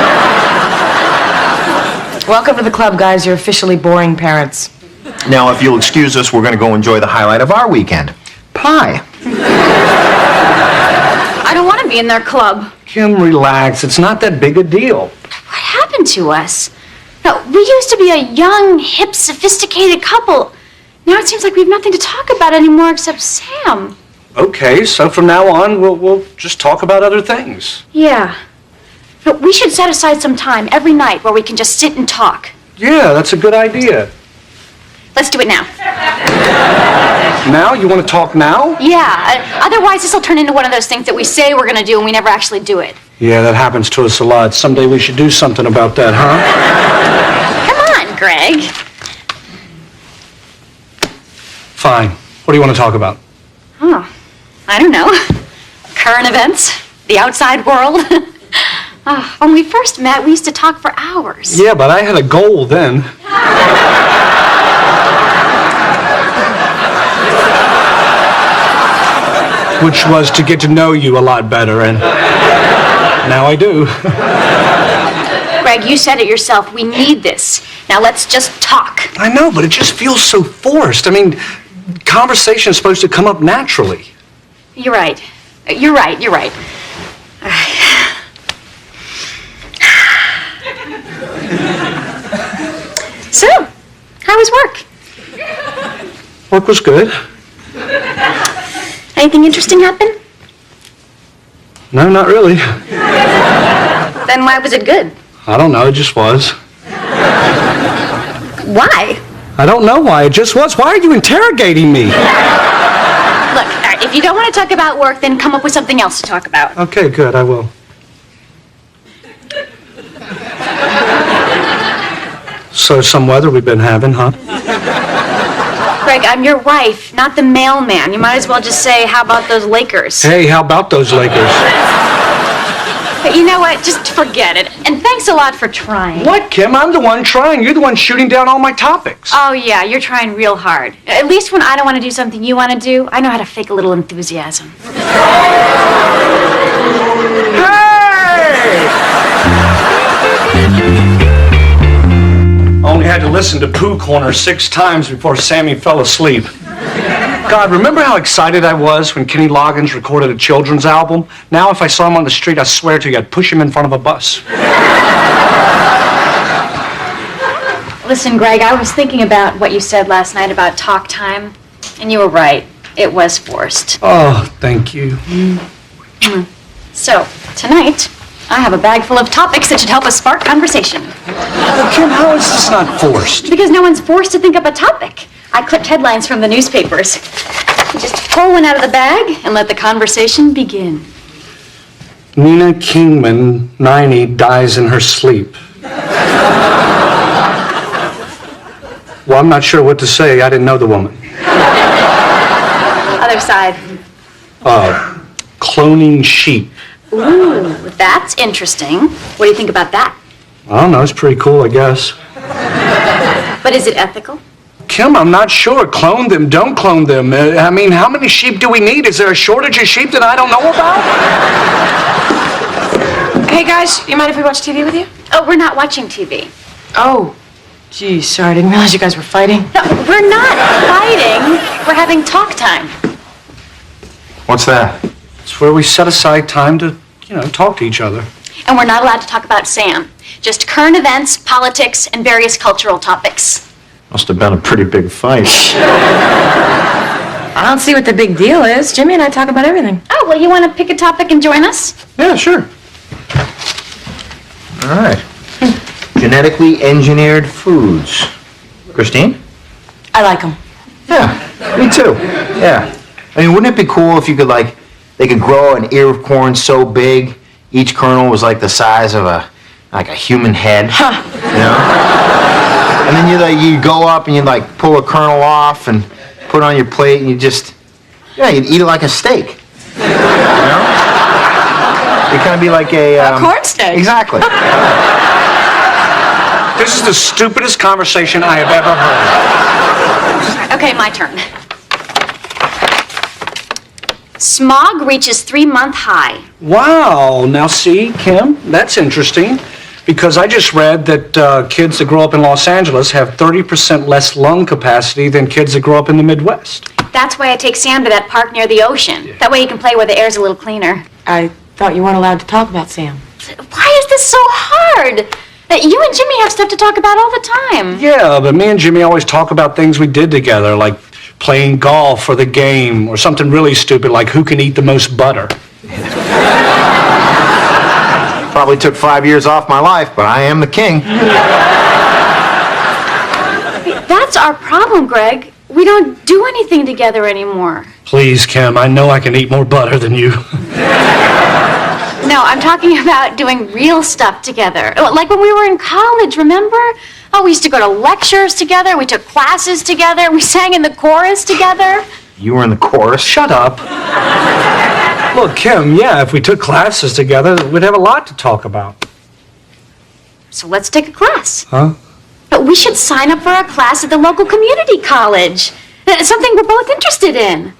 Speaker 2: Welcome to the club, guys. You're officially boring parents.
Speaker 14: Now, if you'll excuse us, we're going to go enjoy the highlight of our weekend. Pie.
Speaker 1: I don't want to be in their club.
Speaker 4: Kim, relax. It's not that big a deal.
Speaker 1: What happened to us? No, we used to be a young, hip, sophisticated couple. Now it seems like we have nothing to talk about anymore except Sam.
Speaker 4: Okay, so from now on, we'll just talk about other things.
Speaker 1: Yeah. No, we should set aside some time every night where we can just sit and talk.
Speaker 4: Yeah, that's a good idea.
Speaker 1: Let's do it now.
Speaker 4: Now? You want to talk now?
Speaker 1: Yeah, otherwise this will turn into one of those things that we say we're going to do and we never actually do it.
Speaker 4: Yeah, that happens to us a lot. Someday we should do something about that, huh?
Speaker 1: Come on, Greg.
Speaker 4: Fine. What do you want to talk about?
Speaker 1: Oh, I don't know. Current events, the outside world. When we first met, we used to talk for hours.
Speaker 4: Yeah, but I had a goal then. Which was to get to know you a lot better, and now I do.
Speaker 1: Greg, you said it yourself. We need this. Now let's just talk.
Speaker 4: I know, but it just feels so forced. I mean, conversation is supposed to come up naturally.
Speaker 1: You're right. You're right. So, how was work?
Speaker 4: Work was good.
Speaker 1: Anything interesting happen?
Speaker 4: No, not really.
Speaker 1: Then why was it good?
Speaker 4: I don't know, it just was.
Speaker 1: Why?
Speaker 4: I don't know why, it just was. Why are you interrogating me?
Speaker 1: Look, if you don't want to talk about work, then come up with something else to talk about.
Speaker 4: Okay, good, I will. So some weather we've been having, huh?
Speaker 1: Greg, I'm your wife, not the mailman. You might as well just say, how about those Lakers?
Speaker 4: Hey, how about those Lakers?
Speaker 1: But you know what? Just forget it. And thanks a lot for trying.
Speaker 4: What, Kim? I'm the one trying. You're the one shooting down all my topics.
Speaker 1: Oh, yeah, you're trying real hard. At least when I don't want to do something you want to do, I know how to fake a little enthusiasm.
Speaker 4: Only had to listen to Pooh Corner 6 times before Sammy fell asleep. God, remember how excited I was when Kenny Loggins recorded a children's album? Now if I saw him on the street, I swear to you, I'd push him in front of a bus.
Speaker 1: Listen, Greg, I was thinking about what you said last night about talk time, and you were right. It was forced.
Speaker 4: Oh, thank you.
Speaker 1: So, tonight, I have a bag full of topics that should help us spark conversation.
Speaker 4: Well, Kim, how is this not forced?
Speaker 1: Because no one's forced to think up a topic. I clipped headlines from the newspapers. You just pull one out of the bag and let the conversation begin.
Speaker 4: Nina Kingman, 90, dies in her sleep. Well, I'm not sure what to say. I didn't know the woman.
Speaker 1: Other side.
Speaker 4: Cloning sheep.
Speaker 1: Ooh, that's interesting. What do you think about that?
Speaker 4: I don't know. It's pretty cool, I guess.
Speaker 1: But is it ethical?
Speaker 4: Kim, I'm not sure. Clone them, don't clone them. I mean, how many sheep do we need? Is there a shortage of sheep that I don't know about?
Speaker 2: Hey, guys, you mind if we watch TV with you?
Speaker 1: Oh, we're not watching TV.
Speaker 2: Oh, geez, sorry, I didn't realize you guys were fighting.
Speaker 1: No, we're not fighting. We're having talk time.
Speaker 14: What's that?
Speaker 4: It's where we set aside time to, talk to each other.
Speaker 1: And we're not allowed to talk about Sam. Just current events, politics, and various cultural topics.
Speaker 14: Must have been a pretty big fight.
Speaker 2: I don't see what the big deal is. Jimmy and I talk about everything.
Speaker 1: Oh, well, you want to pick a topic and join us?
Speaker 14: Yeah, sure. All right. Genetically engineered foods. Christine?
Speaker 2: I like them.
Speaker 14: Yeah, me too. Yeah. I mean, wouldn't it be cool if you could, they could grow an ear of corn so big, each kernel was like the size of a human head?
Speaker 2: Huh.
Speaker 14: You know? And then you'd go up and you'd pull a kernel off and put it on your plate and you'd eat it like a steak. You know? It'd kind of be like a
Speaker 2: corn steak.
Speaker 14: Exactly.
Speaker 4: This is the stupidest conversation I have ever heard.
Speaker 1: Okay, my turn. Smog reaches 3-month high.
Speaker 4: Wow. Now see, Kim, that's interesting. Because I just read that kids that grow up in Los Angeles have 30% less lung capacity than kids that grow up in the Midwest.
Speaker 1: That's why I take Sam to that park near the ocean. Yeah. That way he can play where the air's a little cleaner.
Speaker 2: I thought you weren't allowed to talk about Sam.
Speaker 1: Why is this so hard? You and Jimmy have stuff to talk about all the time.
Speaker 4: Yeah, but me and Jimmy always talk about things we did together, like playing golf or the game, or something really stupid like who can eat the most butter.
Speaker 14: Probably took 5 years off my life, but I am the king.
Speaker 1: That's our problem, Greg. We don't do anything together anymore.
Speaker 4: Please, Kim, I know I can eat more butter than you.
Speaker 1: No, I'm talking about doing real stuff together. Like when we were in college, remember? Oh, we used to go to lectures together. We took classes together. We sang in the chorus together.
Speaker 14: You were in the chorus?
Speaker 4: Shut up. Look, Kim, yeah, if we took classes together, we'd have a lot to talk about.
Speaker 1: So let's take a class.
Speaker 4: Huh?
Speaker 1: We should sign up for a class at the local community college. Something we're both interested in.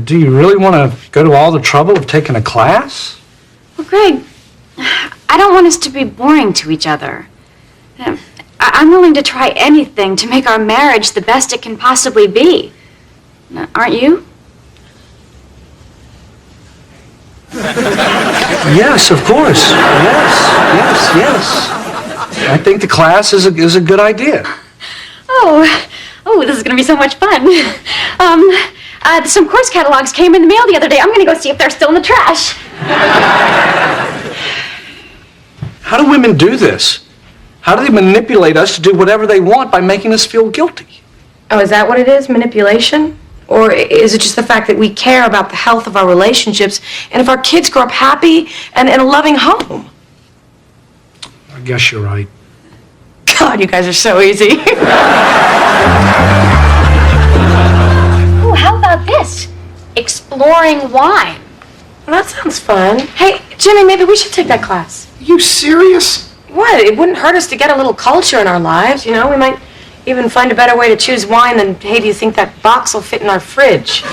Speaker 4: Do you really want to go to all the trouble of taking a class?
Speaker 1: Well, Greg, I don't want us to be boring to each other. I'm willing to try anything to make our marriage the best it can possibly be. Aren't you?
Speaker 4: Yes, of course. Yes. I think the class is a good idea.
Speaker 1: Oh, this is going to be so much fun. Some course catalogs came in the mail the other day. I'm going to go see if they're still in the trash.
Speaker 4: How do women do this? How do they manipulate us to do whatever they want by making us feel guilty?
Speaker 2: Oh, is that what it is? Manipulation? Or is it just the fact that we care about the health of our relationships and if our kids grow up happy and in a loving home?
Speaker 4: I guess you're right.
Speaker 2: God, you guys are so easy.
Speaker 1: Ooh, how about this? Exploring wine.
Speaker 2: Well, that sounds fun. Hey, Jimmy, maybe we should take that class.
Speaker 14: Are you serious?
Speaker 2: What? It wouldn't hurt us to get a little culture in our lives, you know? We might even find a better way to choose wine than, hey, do you think that box will fit in our fridge?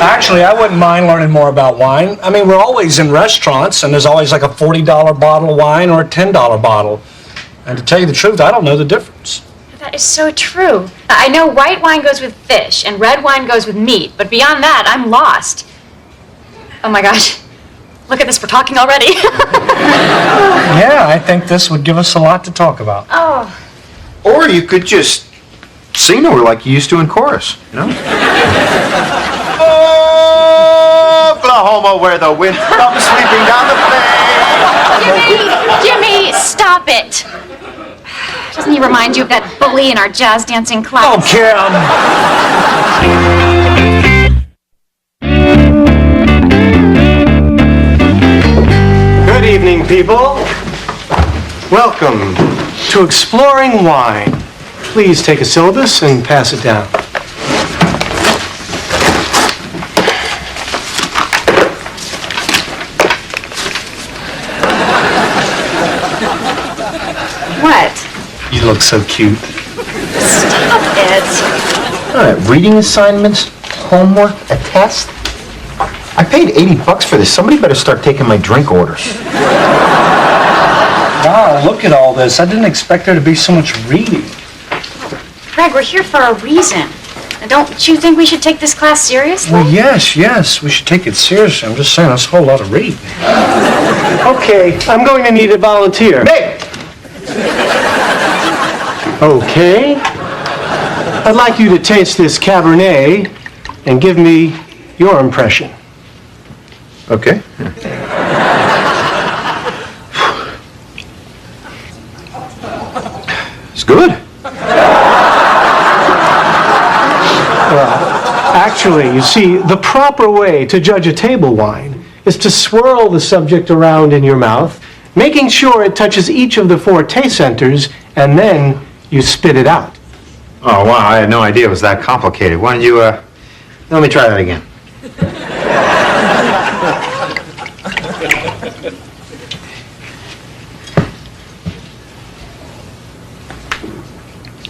Speaker 4: Actually, I wouldn't mind learning more about wine. I mean, we're always in restaurants, and there's always like a $40 bottle of wine or a $10 bottle. And to tell you the truth, I don't know the difference.
Speaker 1: That is so true. I know white wine goes with fish and red wine goes with meat, but beyond that, I'm lost. Oh my gosh. Look at this, we're talking already.
Speaker 4: Yeah, I think this would give us a lot to talk about.
Speaker 1: Oh.
Speaker 14: Or you could just sing to her like you used to in chorus, you know? Oklahoma, where the wind comes sweeping down the plain.
Speaker 1: Jimmy, stop it. Doesn't he remind you of that bully in our jazz dancing class?
Speaker 4: Oh, Kim.
Speaker 19: Good evening, people.
Speaker 13: Welcome to Exploring Wine. Please take a syllabus and pass it down.
Speaker 1: What?
Speaker 13: You look so cute.
Speaker 1: Stop it.
Speaker 14: All right, reading assignments, homework, a test. I paid $80 for this. Somebody better start taking my drink orders.
Speaker 4: Wow, look at all this. I didn't expect there to be so much reading.
Speaker 1: Greg, we're here for a reason. And don't you think we should take this class seriously?
Speaker 4: Well, yes, we should take it seriously. I'm just saying, that's a whole lot of reading.
Speaker 13: Okay, I'm going to need a volunteer.
Speaker 14: Me!
Speaker 13: Okay. I'd like you to taste this Cabernet and give me your impression.
Speaker 14: Okay. It's good.
Speaker 13: Well, actually, you see, the proper way to judge a table wine is to swirl the subject around in your mouth, making sure it touches each of the 4 taste centers, and then you spit it out.
Speaker 14: Oh, wow, I had no idea it was that complicated. Why don't you, let me try that again.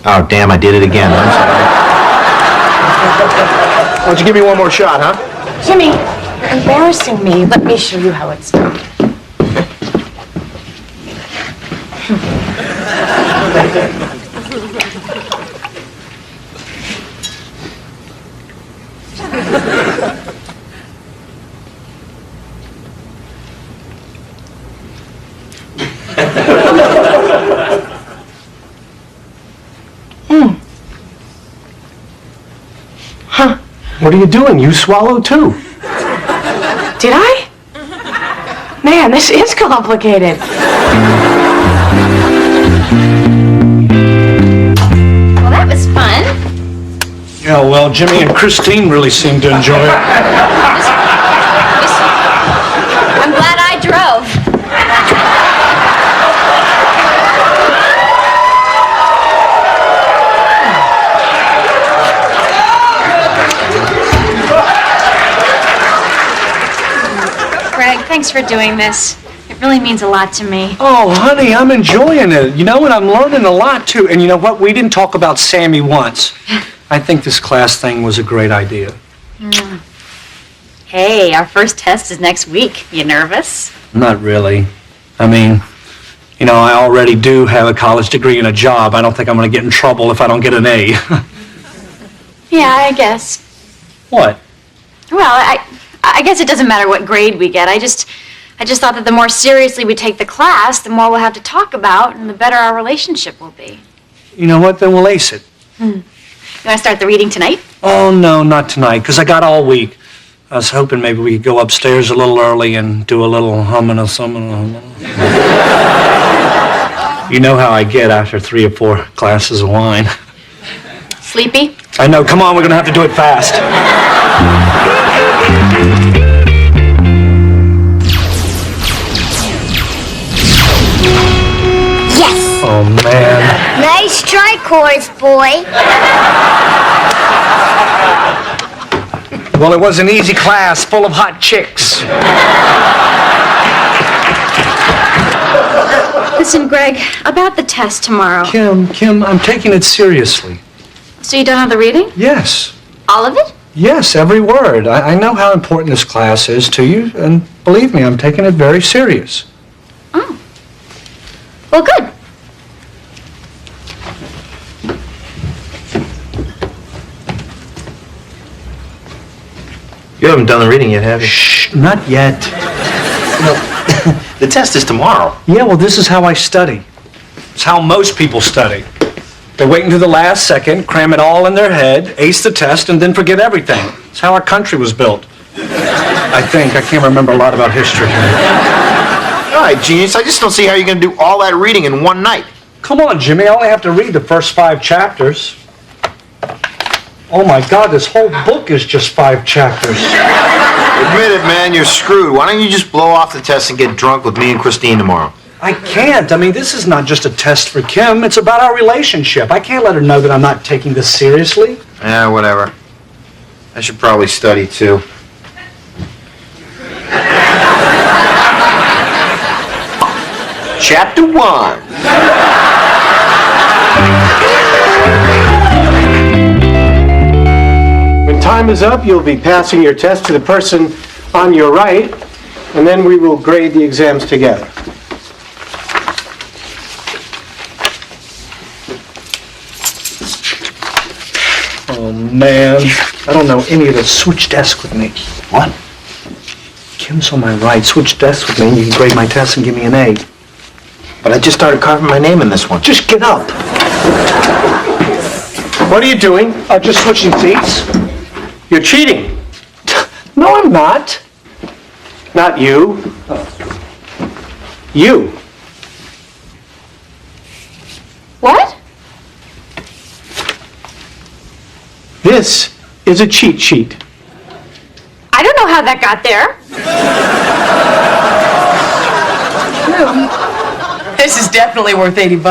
Speaker 14: Oh, damn, I did it again. I'm sorry. Why don't you give me one more shot, huh?
Speaker 2: Jimmy, you're embarrassing me. Let me show you how it's done.
Speaker 13: Huh. What are you doing? You swallowed too.
Speaker 2: Did I? Man, this is complicated.
Speaker 1: Well, that was fun.
Speaker 4: Yeah, well, Jimmy and Christine really seemed to enjoy it.
Speaker 1: I'm glad I drove. Greg, thanks for doing this. It really means a lot to me.
Speaker 4: Oh, honey, I'm enjoying it. You know what? I'm learning a lot, too. And you know what? We didn't talk about Sammy once. I think this class thing was a great idea.
Speaker 1: Hey, our first test is next week. You nervous?
Speaker 4: Not really. I mean, you know, I already do have a college degree and a job. I don't think I'm going to get in trouble if I don't get an A.
Speaker 1: Yeah, I guess.
Speaker 4: What?
Speaker 1: Well, I guess it doesn't matter what grade we get. I just thought that the more seriously we take the class, the more we'll have to talk about and the better our relationship will be.
Speaker 4: You know what? Then we'll ace it.
Speaker 1: You want to start the reading tonight?
Speaker 4: Oh, no, not tonight, because I got all week. I was hoping maybe we could go upstairs a little early and do a little humming or something. You know how I get after 3 or 4 glasses of wine.
Speaker 1: Sleepy?
Speaker 4: I know. Come on, we're going to have to do it fast.
Speaker 10: Yes!
Speaker 4: Oh, man.
Speaker 10: Nice try, chorus boy.
Speaker 4: Well, it was an easy class full of hot chicks.
Speaker 1: Listen, Greg, about the test tomorrow.
Speaker 4: Kim, I'm taking it seriously.
Speaker 1: So you done all the reading?
Speaker 4: Yes.
Speaker 1: All of it?
Speaker 4: Yes, every word. I know how important this class is to you, and believe me, I'm taking it very serious.
Speaker 1: Oh. Well, good.
Speaker 14: You haven't done the reading yet, have you?
Speaker 4: Shh, not yet.
Speaker 14: No, the test is tomorrow.
Speaker 4: Yeah, well, this is how I study. It's how most people study. They wait until the last second, cram it all in their head, ace the test, and then forget everything. It's how our country was built. I think. I can't remember a lot about history.
Speaker 14: All right, genius. I just don't see how you're going to do all that reading in one night.
Speaker 4: Come on, Jimmy. I only have to read the first 5 chapters. Oh, my God, this whole book is just 5 chapters.
Speaker 14: Admit it, man. You're screwed. Why don't you just blow off the test and get drunk with me and Christine tomorrow?
Speaker 4: I can't. I mean, this is not just a test for Kim. It's about our relationship. I can't let her know that I'm not taking this seriously.
Speaker 14: Yeah, whatever. I should probably study too. Chapter 1.
Speaker 13: When time is up, you'll be passing your test to the person on your right, and then we will grade the exams together.
Speaker 4: Oh, man. I don't know any of this. Switch desk with me.
Speaker 14: What?
Speaker 4: Kim's on my right. Switch desk with me and you can grade my test and give me an A.
Speaker 14: But I just started carving my name in this one.
Speaker 4: Just get up.
Speaker 13: What are you doing?
Speaker 4: Just switching seats.
Speaker 13: You're cheating.
Speaker 4: No, I'm not.
Speaker 13: Not you. You.
Speaker 1: What?
Speaker 13: This is a cheat sheet.
Speaker 1: I don't know how that got there.
Speaker 2: This is definitely worth $80.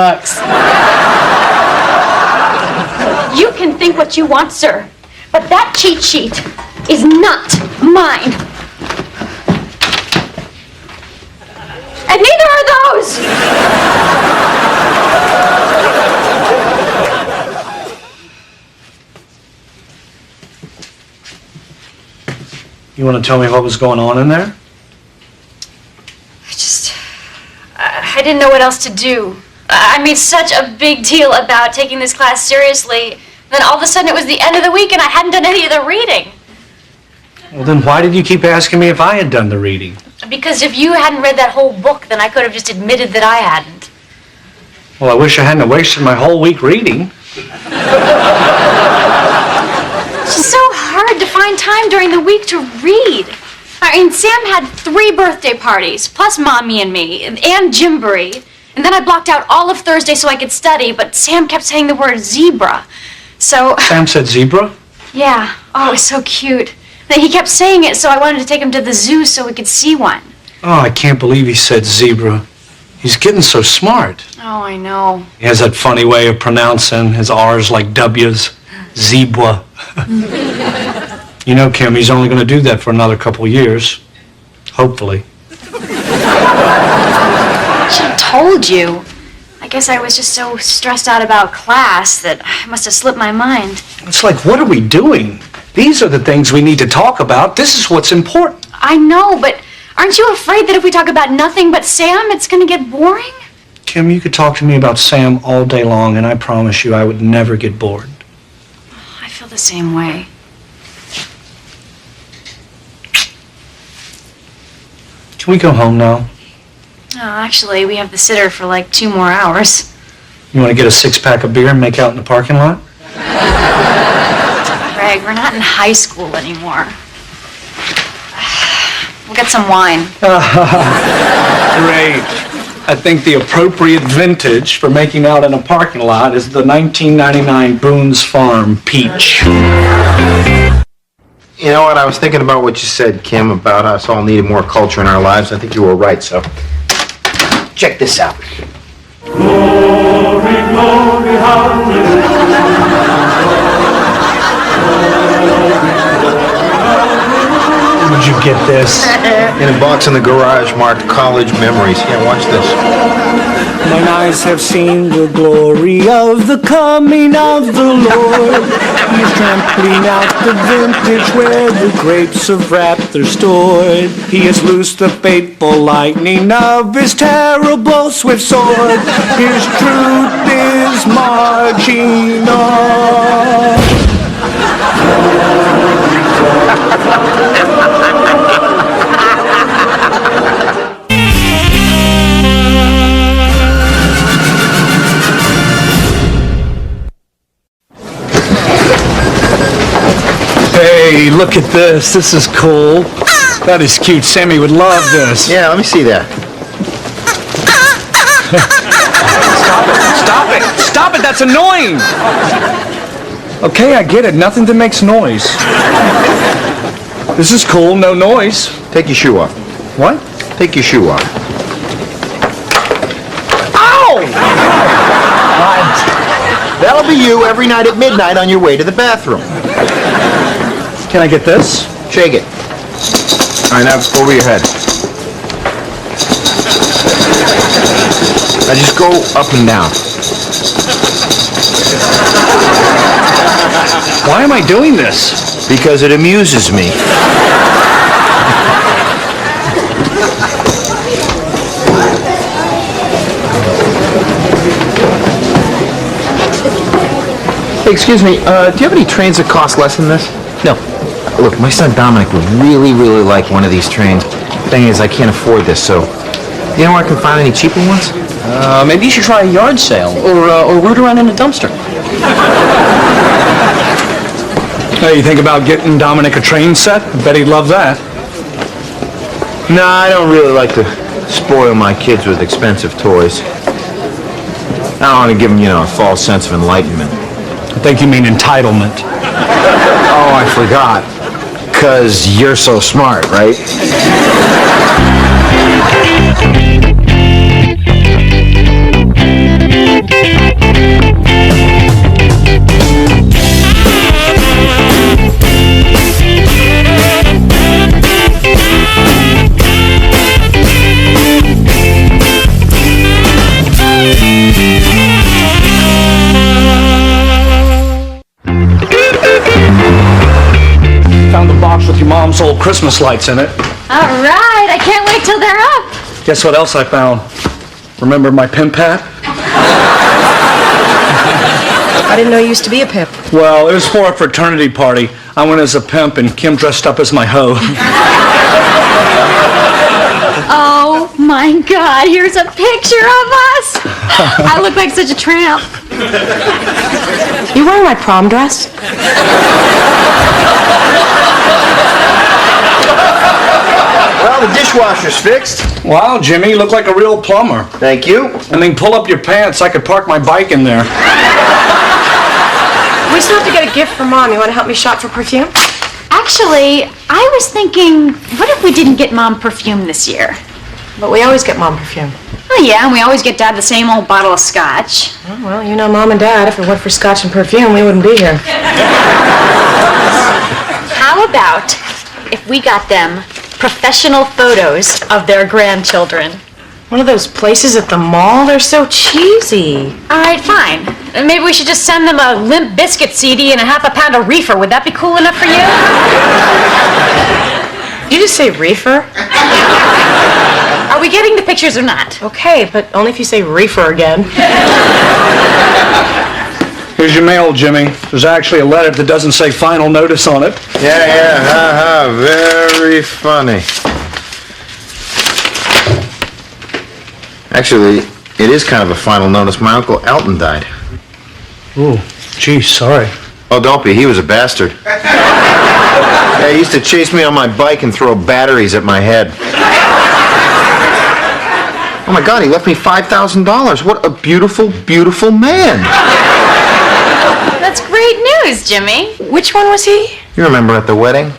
Speaker 1: You can think what you want, sir, but that cheat sheet is not mine. And neither are those!
Speaker 4: You want to tell me what was going on in there?
Speaker 1: I didn't know what else to do. I made such a big deal about taking this class seriously. Then all of a sudden it was the end of the week and I hadn't done any of the reading.
Speaker 4: Well, then why did you keep asking me if I had done the reading?
Speaker 1: Because if you hadn't read that whole book, then I could have just admitted that I hadn't.
Speaker 4: Well, I wish I hadn't wasted my whole week reading.
Speaker 1: It's just so hard to find time during the week to read. I mean, Sam had 3 birthday parties, plus Mommy and me, and Gymboree. And then I blocked out all of Thursday so I could study, but Sam kept saying the word zebra. So...
Speaker 4: Sam said zebra?
Speaker 1: Yeah. Oh, it was so cute. Then he kept saying it, so I wanted to take him to the zoo so we could see one.
Speaker 4: Oh, I can't believe he said zebra. He's getting so smart.
Speaker 1: Oh, I know.
Speaker 4: He has that funny way of pronouncing his R's like W's. Zebra. You know, Kim, he's only going to do that for another couple years. Hopefully.
Speaker 1: I should have told you. I guess I was just so stressed out about class that I must have slipped my mind.
Speaker 4: It's like, what are we doing? These are the things we need to talk about. This is what's important.
Speaker 1: I know, but aren't you afraid that if we talk about nothing but Sam, it's going to get boring?
Speaker 4: Kim, you could talk to me about Sam all day long, and I promise you I would never get bored.
Speaker 1: I feel the same way.
Speaker 4: Can we go home now?
Speaker 1: Oh, actually, we have the sitter for like 2 more hours.
Speaker 4: You want to get a 6-pack of beer and make out in the parking lot?
Speaker 1: Greg, we're not in high school anymore. We'll get some wine.
Speaker 4: Great. I think the appropriate vintage for making out in a parking lot is the 1999 Boone's Farm Peach.
Speaker 14: You know what? I was thinking about what you said, Kim, about us all needing more culture in our lives. I think you were right, so check this out.
Speaker 19: Glory, glory,
Speaker 4: Where'd you get this?
Speaker 14: In a box in the garage marked College Memories. Yeah, watch this.
Speaker 4: Mine eyes have seen the glory of the coming of the Lord. He's trampling out the vintage where the grapes of wrath are stored. He has loosed the fateful lightning of his terrible swift sword. His truth is marching on. Hey, look at this. This is cool. That is cute. Sammy would love this.
Speaker 14: Yeah, let me see that.
Speaker 4: Stop it! Stop it! That's annoying! Okay, I get it. Nothing that makes noise. This is cool. No noise.
Speaker 14: Take your shoe off.
Speaker 4: What?
Speaker 14: Take your shoe off. for you every night at midnight on your way to the bathroom.
Speaker 4: Can I get this?
Speaker 14: Shake it.
Speaker 5: All right, now over your head. Now just go up and down.
Speaker 4: Why am I doing this?
Speaker 14: Because it amuses me. Hey, excuse me, do you have any trains that cost less than this?
Speaker 17: No.
Speaker 14: Look, my son Dominic would really, really like one of these trains. Thing is, I can't afford this, so... Do you know where I can find any cheaper ones?
Speaker 17: Maybe you should try a yard sale or root around in a dumpster.
Speaker 4: Hey, you think about getting Dominic a train set? I bet he'd love that.
Speaker 14: No, I don't really like to spoil my kids with expensive toys. I don't want to give them, a false sense of enlightenment.
Speaker 4: I think you mean entitlement.
Speaker 14: Oh, I forgot. 'Cause you're so smart, right?
Speaker 4: Found the box with your mom's old Christmas lights in it.
Speaker 1: All right, I can't wait till they're up.
Speaker 4: Guess what else I found? Remember my pimp hat?
Speaker 2: I didn't know you used to be a pimp.
Speaker 4: Well, it was for a fraternity party. I went as a pimp and Kim dressed up as my hoe.
Speaker 1: Oh my God, here's a picture of us. I look like such a tramp.
Speaker 2: You wearing my prom dress?
Speaker 14: Well, the dishwasher's fixed.
Speaker 4: Wow, Jimmy, you look like a real plumber.
Speaker 14: Thank you.
Speaker 4: And then pull up your pants. I could park my bike in there.
Speaker 2: We still have to get a gift for Mom. You want to help me shop for perfume?
Speaker 1: Actually, I was thinking, what if we didn't get Mom perfume this year?
Speaker 2: But we always get Mom perfume.
Speaker 1: Oh yeah, and we always get Dad the same old bottle of scotch.
Speaker 2: Oh, well, you know Mom and Dad, if it weren't for scotch and perfume, we wouldn't be here.
Speaker 1: How about if we got them professional photos of their grandchildren?
Speaker 2: One of those places at the mall? They're so cheesy.
Speaker 1: All right, fine. Maybe we should just send them a Limp Bizkit CD and a half a pound of reefer. Would that be cool enough for you?
Speaker 2: Did you just say reefer?
Speaker 1: Are we getting the pictures or not?
Speaker 2: Okay, but only if you say reefer again.
Speaker 4: Here's your mail, Jimmy. There's actually a letter that doesn't say final notice on it.
Speaker 14: Yeah, very funny. Actually, it is kind of a final notice. My Uncle Elton died.
Speaker 4: Ooh, geez, sorry.
Speaker 14: Oh, don't be. He was a bastard. Yeah, he used to chase me on my bike and throw batteries at my head. Oh my God, he left me $5,000. What a beautiful, beautiful man.
Speaker 1: That's great news, Jimmy.
Speaker 2: Which one was he?
Speaker 14: You remember at the wedding?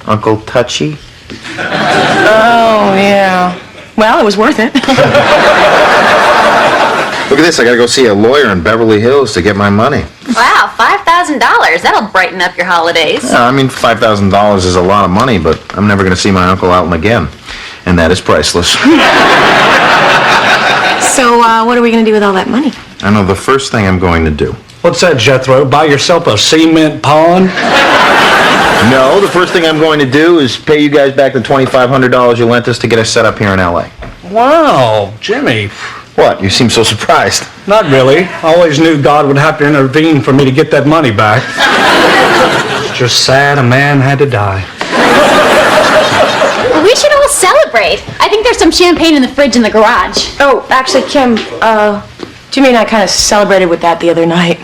Speaker 14: Uncle Touchy?
Speaker 2: Oh, yeah. Well, it was worth it.
Speaker 14: Look at this. I gotta go see a lawyer in Beverly Hills to get my money.
Speaker 1: Wow, $5,000. That'll brighten up your holidays.
Speaker 14: Yeah, I mean, $5,000 is a lot of money, but I'm never gonna see my Uncle Elton again. And that is priceless.
Speaker 2: So, what are we going to do with all that money?
Speaker 14: I know the first thing I'm going to do.
Speaker 4: What's that, Jethro? Buy yourself a cement pond?
Speaker 14: No, the first thing I'm going to do is pay you guys back the $2,500 you lent us to get us set up here in L.A.
Speaker 4: Wow, Jimmy.
Speaker 14: What? You seem so surprised.
Speaker 4: Not really. I always knew God would have to intervene for me to get that money back. It's just sad a man had to die.
Speaker 1: We should all celebrate. I think there's some champagne in the fridge in the garage.
Speaker 2: Oh, actually, Kim, Jimmy and I kind of celebrated with that the other night.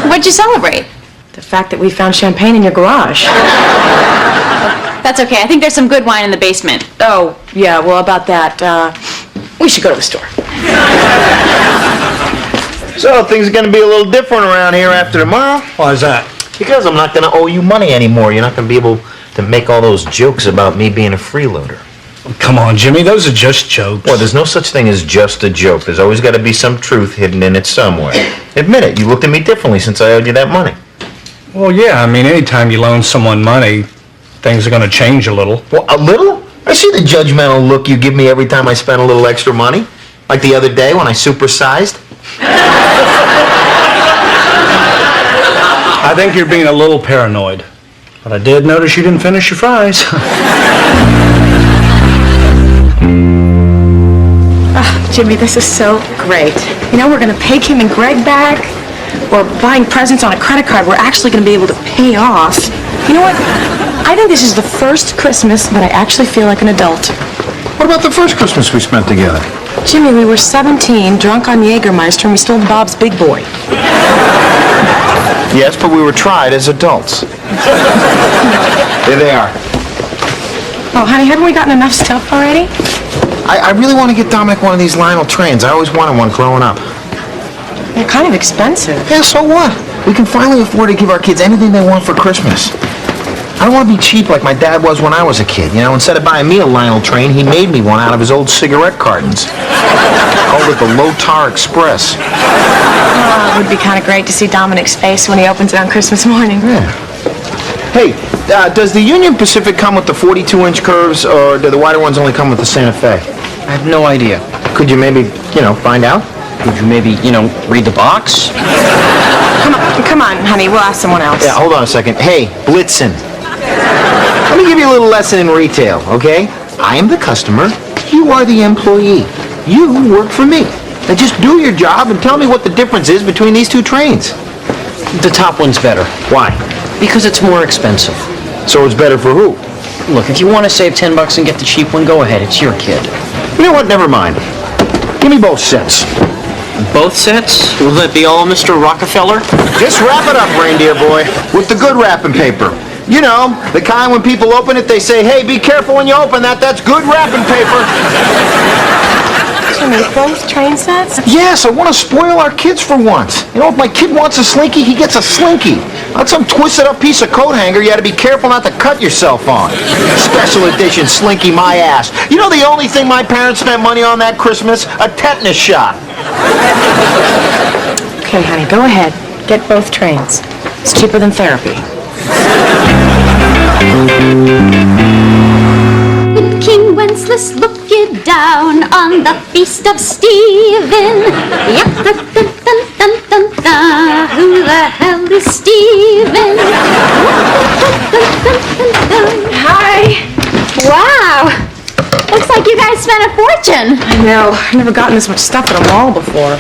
Speaker 1: What'd you celebrate?
Speaker 2: The fact that we found champagne in your garage.
Speaker 1: That's okay. I think there's some good wine in the basement.
Speaker 2: Oh, yeah, well, about that, we should go to the store.
Speaker 14: So, things are going to be a little different around here after tomorrow.
Speaker 4: Why is that?
Speaker 14: Because I'm not going to owe you money anymore. You're not going to be able to make all those jokes about me being a freeloader.
Speaker 4: Come on, Jimmy, those are just jokes.
Speaker 14: Well, there's no such thing as just a joke. There's always got to be some truth hidden in it somewhere. Admit it, you looked at me differently since I owed you that money.
Speaker 4: Well, yeah, I mean, anytime you loan someone money, things are going to change a little.
Speaker 14: Well, a little? I see the judgmental look you give me every time I spend a little extra money. Like the other day when I supersized.
Speaker 4: I think you're being a little paranoid. But I did notice you didn't finish your fries.
Speaker 2: Jimmy, this is so great. You know, we're going to pay Kim and Greg back. We're buying presents on a credit card we're actually going to be able to pay off. You know what? I think this is the first Christmas that I actually feel like an adult.
Speaker 14: What about the first Christmas we spent together?
Speaker 2: Jimmy, we were 17, drunk on Jägermeister, and we stole Bob's Big Boy.
Speaker 14: Yes, but we were tried as adults. There they are.
Speaker 2: Oh, honey, haven't we gotten enough stuff already?
Speaker 14: I really want to get Dominic one of these Lionel trains. I always wanted one growing up.
Speaker 2: They're kind of expensive.
Speaker 14: Yeah, so what? We can finally afford to give our kids anything they want for Christmas. I don't want to be cheap like my dad was when I was a kid. You know, instead of buying me a Lionel train, he made me one out of his old cigarette cartons. Called it the Low Tar Express.
Speaker 2: Oh, it would be kind of great to see Dominic's face when he opens it on Christmas morning.
Speaker 14: Yeah. Hey, does the Union Pacific come with the 42-inch curves, or do the wider ones only come with the Santa Fe?
Speaker 17: I have no idea.
Speaker 14: Could you maybe, find out?
Speaker 17: Could you maybe, read the box?
Speaker 2: Come on, honey, we'll ask someone else.
Speaker 14: Yeah, hold on a second. Hey, Blitzen. Let me give you a little lesson in retail, okay? I am the customer. You are the employee. You work for me. Now just do your job and tell me what the difference is between these two trains.
Speaker 17: The top one's better.
Speaker 14: Why?
Speaker 17: Because it's more expensive.
Speaker 14: So it's better for who?
Speaker 17: Look, if you want to save $10 and get the cheap one, go ahead. It's your kid.
Speaker 14: You know what? Never mind. Give me both sets.
Speaker 17: Both sets? Will that be all, Mr. Rockefeller?
Speaker 14: Just wrap it up, reindeer boy, with the good wrapping paper. You know, the kind when people open it, they say, hey, be careful when you open that. That's good wrapping paper.
Speaker 2: Jimmy, both train sets?
Speaker 14: Yes, I want to spoil our kids for once. You know, if my kid wants a Slinky, he gets a Slinky. Not some twisted up piece of coat hanger you had to be careful not to cut yourself on. Special edition Slinky my ass. You know the only thing my parents spent money on that Christmas? A tetanus shot.
Speaker 2: Okay, honey, go ahead. Get both trains. It's cheaper than therapy.
Speaker 1: Good King Wenceslas, look you down on the feast of Stephen. Yep, dun, dun, dun, dun, dun, dun. Who the hell is Stephen?
Speaker 2: Hi.
Speaker 1: Wow. Looks like you guys spent a fortune.
Speaker 2: I know. I've never gotten this much stuff at a mall before.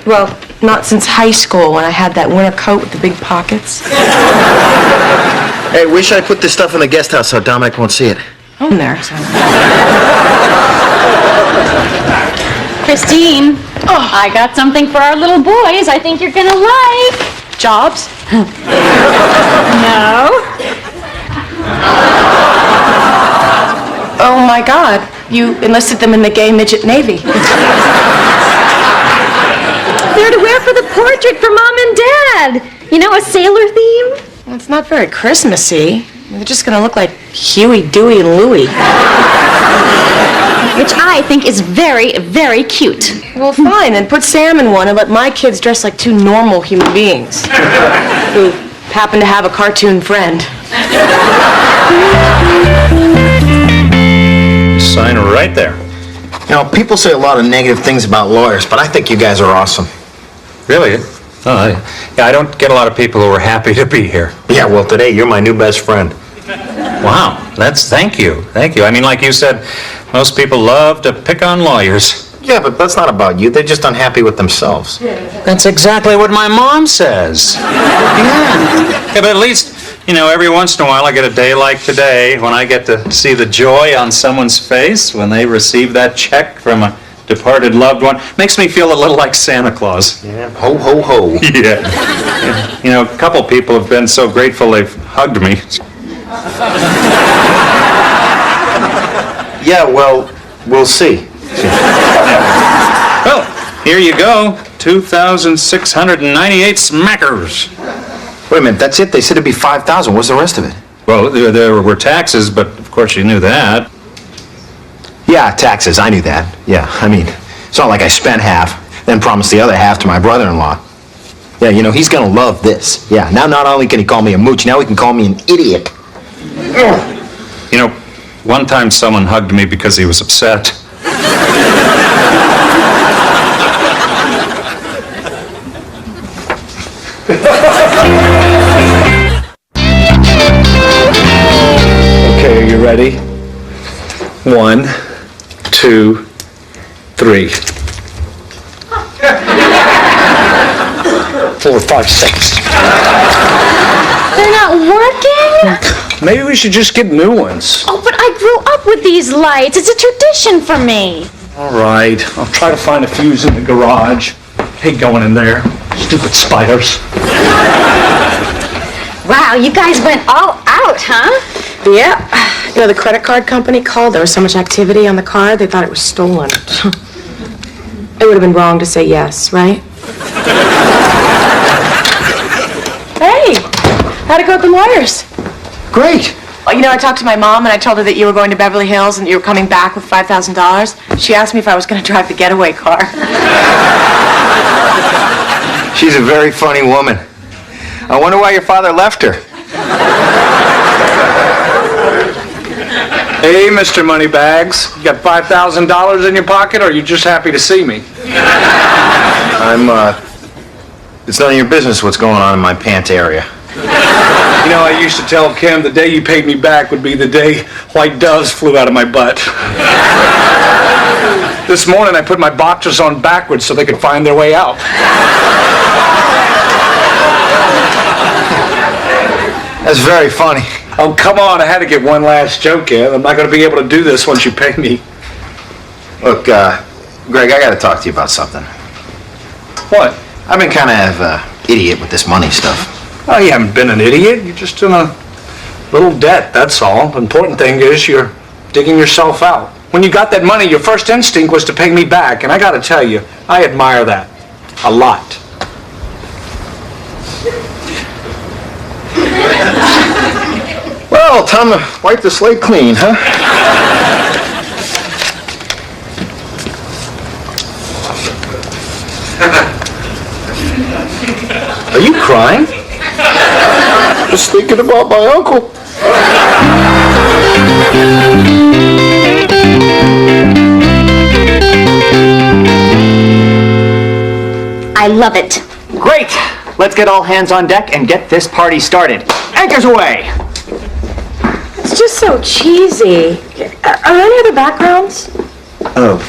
Speaker 2: Well, not since high school when I had that winter coat with the big pockets.
Speaker 14: Hey, wish I put this stuff in the guest house so Dominic won't see it.
Speaker 2: In there.
Speaker 1: Christine, I got something for our little boys I think you're gonna like.
Speaker 2: Jobs?
Speaker 1: No.
Speaker 2: Oh my God. You enlisted them in the gay midget Navy.
Speaker 1: They're to wear for the portrait for Mom and Dad. You know, a sailor theme?
Speaker 2: Well, it's not very Christmassy. They're just gonna look like Huey, Dewey, and Louie.
Speaker 1: Which I think is very, very cute.
Speaker 2: Well, fine, then put Sam in one and let my kids dress like two normal human beings who happen to have a cartoon friend.
Speaker 14: Sign right there. You know, people say a lot of negative things about lawyers, but I think you guys are awesome.
Speaker 19: Really? Oh, I don't get a lot of people who are happy to be here.
Speaker 14: Yeah, well, today you're my new best friend.
Speaker 19: Wow, thank you. I mean, like you said, most people love to pick on lawyers.
Speaker 14: Yeah, but that's not about you. They're just unhappy with themselves.
Speaker 19: That's exactly what my mom says. Yeah, but at least, every once in a while I get a day like today when I get to see the joy on someone's face when they receive that check from a departed loved one. Makes me feel a little like Santa Claus.
Speaker 14: Yeah, ho, ho, ho.
Speaker 19: Yeah. A couple people have been so grateful they've hugged me.
Speaker 14: Yeah, well, we'll see.
Speaker 19: Well, here you go. 2,698 smackers.
Speaker 14: Wait a minute, that's it? They said it'd be 5,000. What's the rest of it?
Speaker 19: Well, there were taxes, but of course you knew that.
Speaker 14: Yeah, taxes, I knew that. Yeah, I mean, it's not like I spent half, then promised the other half to my brother-in-law. Yeah, you know, he's gonna love this. Yeah, now not only can he call me a mooch, now he can call me an idiot.
Speaker 19: You know, one time someone hugged me because he was upset.
Speaker 4: Okay, are you ready? 1, 2, 3. 4, 5, 6.
Speaker 1: They're not working?
Speaker 4: Maybe we should just get new ones.
Speaker 1: Oh, but I grew up with these lights. It's a tradition for me.
Speaker 4: All right, I'll try to find a fuse in the garage. Hate going in there. Stupid spiders.
Speaker 1: Wow, you guys went all out, huh?
Speaker 2: Yeah. You know, the credit card company called. There was so much activity on the card, they thought it was stolen. It would have been wrong to say yes, right? Hey, how'd it go with the lawyers?
Speaker 14: Great.
Speaker 2: Well, you know, I talked to my mom and I told her that you were going to Beverly Hills and you were coming back with $5,000. She asked me if I was going to drive the getaway car.
Speaker 14: She's a very funny woman. I wonder why your father left her.
Speaker 4: Hey, Mr. Moneybags, you got $5,000 in your pocket, or are you just happy to see me?
Speaker 14: It's none of your business what's going on in my pants area.
Speaker 4: You know, I used to tell Kim the day you paid me back would be the day white doves flew out of my butt. This morning I put my boxers on backwards so they could find their way out.
Speaker 14: That's very funny.
Speaker 4: Oh, come on, I had to get one last joke in. I'm not going to be able to do this once you pay me.
Speaker 14: Look, Greg, I got to talk to you about something.
Speaker 4: What?
Speaker 14: I've been kind of an idiot with this money stuff.
Speaker 4: Oh, you haven't been an idiot. You're just in a little debt, that's all. The important thing is you're digging yourself out. When you got that money, your first instinct was to pay me back, and I got to tell you, I admire that a lot.
Speaker 14: Well, time to wipe the slate clean, huh?
Speaker 4: Are you crying?
Speaker 14: Just thinking about my uncle.
Speaker 1: I love it.
Speaker 20: Great! Let's get all hands on deck and get this party started. Anchors away!
Speaker 2: It's just so cheesy. Are there any other backgrounds?
Speaker 20: Oh,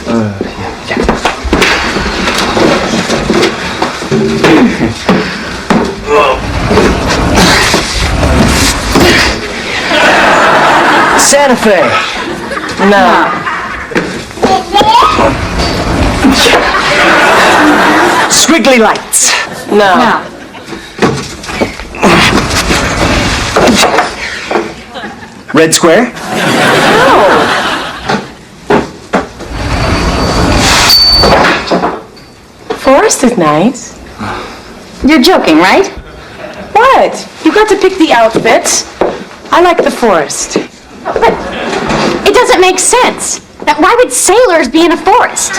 Speaker 20: Santa Fe.
Speaker 2: No.
Speaker 20: Squiggly lights.
Speaker 2: No.
Speaker 20: Red Square.
Speaker 2: No. Forest is nice.
Speaker 1: You're joking, right?
Speaker 2: What? You got to pick the outfits. I like the forest.
Speaker 1: But it doesn't make sense. Now, why would sailors be in a forest?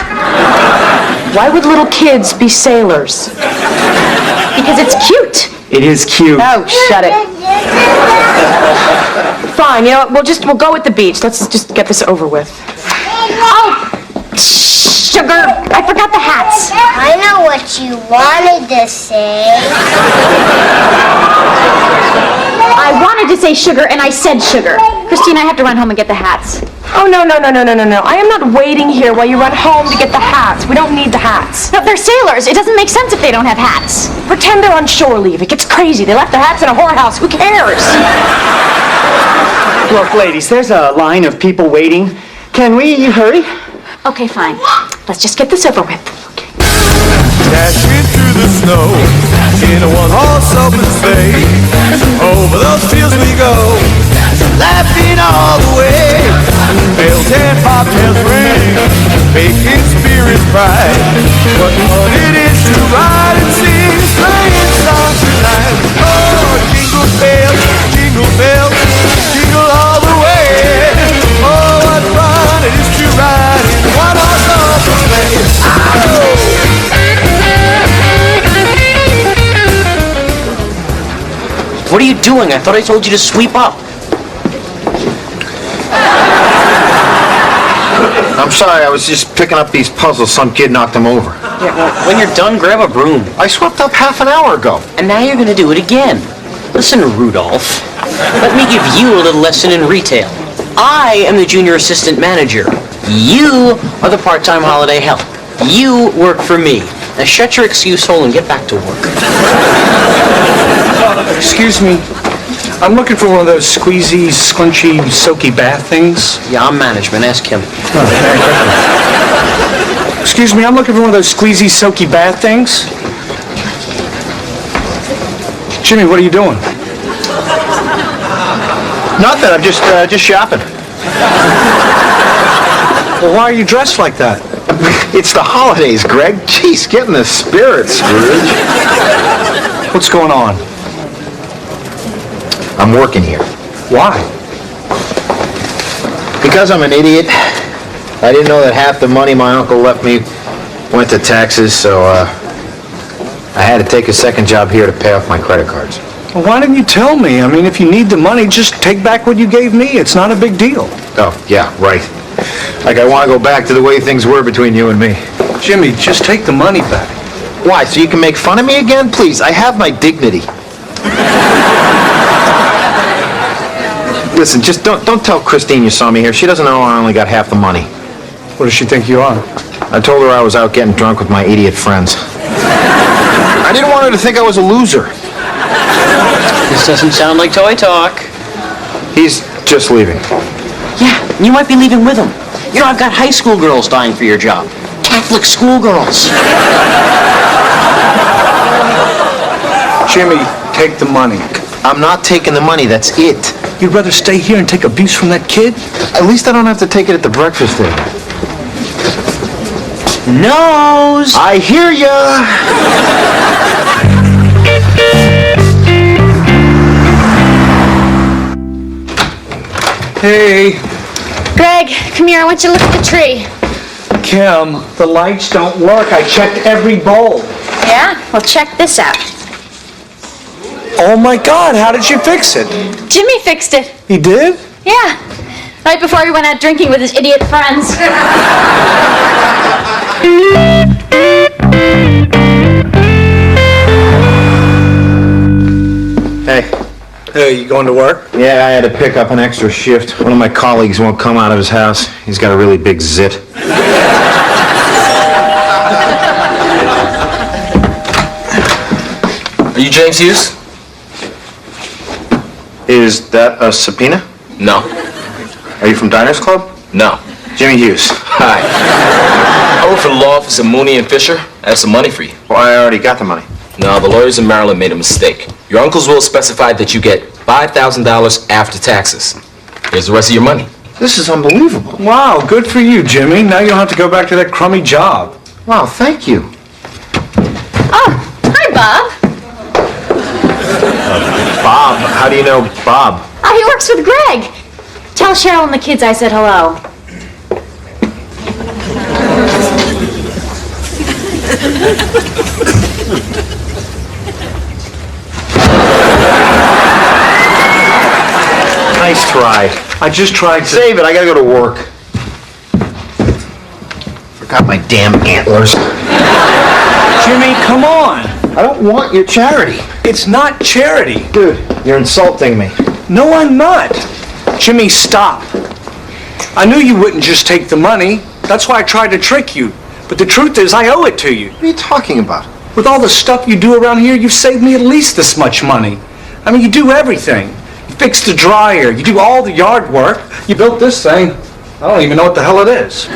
Speaker 2: Why would little kids be sailors?
Speaker 1: Because it's cute.
Speaker 20: It is cute.
Speaker 2: Oh, shut it. Fine, you know what? We'll go with the beach. Let's just get this over with.
Speaker 1: Oh, sugar. I forgot the hats.
Speaker 10: I know what you wanted to say.
Speaker 1: I wanted to say sugar, and I said sugar. Christine, I have to run home and get the hats.
Speaker 2: Oh, no. I am not waiting here while you run home to get the hats. We don't need the hats.
Speaker 1: No, they're sailors. It doesn't make sense if they don't have hats.
Speaker 2: Pretend they're on shore leave. It gets crazy. They left their hats in a whorehouse. Who cares?
Speaker 20: Look, ladies, there's a line of people waiting. Can we hurry?
Speaker 1: Okay, fine. Let's just get this over with.
Speaker 21: Dashing through the snow in a one-horse open sleigh. Over those fields we go, laughing all the way. Bells and bobtails ring, making spirits bright. What fun it is to ride and sing sleighing songs tonight. Oh, jingle bells, jingle all the way. Oh, what fun it is to ride
Speaker 20: What are you doing? I thought I told you to sweep up.
Speaker 14: I'm sorry, I was just picking up these puzzles. Some kid knocked them over.
Speaker 20: Yeah, well, when you're done, grab a broom.
Speaker 14: I swept up half an hour ago.
Speaker 20: And now you're gonna do it again. Listen, Rudolph. Let me give you a little lesson in retail. I am the junior assistant manager. You are the part-time holiday help. You work for me. Now shut your excuse hole and get back to work.
Speaker 4: Excuse me. I'm looking for one of those squeezy, scrunchy, soaky bath things.
Speaker 20: Yeah, I'm management. Ask him.
Speaker 4: Excuse me, I'm looking for one of those squeezy, soaky bath things. Jimmy, what are you doing?
Speaker 14: Nothing, I'm just shopping.
Speaker 4: Well, why are you dressed like that?
Speaker 14: It's the holidays, Greg. Jeez, get in the spirit, Scrooge.
Speaker 4: What's going on?
Speaker 14: I'm working here.
Speaker 4: Why?
Speaker 14: Because I'm an idiot. I didn't know that half the money my uncle left me went to taxes, so I had to take a second job here to pay off my credit cards.
Speaker 4: Well, why didn't you tell me? I mean, if you need the money, just take back what you gave me. It's not a big deal.
Speaker 14: Oh, yeah, right. Like I want to go back to the way things were between you and me.
Speaker 4: Jimmy, just take the money back.
Speaker 14: Why, so you can make fun of me again? Please, I have my dignity. Listen, just don't tell Christine you saw me here. She doesn't know I only got half the money.
Speaker 4: What does she think you are?
Speaker 14: I told her I was out getting drunk with my idiot friends. I didn't want her to think I was a loser.
Speaker 20: This doesn't sound like toy talk.
Speaker 14: He's just leaving.
Speaker 20: Yeah, you might be leaving with him. You know, I've got high school girls dying for your job. Catholic schoolgirls.
Speaker 4: Jimmy, take the money.
Speaker 14: I'm not taking the money, that's it.
Speaker 4: You'd rather stay here and take abuse from that kid?
Speaker 14: At least I don't have to take it at the breakfast table.
Speaker 20: Nose!
Speaker 14: I hear ya!
Speaker 4: Hey.
Speaker 1: Greg, come here. I want you to look at the tree.
Speaker 4: Kim, the lights don't work. I checked every bulb.
Speaker 1: Yeah? Well, check this out.
Speaker 4: Oh my God, how did you fix it?
Speaker 1: Jimmy fixed it.
Speaker 4: He did?
Speaker 1: Yeah. Right before he went out drinking with his idiot friends.
Speaker 14: Hey.
Speaker 4: Hey, you going to work?
Speaker 14: Yeah, I had to pick up an extra shift. One of my colleagues won't come out of his house. He's got a really big zit.
Speaker 7: Are you James Hughes?
Speaker 14: Is that a subpoena?
Speaker 7: No.
Speaker 14: Are you from Diners Club?
Speaker 7: No.
Speaker 14: Jimmy Hughes.
Speaker 7: Hi. I work for the law office of Mooney and Fisher. I have some money for you.
Speaker 14: Well, I already got the money.
Speaker 7: No, the lawyers in Maryland made a mistake. Your uncle's will specified that you get $5,000 after taxes. Here's the rest of your money.
Speaker 14: This is unbelievable.
Speaker 4: Wow, good for you, Jimmy. Now you don't have to go back to that crummy job.
Speaker 14: Wow, thank you.
Speaker 1: Oh, hi, Bob.
Speaker 14: Bob? How do you know Bob?
Speaker 1: Oh, he works with Greg. Tell Cheryl and the kids I said hello.
Speaker 14: Nice try.
Speaker 4: I just tried to...
Speaker 14: Save it, I gotta go to work. Forgot my damn antlers.
Speaker 4: Jimmy, come on.
Speaker 14: I don't want your charity.
Speaker 4: It's not charity.
Speaker 14: Dude, you're insulting me.
Speaker 4: No, I'm not. Jimmy, stop. I knew you wouldn't just take the money. That's why I tried to trick you. But the truth is, I owe it to you.
Speaker 14: What are you talking about?
Speaker 4: With all the stuff you do around here, you've saved me at least this much money. I mean, you do everything. You fix the dryer. You do all the yard work. You built this thing. I don't even know what the hell it is.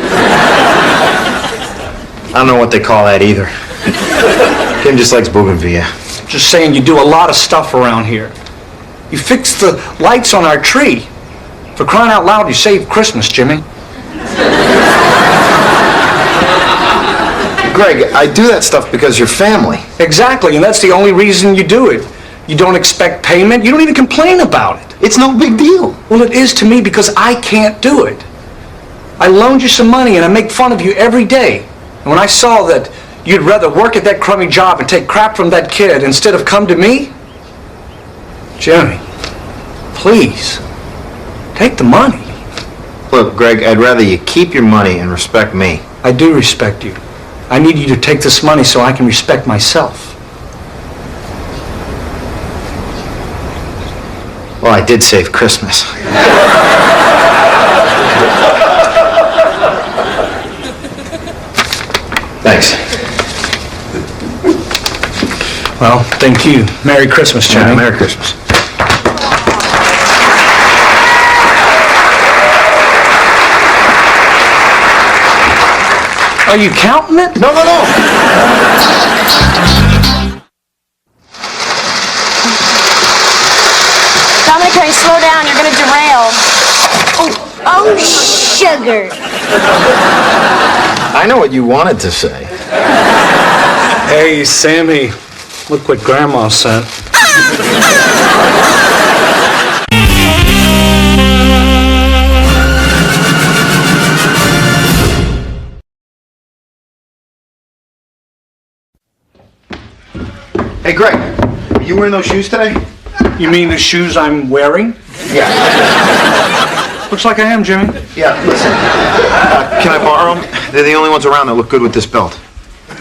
Speaker 14: I don't know what they call that either. Kim just likes bougainvillea.
Speaker 4: Just saying, you do a lot of stuff around here. You fixed the lights on our tree. For crying out loud, you saved Christmas, Jimmy.
Speaker 14: Greg, I do that stuff because you're family.
Speaker 4: Exactly, and that's the only reason you do it. You don't expect payment. You don't even complain about it.
Speaker 14: It's no big deal.
Speaker 4: Well, it is to me because I can't do it. I loaned you some money and I make fun of you every day. And when I saw that you'd rather work at that crummy job and take crap from that kid instead of come to me, Jimmy, please, take the money.
Speaker 14: Look, Greg, I'd rather you keep your money and respect me.
Speaker 4: I do respect you. I need you to take this money so I can respect myself.
Speaker 14: Well, I did save Christmas. Thanks.
Speaker 4: Well, thank you. Merry Christmas, Jimmy.
Speaker 14: Yeah, Merry Christmas.
Speaker 4: Are you counting it?
Speaker 14: No.
Speaker 2: Dominic, can you slow down? You're gonna derail.
Speaker 10: Oh, sugar.
Speaker 14: I know what you wanted to say.
Speaker 4: Hey, Sammy, look what Grandma sent.
Speaker 14: Hey, Greg, are you wearing those shoes today?
Speaker 4: You mean the shoes I'm wearing?
Speaker 14: Yeah.
Speaker 4: Looks like I am, Jimmy.
Speaker 14: Yeah, listen. Can I borrow them? They're the only ones around that look good with this belt.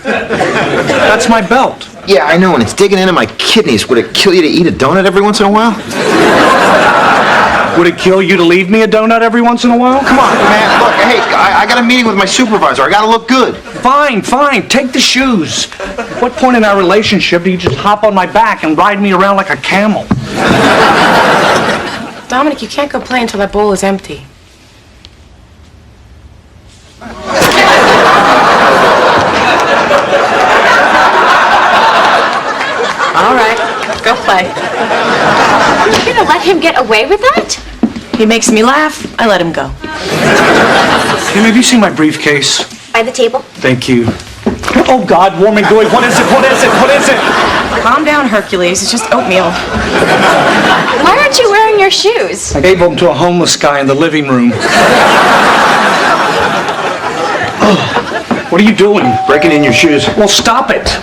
Speaker 4: That's my belt.
Speaker 14: Yeah, I know, and it's digging into my kidneys. Would it kill you to eat a donut every once in a while?
Speaker 4: Would it kill you to leave me a donut every once in a while?
Speaker 14: Come on, man. Look, hey, I got a meeting with my supervisor. I gotta look good.
Speaker 4: Fine. Take the shoes. What point in our relationship do you just hop on my back and ride me around like a camel?
Speaker 2: Dominic, you can't go play until that bowl is empty. All right, go play.
Speaker 1: You're gonna let him get away with that?
Speaker 2: He makes me laugh. I let him go.
Speaker 4: Kim, have you seen my briefcase?
Speaker 10: By the table.
Speaker 4: Thank you. Oh, God, warm and gooey. What is it?
Speaker 2: Calm down, Hercules. It's just oatmeal.
Speaker 1: Why aren't you wearing your shoes?
Speaker 4: I gave them to a homeless guy in the living room. Oh, what are you doing?
Speaker 14: Breaking in your shoes.
Speaker 4: Well, stop it.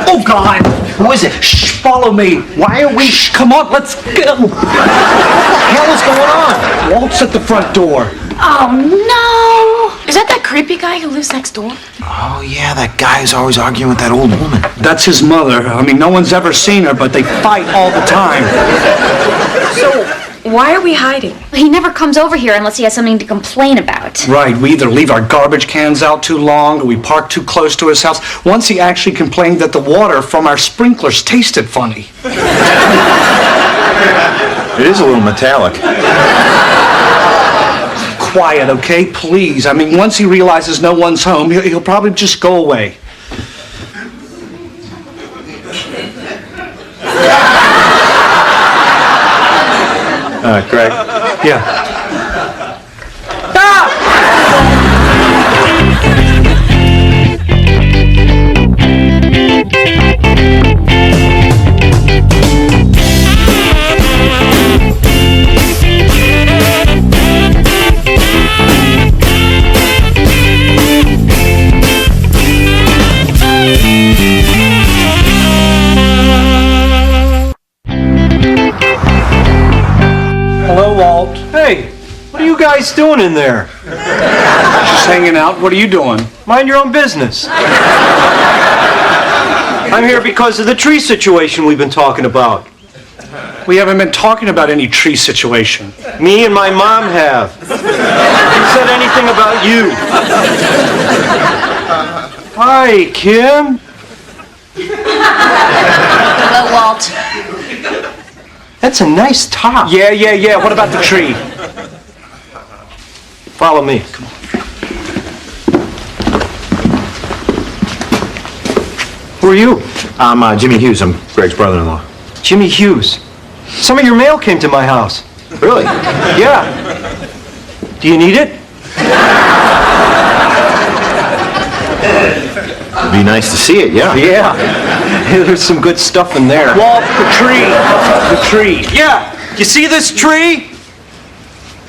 Speaker 4: Oh, God.
Speaker 14: Who is it?
Speaker 4: Shh, follow me.
Speaker 14: Why are we...
Speaker 4: Shh, come on, let's go.
Speaker 14: What the hell is going on?
Speaker 4: Walt's at the front door.
Speaker 1: Oh, no.
Speaker 2: Is that creepy guy who lives next door?
Speaker 14: Oh, yeah, that guy who's always arguing with that old woman.
Speaker 4: That's his mother. I mean, no one's ever seen her, but they fight all the time.
Speaker 2: So, why are we hiding?
Speaker 1: He never comes over here unless he has something to complain about.
Speaker 4: Right, we either leave our garbage cans out too long or we park too close to his house. Once he actually complained that the water from our sprinklers tasted funny.
Speaker 14: It is a little metallic.
Speaker 4: Quiet, okay? Please. I mean, once he realizes no one's home, he'll probably just go away.
Speaker 14: Greg.
Speaker 4: Yeah. Hello, Walt.
Speaker 13: Hey, what are you guys doing in there?
Speaker 4: Just hanging out. What are you doing?
Speaker 13: Mind your own business. I'm here because of the tree situation we've been talking about.
Speaker 4: We haven't been talking about any tree situation.
Speaker 13: Me and my mom have. Who said anything about you? Hi, Kim.
Speaker 1: Hello, Walt.
Speaker 13: That's a nice top.
Speaker 4: Yeah. What about the tree?
Speaker 13: Follow me. Come on. Who are you?
Speaker 14: I'm Jimmy Hughes. I'm Greg's brother-in-law.
Speaker 13: Jimmy Hughes. Some of your mail came to my house.
Speaker 14: Really?
Speaker 13: Yeah. Do you need it?
Speaker 14: It'd be nice to see it, yeah.
Speaker 13: Yeah. There's some good stuff in there.
Speaker 4: Walt, the tree. The tree.
Speaker 13: Yeah. You see this tree?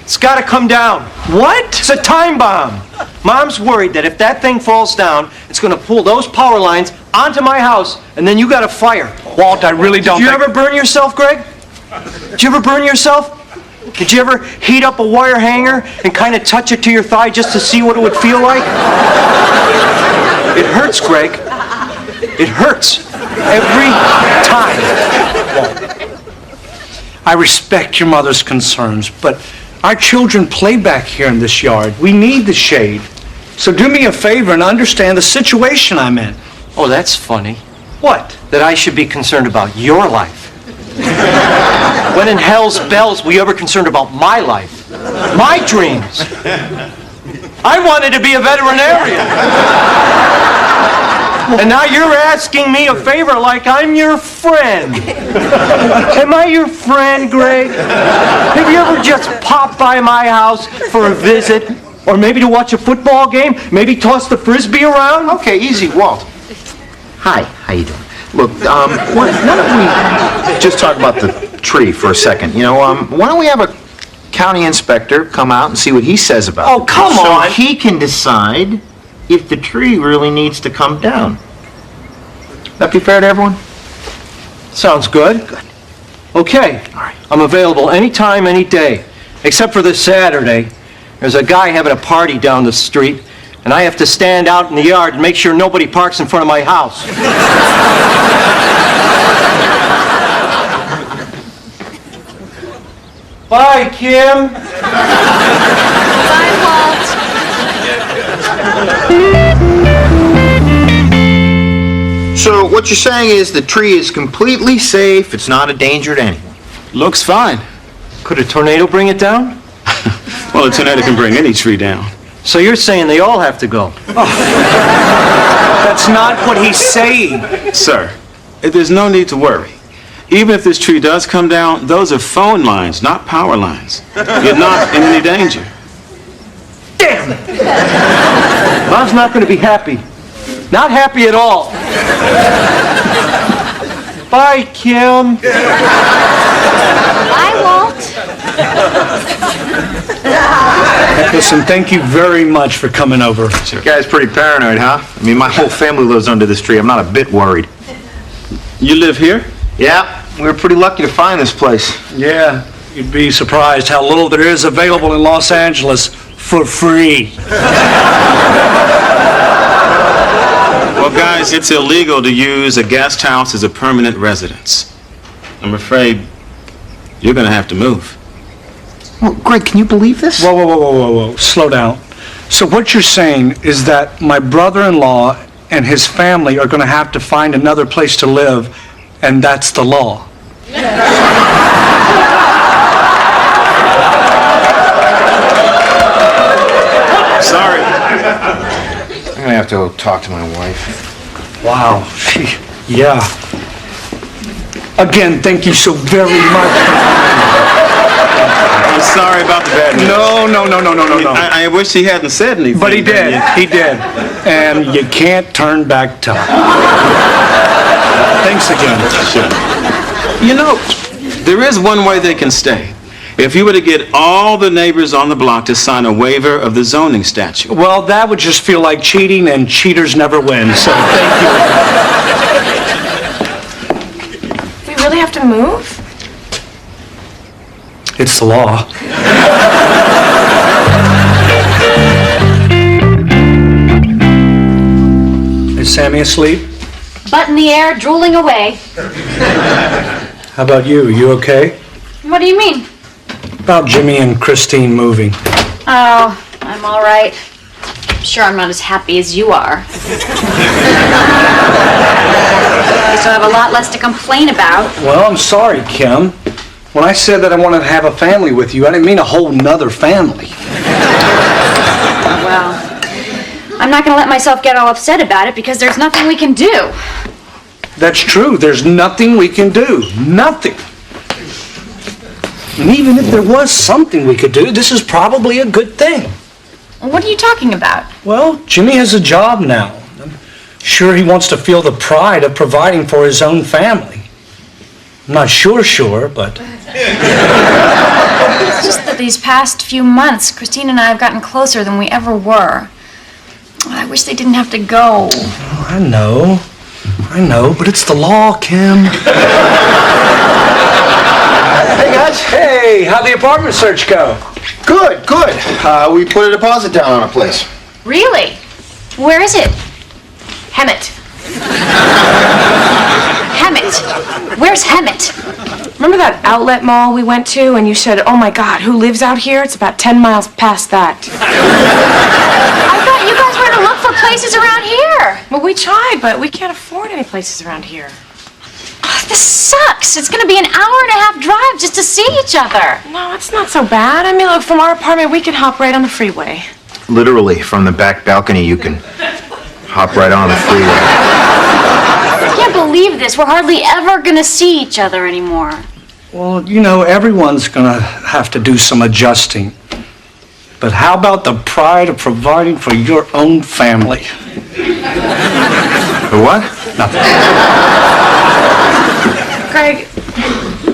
Speaker 13: It's got to come down.
Speaker 4: What?
Speaker 13: It's a time bomb. Mom's worried that if that thing falls down, it's going to pull those power lines onto my house, and then you got a fire.
Speaker 4: Walt, I really don't
Speaker 13: Did you
Speaker 4: think...
Speaker 13: ever burn yourself, Greg? Did you ever burn yourself? Did you ever heat up a wire hanger and kind of touch it to your thigh just to see what it would feel like? It hurts, Greg. It hurts. Every time.
Speaker 4: I respect your mother's concerns, but our children play back here in this yard. We need the shade. So do me a favor and understand the situation I'm in.
Speaker 13: Oh, that's funny.
Speaker 4: What?
Speaker 13: That I should be concerned about your life. When in hell's bells were you ever concerned about my life? My dreams? I wanted to be a veterinarian. And now you're asking me a favor like I'm your friend. Am I your friend, Greg? Have you ever just popped by my house for a visit? Or maybe to watch a football game? Maybe toss the frisbee around?
Speaker 14: Okay, easy, Walt. Hi, how you doing? Look, why don't we just talk about the tree for a second? You know, why don't we have a county inspector come out and see what he says about it?
Speaker 13: Oh, come on!
Speaker 14: So he can decide if the tree really needs to come down. That be fair to everyone?
Speaker 13: Sounds good.
Speaker 14: Good.
Speaker 13: Okay.
Speaker 14: All right.
Speaker 13: I'm available anytime, any day. Except for this Saturday. There's a guy having a party down the street, and I have to stand out in the yard and make sure nobody parks in front of my house. Bye, Kim.
Speaker 1: Bye, Walt.
Speaker 14: So what you're saying is the tree is completely safe, it's not a danger to anyone?
Speaker 9: Looks fine.
Speaker 13: Could a tornado bring it down?
Speaker 9: Well, a tornado can bring any tree down.
Speaker 13: So you're saying they all have to go?
Speaker 4: That's not what he's saying.
Speaker 9: Sir, there's no need to worry. Even if this tree does come down, those are phone lines, not power lines. You're not in any danger.
Speaker 13: Damn it! Mom's not going to be happy. Not happy at all. Bye, Kim.
Speaker 1: Bye, Walt.
Speaker 4: Listen, thank you very much for coming over.
Speaker 14: You guys pretty paranoid, huh? I mean, my whole family lives under this tree. I'm not a bit worried.
Speaker 9: You live here?
Speaker 14: Yeah, we were pretty lucky to find this place.
Speaker 4: Yeah, you'd be surprised how little there is available in Los Angeles for free.
Speaker 9: Well, guys, it's illegal to use a guest house as a permanent residence. I'm afraid you're going to have to move.
Speaker 14: Well, Greg, can you believe this?
Speaker 4: Whoa, whoa, whoa, whoa, whoa, whoa. Slow down. So what you're saying is that my brother-in-law and his family are going to have to find another place to live, and that's the law.
Speaker 9: Sorry.
Speaker 14: I'm going to have to go talk to my wife.
Speaker 4: Wow. Yeah. Again, thank you so very much.
Speaker 9: I'm sorry about the bad news.
Speaker 4: No.
Speaker 9: I wish he hadn't said anything.
Speaker 4: But he did. He did. And you can't turn back time. Thanks again.
Speaker 9: Sure. You know, there is one way they can stay. If you were to get all the neighbors on the block to sign a waiver of the zoning statute.
Speaker 4: Well, that would just feel like cheating, and cheaters never win. So thank you.
Speaker 2: We really have to move?
Speaker 4: It's the law. Is Sammy asleep?
Speaker 1: Butt in the air, drooling away.
Speaker 4: How about you? You okay?
Speaker 1: What do you mean?
Speaker 4: About Jimmy and Christine moving.
Speaker 1: Oh, I'm all right. I'm sure I'm not as happy as you are. I still have a lot less to complain about.
Speaker 4: Well, I'm sorry, Kim. When I said that I wanted to have a family with you, I didn't mean a whole nother family.
Speaker 1: Well, I'm not going to let myself get all upset about it because there's nothing we can do.
Speaker 4: That's true. There's nothing we can do. Nothing. And even if there was something we could do, this is probably a good thing.
Speaker 1: What are you talking about?
Speaker 4: Well, Jimmy has a job now. I'm sure he wants to feel the pride of providing for his own family. I'm not sure, but...
Speaker 1: It's just that these past few months, Christine and I have gotten closer than we ever were. I wish they didn't have to go.
Speaker 4: Oh, I know. I know, but it's the law, Kim.
Speaker 14: Hey, guys.
Speaker 13: Hey, how'd the apartment search go?
Speaker 14: Good, good. We put a deposit down on a place.
Speaker 1: Really? Where is it?
Speaker 2: Hemet.
Speaker 1: Hemet. Where's Hemet?
Speaker 2: Remember that outlet mall we went to and you said, oh my God, who lives out here? It's about 10 miles past that.
Speaker 1: I thought you guys were to look for places around here.
Speaker 2: Well, we tried, but we can't afford any places around here.
Speaker 1: This sucks. It's gonna be an hour and a half drive just to see each other.
Speaker 2: No, it's not so bad. I mean, look, from our apartment, we can hop right on the freeway.
Speaker 14: Literally, from the back balcony, you can hop right on the freeway.
Speaker 1: I can't believe this. We're hardly ever gonna see each other anymore.
Speaker 4: Well, you know, everyone's gonna have to do some adjusting. But how about the pride of providing for your own family?
Speaker 14: The what?
Speaker 4: Nothing.
Speaker 2: Greg,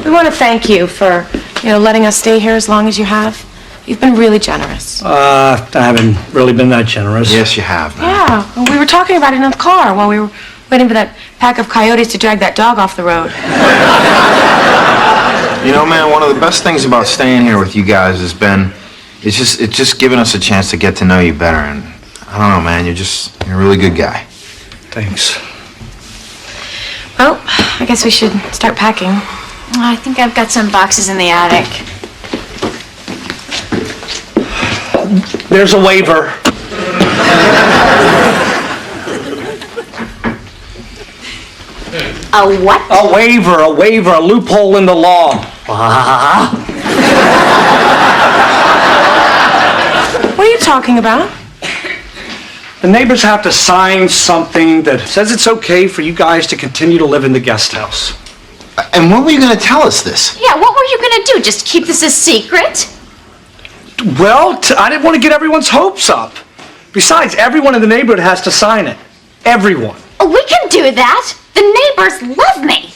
Speaker 2: we want to thank you for, letting us stay here as long as you have. You've been really generous.
Speaker 4: I haven't really been that generous.
Speaker 14: Yes, you have, man.
Speaker 2: Yeah, well, we were talking about it in the car while we were waiting for that pack of coyotes to drag that dog off the road.
Speaker 14: You know, man, one of the best things about staying here with you guys has been, it's just given us a chance to get to know you better. And I don't know, man, you're a really good guy.
Speaker 4: Thanks.
Speaker 2: Well, I guess we should start packing.
Speaker 1: I think I've got some boxes in the attic.
Speaker 4: There's a waiver.
Speaker 1: A what?
Speaker 4: A waiver, a loophole in the law.
Speaker 2: What are you talking about?
Speaker 4: The neighbors have to sign something that says it's okay for you guys to continue to live in the guest house.
Speaker 14: And when were you going to tell us this?
Speaker 1: Yeah, what were you gonna do? Just keep this a secret?
Speaker 4: Well, I didn't want to get everyone's hopes up. Besides, everyone in the neighborhood has to sign it. Everyone.
Speaker 1: Oh, we can do that. The neighbors love me.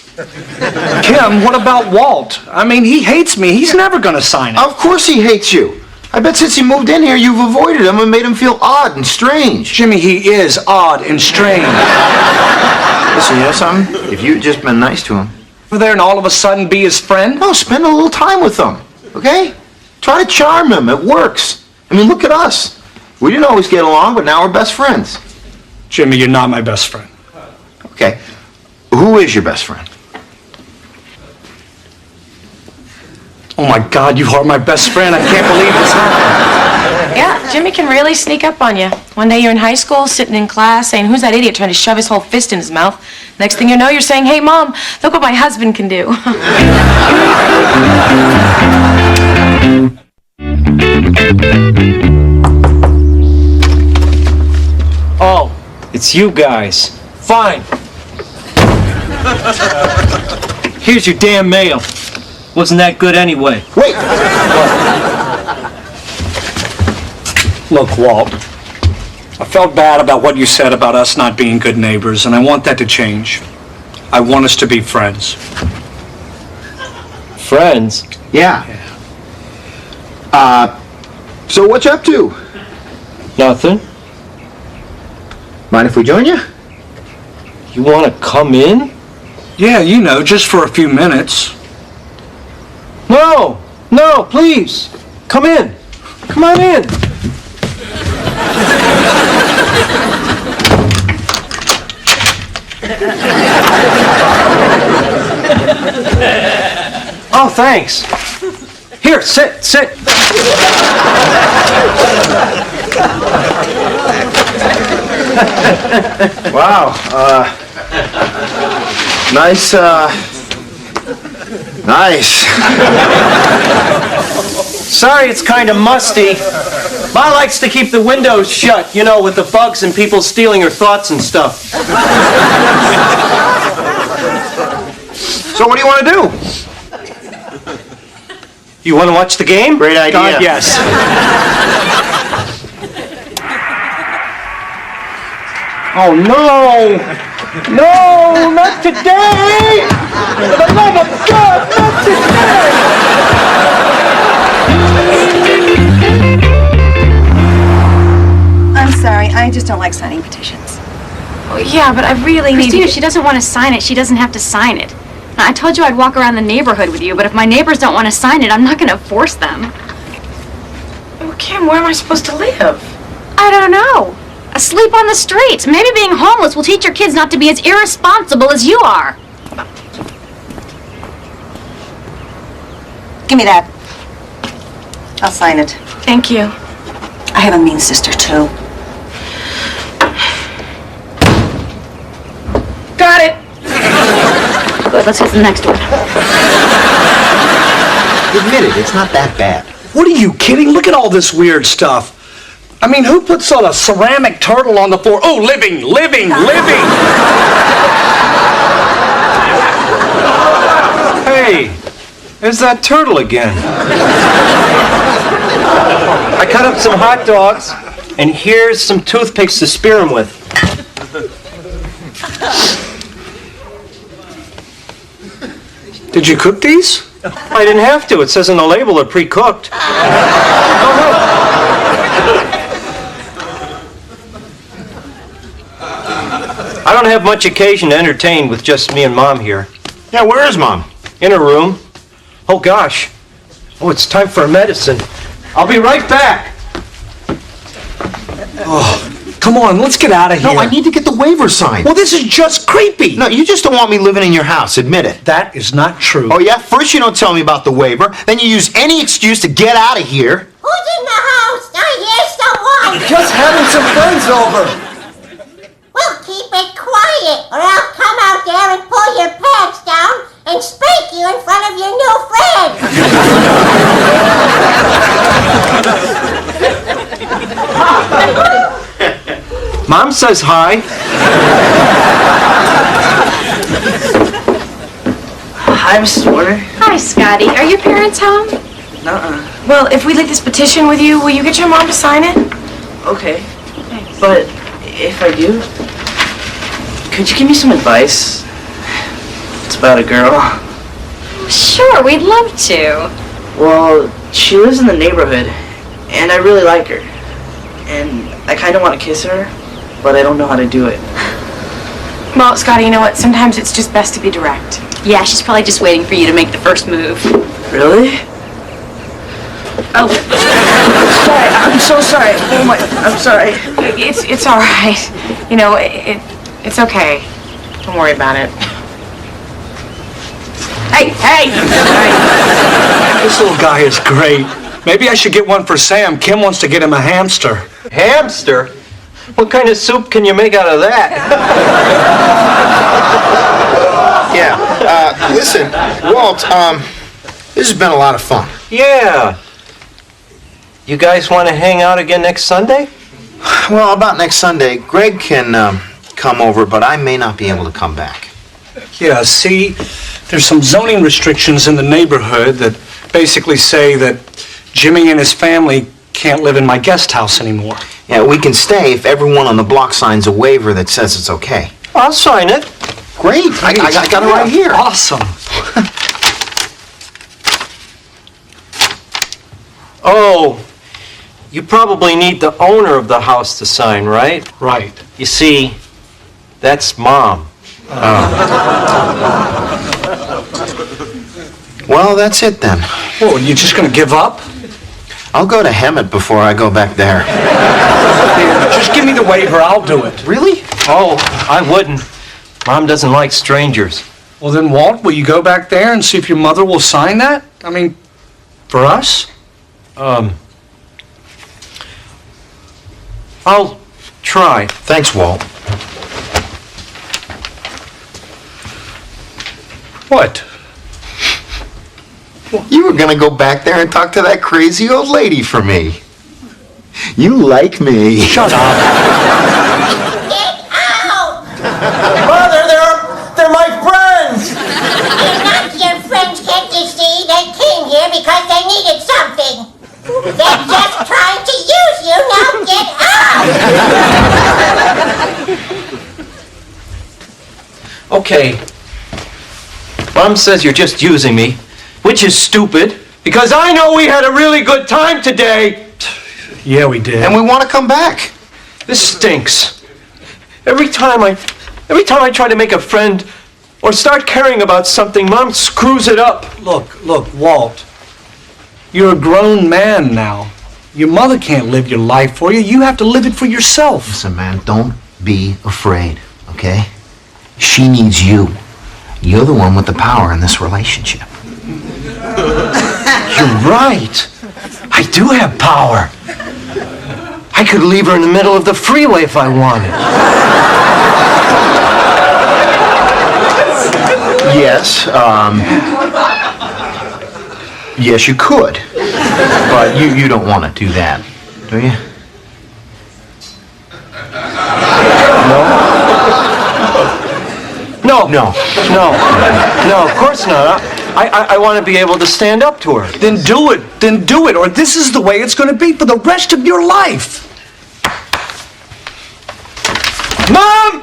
Speaker 4: Kim, what about Walt? I mean, he hates me. He's never going to sign it.
Speaker 14: Of course he hates you. I bet since he moved in here, you've avoided him and made him feel odd and strange.
Speaker 4: Jimmy, he is odd and strange.
Speaker 14: Listen, you know something? If you'd just been nice to him.
Speaker 4: Over there and all of a sudden be his friend?
Speaker 14: No, spend a little time with him, okay? Try to charm him. It works. I mean, look at us. We didn't always get along, but now we're best friends.
Speaker 4: Jimmy, you're not my best friend.
Speaker 14: Okay. Who is your best friend?
Speaker 4: Oh my God, you are my best friend. I can't believe this happened.
Speaker 2: Yeah, Jimmy can really sneak up on you. One day you're in high school, sitting in class, saying, who's that idiot trying to shove his whole fist in his mouth? Next thing you know, you're saying, hey, Mom, look what my husband can do.
Speaker 6: Oh, it's you guys. Fine. Here's your damn mail. Wasn't that good anyway?
Speaker 14: Wait!
Speaker 4: Look, Walt, I felt bad about what you said about us not being good neighbors, and I want that to change. I want us to be friends.
Speaker 6: Friends?
Speaker 14: Yeah. So what you up to?
Speaker 6: Nothing.
Speaker 14: Mind if we join you?
Speaker 6: You want to come in?
Speaker 4: Yeah, you know, just for a few minutes.
Speaker 6: No, please. Come in. Come on in. Oh, thanks. Here, sit.
Speaker 14: Wow. Nice.
Speaker 6: Sorry it's kind of musty. Ma likes to keep the windows shut, with the bugs and people stealing her thoughts and stuff.
Speaker 14: So what do you want to do?
Speaker 6: You want to watch the game?
Speaker 14: Great idea.
Speaker 6: God, yes. Oh, no! No, not today! For the love of God, not today!
Speaker 22: I'm sorry, I just don't like signing petitions.
Speaker 2: Oh, yeah, but I really need
Speaker 1: Christina,
Speaker 2: to...
Speaker 1: if she doesn't want to sign it, she doesn't have to sign it. Now, I told you I'd walk around the neighborhood with you, but if my neighbors don't want to sign it, I'm not going to force them.
Speaker 2: Well, Kim, where am I supposed to live?
Speaker 1: I don't know. Asleep on the streets. Maybe being homeless will teach your kids not to be as irresponsible as you are.
Speaker 11: Give me that. I'll sign it.
Speaker 2: Thank you.
Speaker 11: I have a mean sister, too.
Speaker 2: Got it.
Speaker 1: Good, let's get to the next one.
Speaker 14: Admit it, it's not that bad.
Speaker 4: What are you kidding? Look at all this weird stuff. I mean, who puts on a ceramic turtle on the floor? Oh, living!
Speaker 13: Hey, there's that turtle again. I cut up some hot dogs, and here's some toothpicks to spear them with.
Speaker 4: Did you cook these?
Speaker 13: I didn't have to. It says on the label they're pre-cooked. Go ahead. I don't have much occasion to entertain with just me and Mom here.
Speaker 14: Yeah, where is Mom?
Speaker 13: In her room. Oh, gosh. Oh, it's time for medicine. I'll be right back.
Speaker 4: Oh, come on, let's get out of here.
Speaker 14: No, I need to get the waiver signed.
Speaker 4: Well, this is just creepy.
Speaker 14: No, you just don't want me living in your house. Admit it.
Speaker 4: That is not true.
Speaker 14: Oh, yeah? First you don't tell me about the waiver, then you use any excuse to get out of here.
Speaker 10: Who's in the house? I hear someone.
Speaker 3: Just having some friends over.
Speaker 10: Well, keep it quiet, or I'll come out there and pull your pants down and spank you in front of your new friend.
Speaker 13: Mom says hi.
Speaker 22: Hi, Mrs. Warner.
Speaker 1: Hi, Scotty. Are your parents home?
Speaker 22: Nuh-uh.
Speaker 2: Well, if we leave this petition with you, will you get your mom to sign it?
Speaker 22: Okay. But if I do, could you give me some advice? It's about a girl.
Speaker 1: Sure, we'd love to.
Speaker 22: Well, she lives in the neighborhood, and I really like her. And I kind of want to kiss her, but I don't know how to do it.
Speaker 2: Well, Scotty, you know what? Sometimes it's just best to be direct.
Speaker 1: Yeah, she's probably just waiting for you to make the first move.
Speaker 22: Really?
Speaker 1: Oh.
Speaker 22: Sorry, I'm so sorry. Oh my, I'm sorry.
Speaker 2: It's all right. You know, it's okay. Don't worry about it.
Speaker 1: Hey!
Speaker 4: This little guy is great. Maybe I should get one for Sam. Kim wants to get him a hamster.
Speaker 13: Hamster? What kind of soup can you make out of that?
Speaker 14: Yeah, listen, Walt, this has been a lot of fun.
Speaker 13: Yeah. You guys want to hang out again next Sunday?
Speaker 14: Well, about next Sunday, Greg can come over, but I may not be able to come back.
Speaker 4: Yeah, see, there's some zoning restrictions in the neighborhood that basically say that Jimmy and his family can't live in my guest house anymore.
Speaker 14: Yeah, we can stay if everyone on the block signs a waiver that says it's okay.
Speaker 13: I'll sign it.
Speaker 14: Great. I got it right here.
Speaker 4: Awesome.
Speaker 13: Oh, you probably need the owner of the house to sign, right?
Speaker 4: Right.
Speaker 13: You see, that's Mom.
Speaker 14: Well, that's it then.
Speaker 4: Oh, you just gonna give up?
Speaker 14: I'll go to Hemet before I go back there.
Speaker 4: Just give me the waiver, I'll do it.
Speaker 14: Really?
Speaker 13: Oh, I wouldn't. Mom doesn't like strangers.
Speaker 4: Well then, Walt, will you go back there and see if your mother will sign that? I mean, for us?
Speaker 13: I'll try.
Speaker 14: Thanks, Walt.
Speaker 4: What?
Speaker 14: You were gonna go back there and talk to that crazy old lady for me. You like me.
Speaker 4: Shut up.
Speaker 10: Get out!
Speaker 3: Mother, they're my friends!
Speaker 10: They're not your friends, can't you see? They came here because they needed something. They're just trying to use you. Now get out!
Speaker 13: Okay. Mom says you're just using me, which is stupid, because I know we had a really good time today.
Speaker 4: Yeah, we did.
Speaker 14: And we want to come back.
Speaker 13: This stinks. Every time I try to make a friend or start caring about something, Mom screws it up.
Speaker 4: Look, Walt. You're a grown man now. Your mother can't live your life for you. You have to live it for yourself.
Speaker 14: Listen, man, don't be afraid, okay? She needs you. You're the one with the power in this relationship.
Speaker 13: You're right. I do have power. I could leave her in the middle of the freeway if I wanted.
Speaker 14: Yes, yes, you could. But you don't want to do that, do you?
Speaker 13: No, of course not. I want to be able to stand up to her.
Speaker 4: Then do it, or this is the way it's going to be for the rest of your life.
Speaker 13: Mom!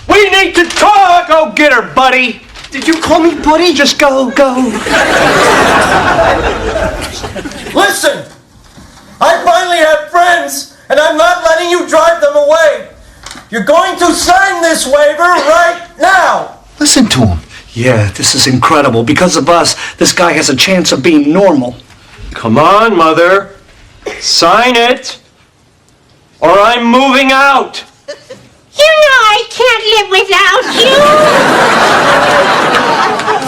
Speaker 13: We need to talk! Go get her, buddy! Did you call me buddy? Just go.
Speaker 6: Listen! I finally have friends, and I'm not letting you drive them away. You're going to sign this waiver right now.
Speaker 14: Listen to him.
Speaker 4: Yeah, this is incredible. Because of us, this guy has a chance of being normal.
Speaker 13: Come on, Mother. Sign it, or I'm moving out.
Speaker 10: You know I can't live without you.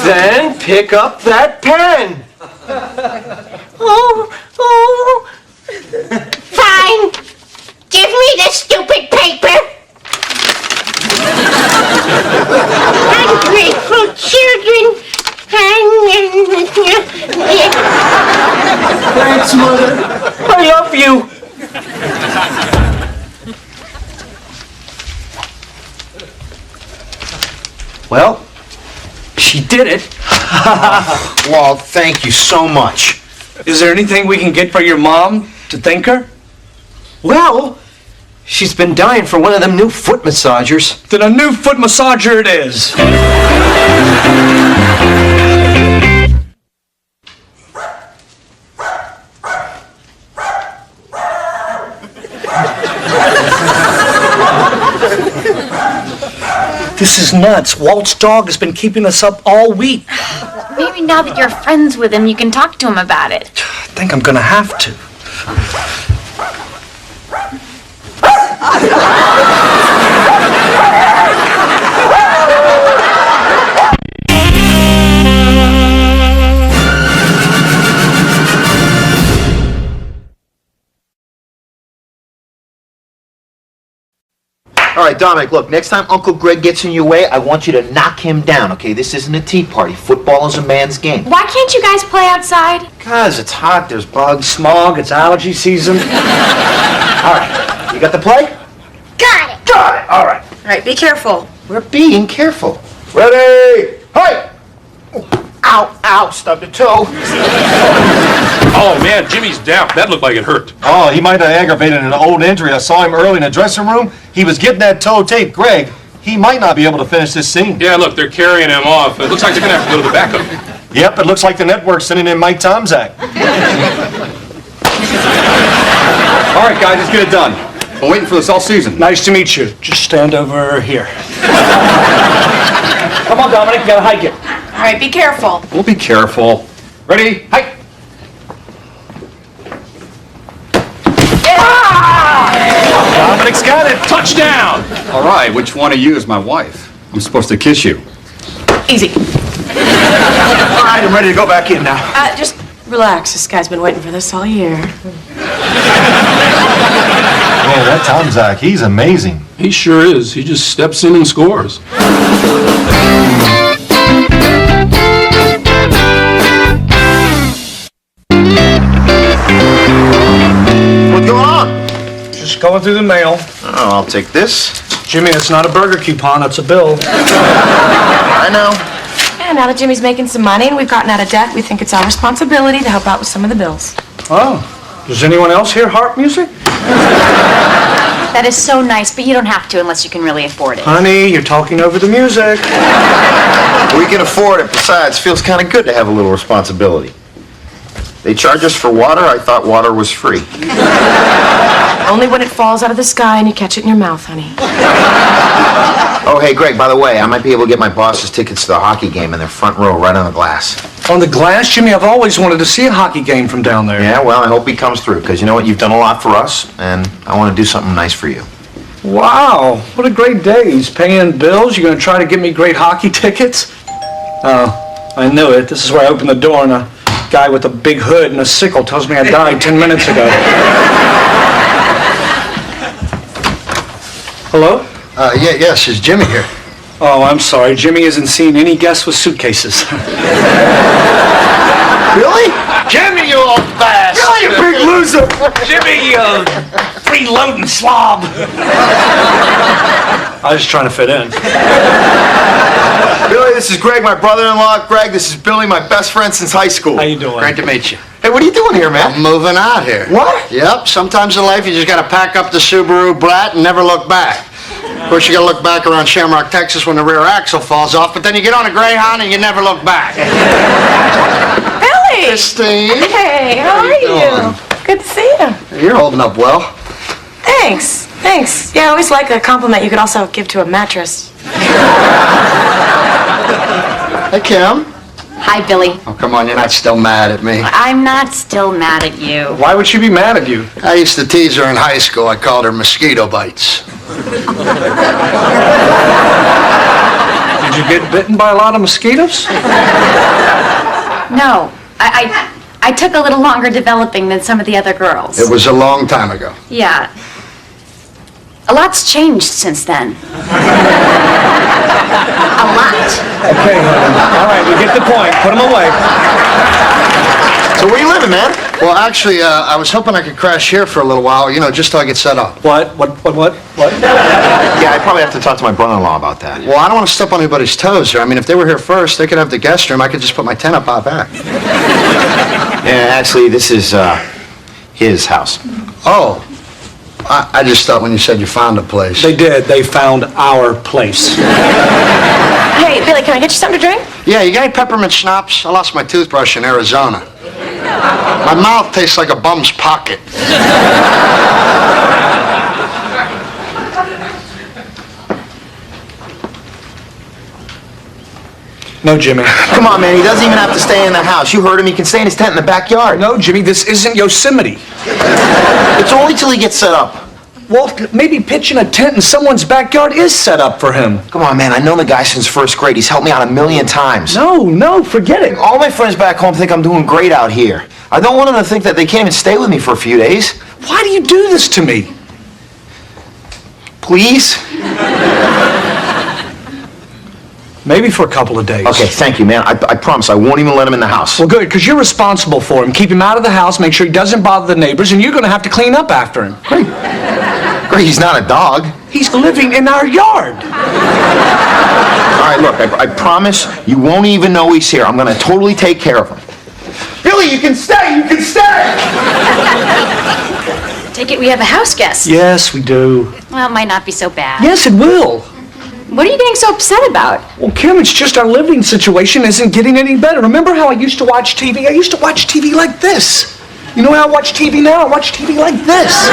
Speaker 13: Then pick up that pen.
Speaker 10: Oh. Fine. Give me the stupid paper. Ungrateful children.
Speaker 13: Thanks, Mother. I love you. Well, she did it.
Speaker 14: Walt, thank you so much.
Speaker 4: Is there anything we can get for your mom to thank her?
Speaker 13: Well, she's been dying for one of them new foot massagers.
Speaker 4: Then a new foot massager it is. This is nuts. Walt's dog has been keeping us up all week.
Speaker 1: Maybe now that you're friends with him, you can talk to him about it.
Speaker 4: I think I'm gonna have to.
Speaker 14: All right, Dominic, look, next time Uncle Greg gets in your way, I want you to knock him down, okay? This isn't a tea party. Football is a man's game.
Speaker 1: Why can't you guys play outside?
Speaker 14: Because it's hot, there's bugs.
Speaker 13: Smog, it's allergy season.
Speaker 14: All right, you got the play?
Speaker 10: Got it.
Speaker 14: Got it, all right.
Speaker 2: All right, be careful.
Speaker 14: We're being careful.
Speaker 3: Ready?
Speaker 14: Hey! Ow, stubbed a toe.
Speaker 8: Oh, man, Jimmy's down. That looked like it hurt.
Speaker 3: Oh, he might have aggravated an old injury. I saw him early in the dressing room. He was getting that toe taped. Greg, he might not be able to finish this scene.
Speaker 8: Yeah, look, they're carrying him off. It looks like they're going to have to go to the backup.
Speaker 3: Yep, it looks like the network's sending in Mike Tomczak.
Speaker 9: All right, guys, let's get it done. Been waiting for this all season.
Speaker 4: Nice to meet you. Just stand over here. Come on, Dominic, you gotta hike it.
Speaker 2: All right, be careful.
Speaker 9: We'll be careful. Ready? Hike!
Speaker 8: Dominic's got it. Touchdown!
Speaker 9: All right, which one of you is my wife? I'm supposed to kiss you.
Speaker 2: Easy.
Speaker 13: All right, I'm ready to go back in now.
Speaker 2: Just relax. This guy's been waiting for this all year.
Speaker 3: Man, that Tomczak, he's amazing.
Speaker 8: He sure is. He just steps in and scores.
Speaker 14: What's going on?
Speaker 4: Just going through the mail.
Speaker 14: Oh, I'll take this.
Speaker 4: Jimmy, it's not a burger coupon, it's a bill.
Speaker 14: I know.
Speaker 2: Yeah, now that Jimmy's making some money and we've gotten out of debt, we think it's our responsibility to help out with some of the bills.
Speaker 4: Oh, does anyone else hear harp music?
Speaker 1: That is so nice, but you don't have to unless you can really afford it.
Speaker 4: Honey, you're talking over the music.
Speaker 14: We can afford it. Besides, feels kind of good to have a little responsibility. They charge us for water. I thought water was free.
Speaker 2: Only when it falls out of the sky and you catch it in your mouth, honey.
Speaker 14: Oh, hey, Greg, by the way, I might be able to get my boss's tickets to the hockey game in their front row right on the glass.
Speaker 4: On the glass, Jimmy? I've always wanted to see a hockey game from down there.
Speaker 14: Yeah, well, I hope he comes through, because you know what? You've done a lot for us, and I want to do something nice for you.
Speaker 4: Wow, what a great day. He's paying bills. You're going to try to get me great hockey tickets? Oh, I knew it. This is where I open the door and a guy with a big hood and a sickle tells me I died 10 minutes ago. Hello?
Speaker 12: Yes, is Jimmy here?
Speaker 4: Oh, I'm sorry. Jimmy isn't seeing any guests with suitcases.
Speaker 12: Really? Jimmy, you old bastard!
Speaker 4: Really, you big loser! Jimmy, you freeloading slob! I was just trying to fit in.
Speaker 14: Billy, this is Greg, my brother-in-law. Greg, this is Billy, my best friend since high school.
Speaker 4: How you doing?
Speaker 12: Great to meet you.
Speaker 14: Hey, what are you doing here, man?
Speaker 12: I'm moving out here.
Speaker 14: What?
Speaker 12: Yep, sometimes in life you just gotta pack up the Subaru Brat and never look back. Of course, you gotta look back around Shamrock, Texas when the rear axle falls off, but then you get on a Greyhound and you never look back.
Speaker 2: Billy!
Speaker 12: Christine!
Speaker 2: Hey, how are you? Good to see you.
Speaker 12: You're holding up well.
Speaker 2: Thanks. Yeah, I always like a compliment you could also give to a mattress.
Speaker 12: Hey, Kim.
Speaker 1: Hi, Billy.
Speaker 12: Oh, come on, you're not still mad at me.
Speaker 1: I'm not still mad at you.
Speaker 4: Why would she be mad at you?
Speaker 12: I used to tease her in high school. I called her mosquito bites.
Speaker 4: Did you get bitten by a lot of mosquitoes?
Speaker 1: No, I took a little longer developing than some of the other girls.
Speaker 12: It was a long time ago.
Speaker 1: Yeah. A lot's changed since then. A lot.
Speaker 4: Okay, all right, we get the point. Put them away.
Speaker 14: So where you living, man?
Speaker 12: Well, actually, I was hoping I could crash here for a little while, just till I get set up.
Speaker 4: What?
Speaker 14: Yeah, I probably have to talk to my brother-in-law about that.
Speaker 12: Well, I don't want to step on anybody's toes here. I mean, if they were here first, they could have the guest room. I could just put my tent up out back.
Speaker 14: Yeah, actually, this is, his house.
Speaker 12: Oh. I just thought when you said you found a place.
Speaker 4: They did. They found our place.
Speaker 2: Hey, Billy, can I get you something to drink?
Speaker 12: Yeah, you got any peppermint schnapps? I lost my toothbrush in Arizona. My mouth tastes like a bum's pocket.
Speaker 4: No, Jimmy.
Speaker 14: Come on, man. He doesn't even have to stay in the house. You heard him. He can stay in his tent in the backyard.
Speaker 4: No, Jimmy, this isn't Yosemite.
Speaker 14: It's only till he gets set up.
Speaker 4: Well, maybe pitching a tent in someone's backyard is set up for him.
Speaker 14: Come on, man. I know the guy since first grade. He's helped me out 1,000,000 times.
Speaker 4: No, forget it.
Speaker 14: All my friends back home think I'm doing great out here. I don't want them to think that they can't even stay with me for a few days.
Speaker 4: Why do you do this to me?
Speaker 14: Please?
Speaker 4: Maybe for a couple of days.
Speaker 14: Okay, thank you, man. I promise I won't even let him in the house.
Speaker 4: Well, good, because you're responsible for him. Keep him out of the house, make sure he doesn't bother the neighbors, and you're going to have to clean up after him.
Speaker 14: Great, he's not a dog.
Speaker 4: He's living in our yard.
Speaker 14: All right, look, I promise you won't even know he's here. I'm going to totally take care of him. Billy, you can stay!
Speaker 1: Take it we have a house guest.
Speaker 4: Yes, we do.
Speaker 1: Well, it might not be so bad.
Speaker 4: Yes, it will.
Speaker 1: What are you getting so upset about?
Speaker 4: Well, Kim, it's just our living situation isn't getting any better. Remember how I used to watch TV? I used to watch TV like this. You know how I watch TV now? I watch TV like this.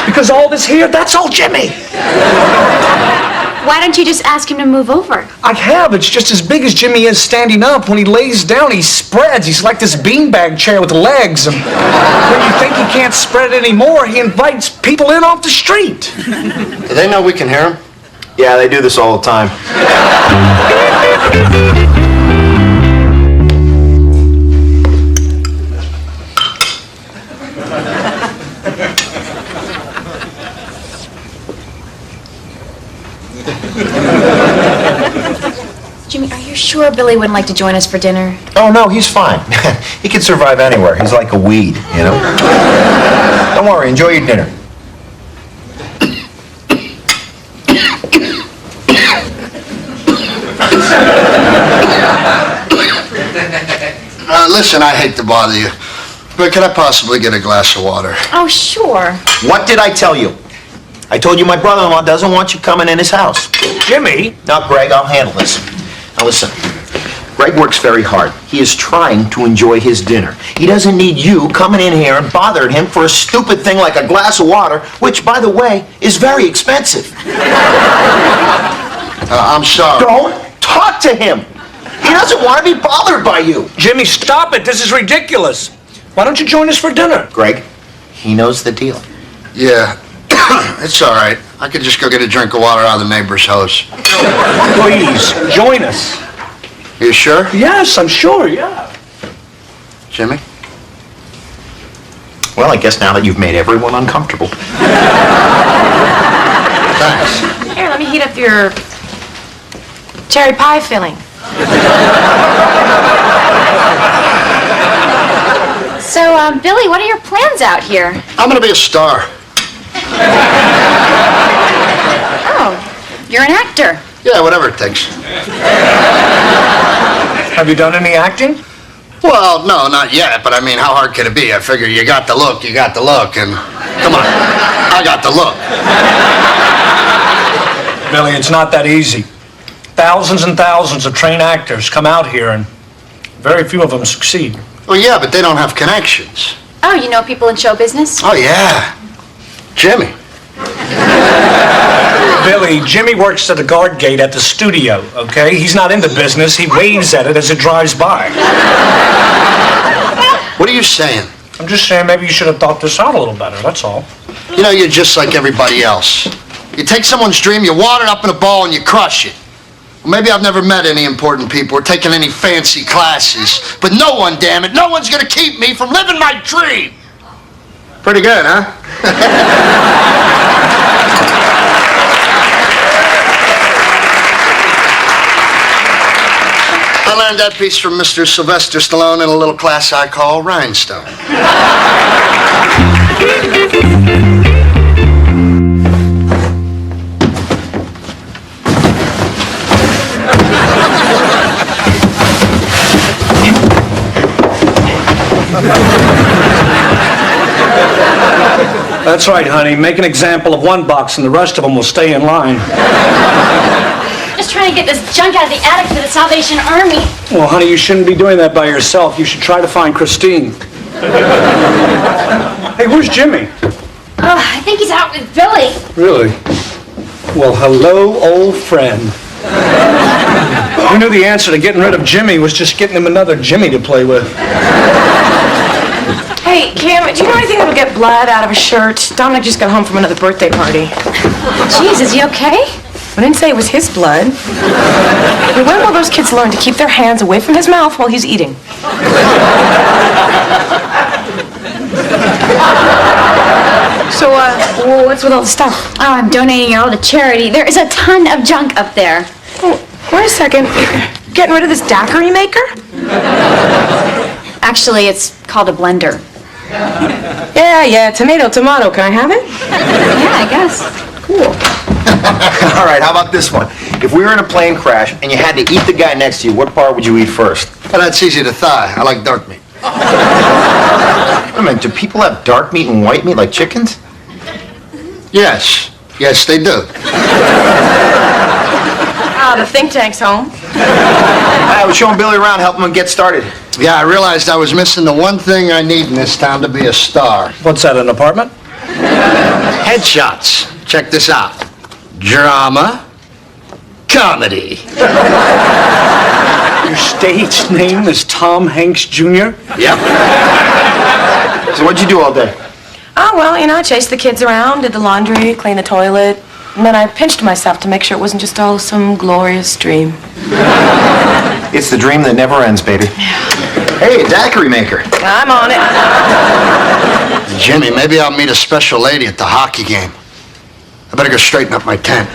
Speaker 4: Because all this here, that's all Jimmy.
Speaker 1: Why don't you just ask him to move over?
Speaker 4: I have. It's just as big as Jimmy is standing up. When he lays down, he spreads. He's like this beanbag chair with legs. And when you think he can't spread anymore, he invites people in off the street.
Speaker 12: Do they know we can hear him?
Speaker 14: Yeah, they do this all the time.
Speaker 1: Jimmy, are you sure Billy wouldn't like to join us for dinner?
Speaker 14: Oh, no, he's fine. He can survive anywhere. He's like a weed, you know? Don't worry, enjoy your dinner.
Speaker 12: Listen, I hate to bother you, but can I possibly get a glass of water?
Speaker 1: Oh, sure.
Speaker 14: What did I tell you? I told you my brother-in-law doesn't want you coming in his house.
Speaker 4: Jimmy?
Speaker 14: Now, Greg, I'll handle this. Now, listen. Greg works very hard. He is trying to enjoy his dinner. He doesn't need you coming in here and bothering him for a stupid thing like a glass of water, which, by the way, is very expensive.
Speaker 3: I'm sorry.
Speaker 14: Don't talk to him. He doesn't want to be bothered by you.
Speaker 4: Jimmy, stop it. This is ridiculous. Why don't you join us for dinner?
Speaker 14: Greg, he knows the deal.
Speaker 3: Yeah, it's all right. I could just go get a drink of water out of the neighbor's house.
Speaker 4: Please, join us.
Speaker 3: You sure?
Speaker 4: Yes, I'm sure, yeah.
Speaker 3: Jimmy?
Speaker 14: Well, I guess now that you've made everyone uncomfortable.
Speaker 3: Thanks.
Speaker 2: Here, let me heat up your cherry pie filling.
Speaker 1: So, Billy, what are your plans out here?
Speaker 3: I'm gonna be a star.
Speaker 1: Oh, you're an actor.
Speaker 3: Yeah, whatever it takes.
Speaker 4: Have you done any acting?
Speaker 3: Well, no, not yet, but I mean, how hard can it be? I figure you got the look, and come on, I got the look.
Speaker 4: Billy, it's not that easy. Thousands and thousands of trained actors come out here, and very few of them succeed.
Speaker 3: Well, yeah, but they don't have connections.
Speaker 1: Oh, you know people in show business?
Speaker 3: Oh, yeah. Jimmy.
Speaker 4: Billy, Jimmy works at the guard gate at the studio, okay? He's not in the business. He waves at it as it drives by.
Speaker 3: What are you saying?
Speaker 4: I'm just saying maybe you should have thought this out a little better, that's all.
Speaker 3: You know, you're just like everybody else. You take someone's dream, you wad it up in a ball, and you crush it. Well, maybe I've never met any important people or taken any fancy classes, but no one, damn it, no one's gonna keep me from living my dream. Pretty good, huh? I learned that piece from Mr. Sylvester Stallone in a little class I call Rhinestone.
Speaker 4: That's right, honey. Make an example of one box and the rest of them will stay in line.
Speaker 1: Just trying to get this junk out of the attic for the Salvation Army.
Speaker 4: Well, honey, you shouldn't be doing that by yourself. You should try to find Christine. Hey, where's Jimmy?
Speaker 1: Oh, I think he's out with Billy.
Speaker 4: Really? Well, hello, old friend. You knew the answer to getting rid of Jimmy was just getting him another Jimmy to play with.
Speaker 2: Hey, Cam, do you know anything that'll get blood out of a shirt? Dominic just got home from another birthday party.
Speaker 1: Jeez, is he okay?
Speaker 2: I didn't say it was his blood. When will those kids learn to keep their hands away from his mouth while he's eating? So, what's with all the stuff?
Speaker 1: Oh, I'm donating it all to charity. There is a ton of junk up there.
Speaker 2: Oh, wait a second. You're getting rid of this daiquiri maker?
Speaker 1: Actually, it's called a blender.
Speaker 2: Yeah, tomato. Can I have it?
Speaker 1: Yeah, I guess.
Speaker 2: Cool.
Speaker 14: All right, how about this one? If we were in a plane crash and you had to eat the guy next to you, what part would you eat first?
Speaker 3: Well, that's easy to thigh. I like dark meat.
Speaker 14: Wait a minute, do people have dark meat and white meat like chickens?
Speaker 3: Yes, they do.
Speaker 2: The think tank's home.
Speaker 14: I was showing Billy around, helping him get started.
Speaker 3: Yeah, I realized I was missing the one thing I need in this town to be a star.
Speaker 4: What's that, an apartment?
Speaker 3: Headshots. Check this out. Drama. Comedy.
Speaker 4: Your stage name is Tom Hanks Jr.?
Speaker 3: Yep.
Speaker 14: So what'd you do all day?
Speaker 2: Oh, well, I chased the kids around, did the laundry, cleaned the toilet, and then I pinched myself to make sure it wasn't just all some glorious dream.
Speaker 14: It's the dream that never ends, baby. Hey, a daiquiri maker.
Speaker 2: I'm on it.
Speaker 3: Jimmy, maybe I'll meet a special lady at the hockey game. I better go straighten up my tent.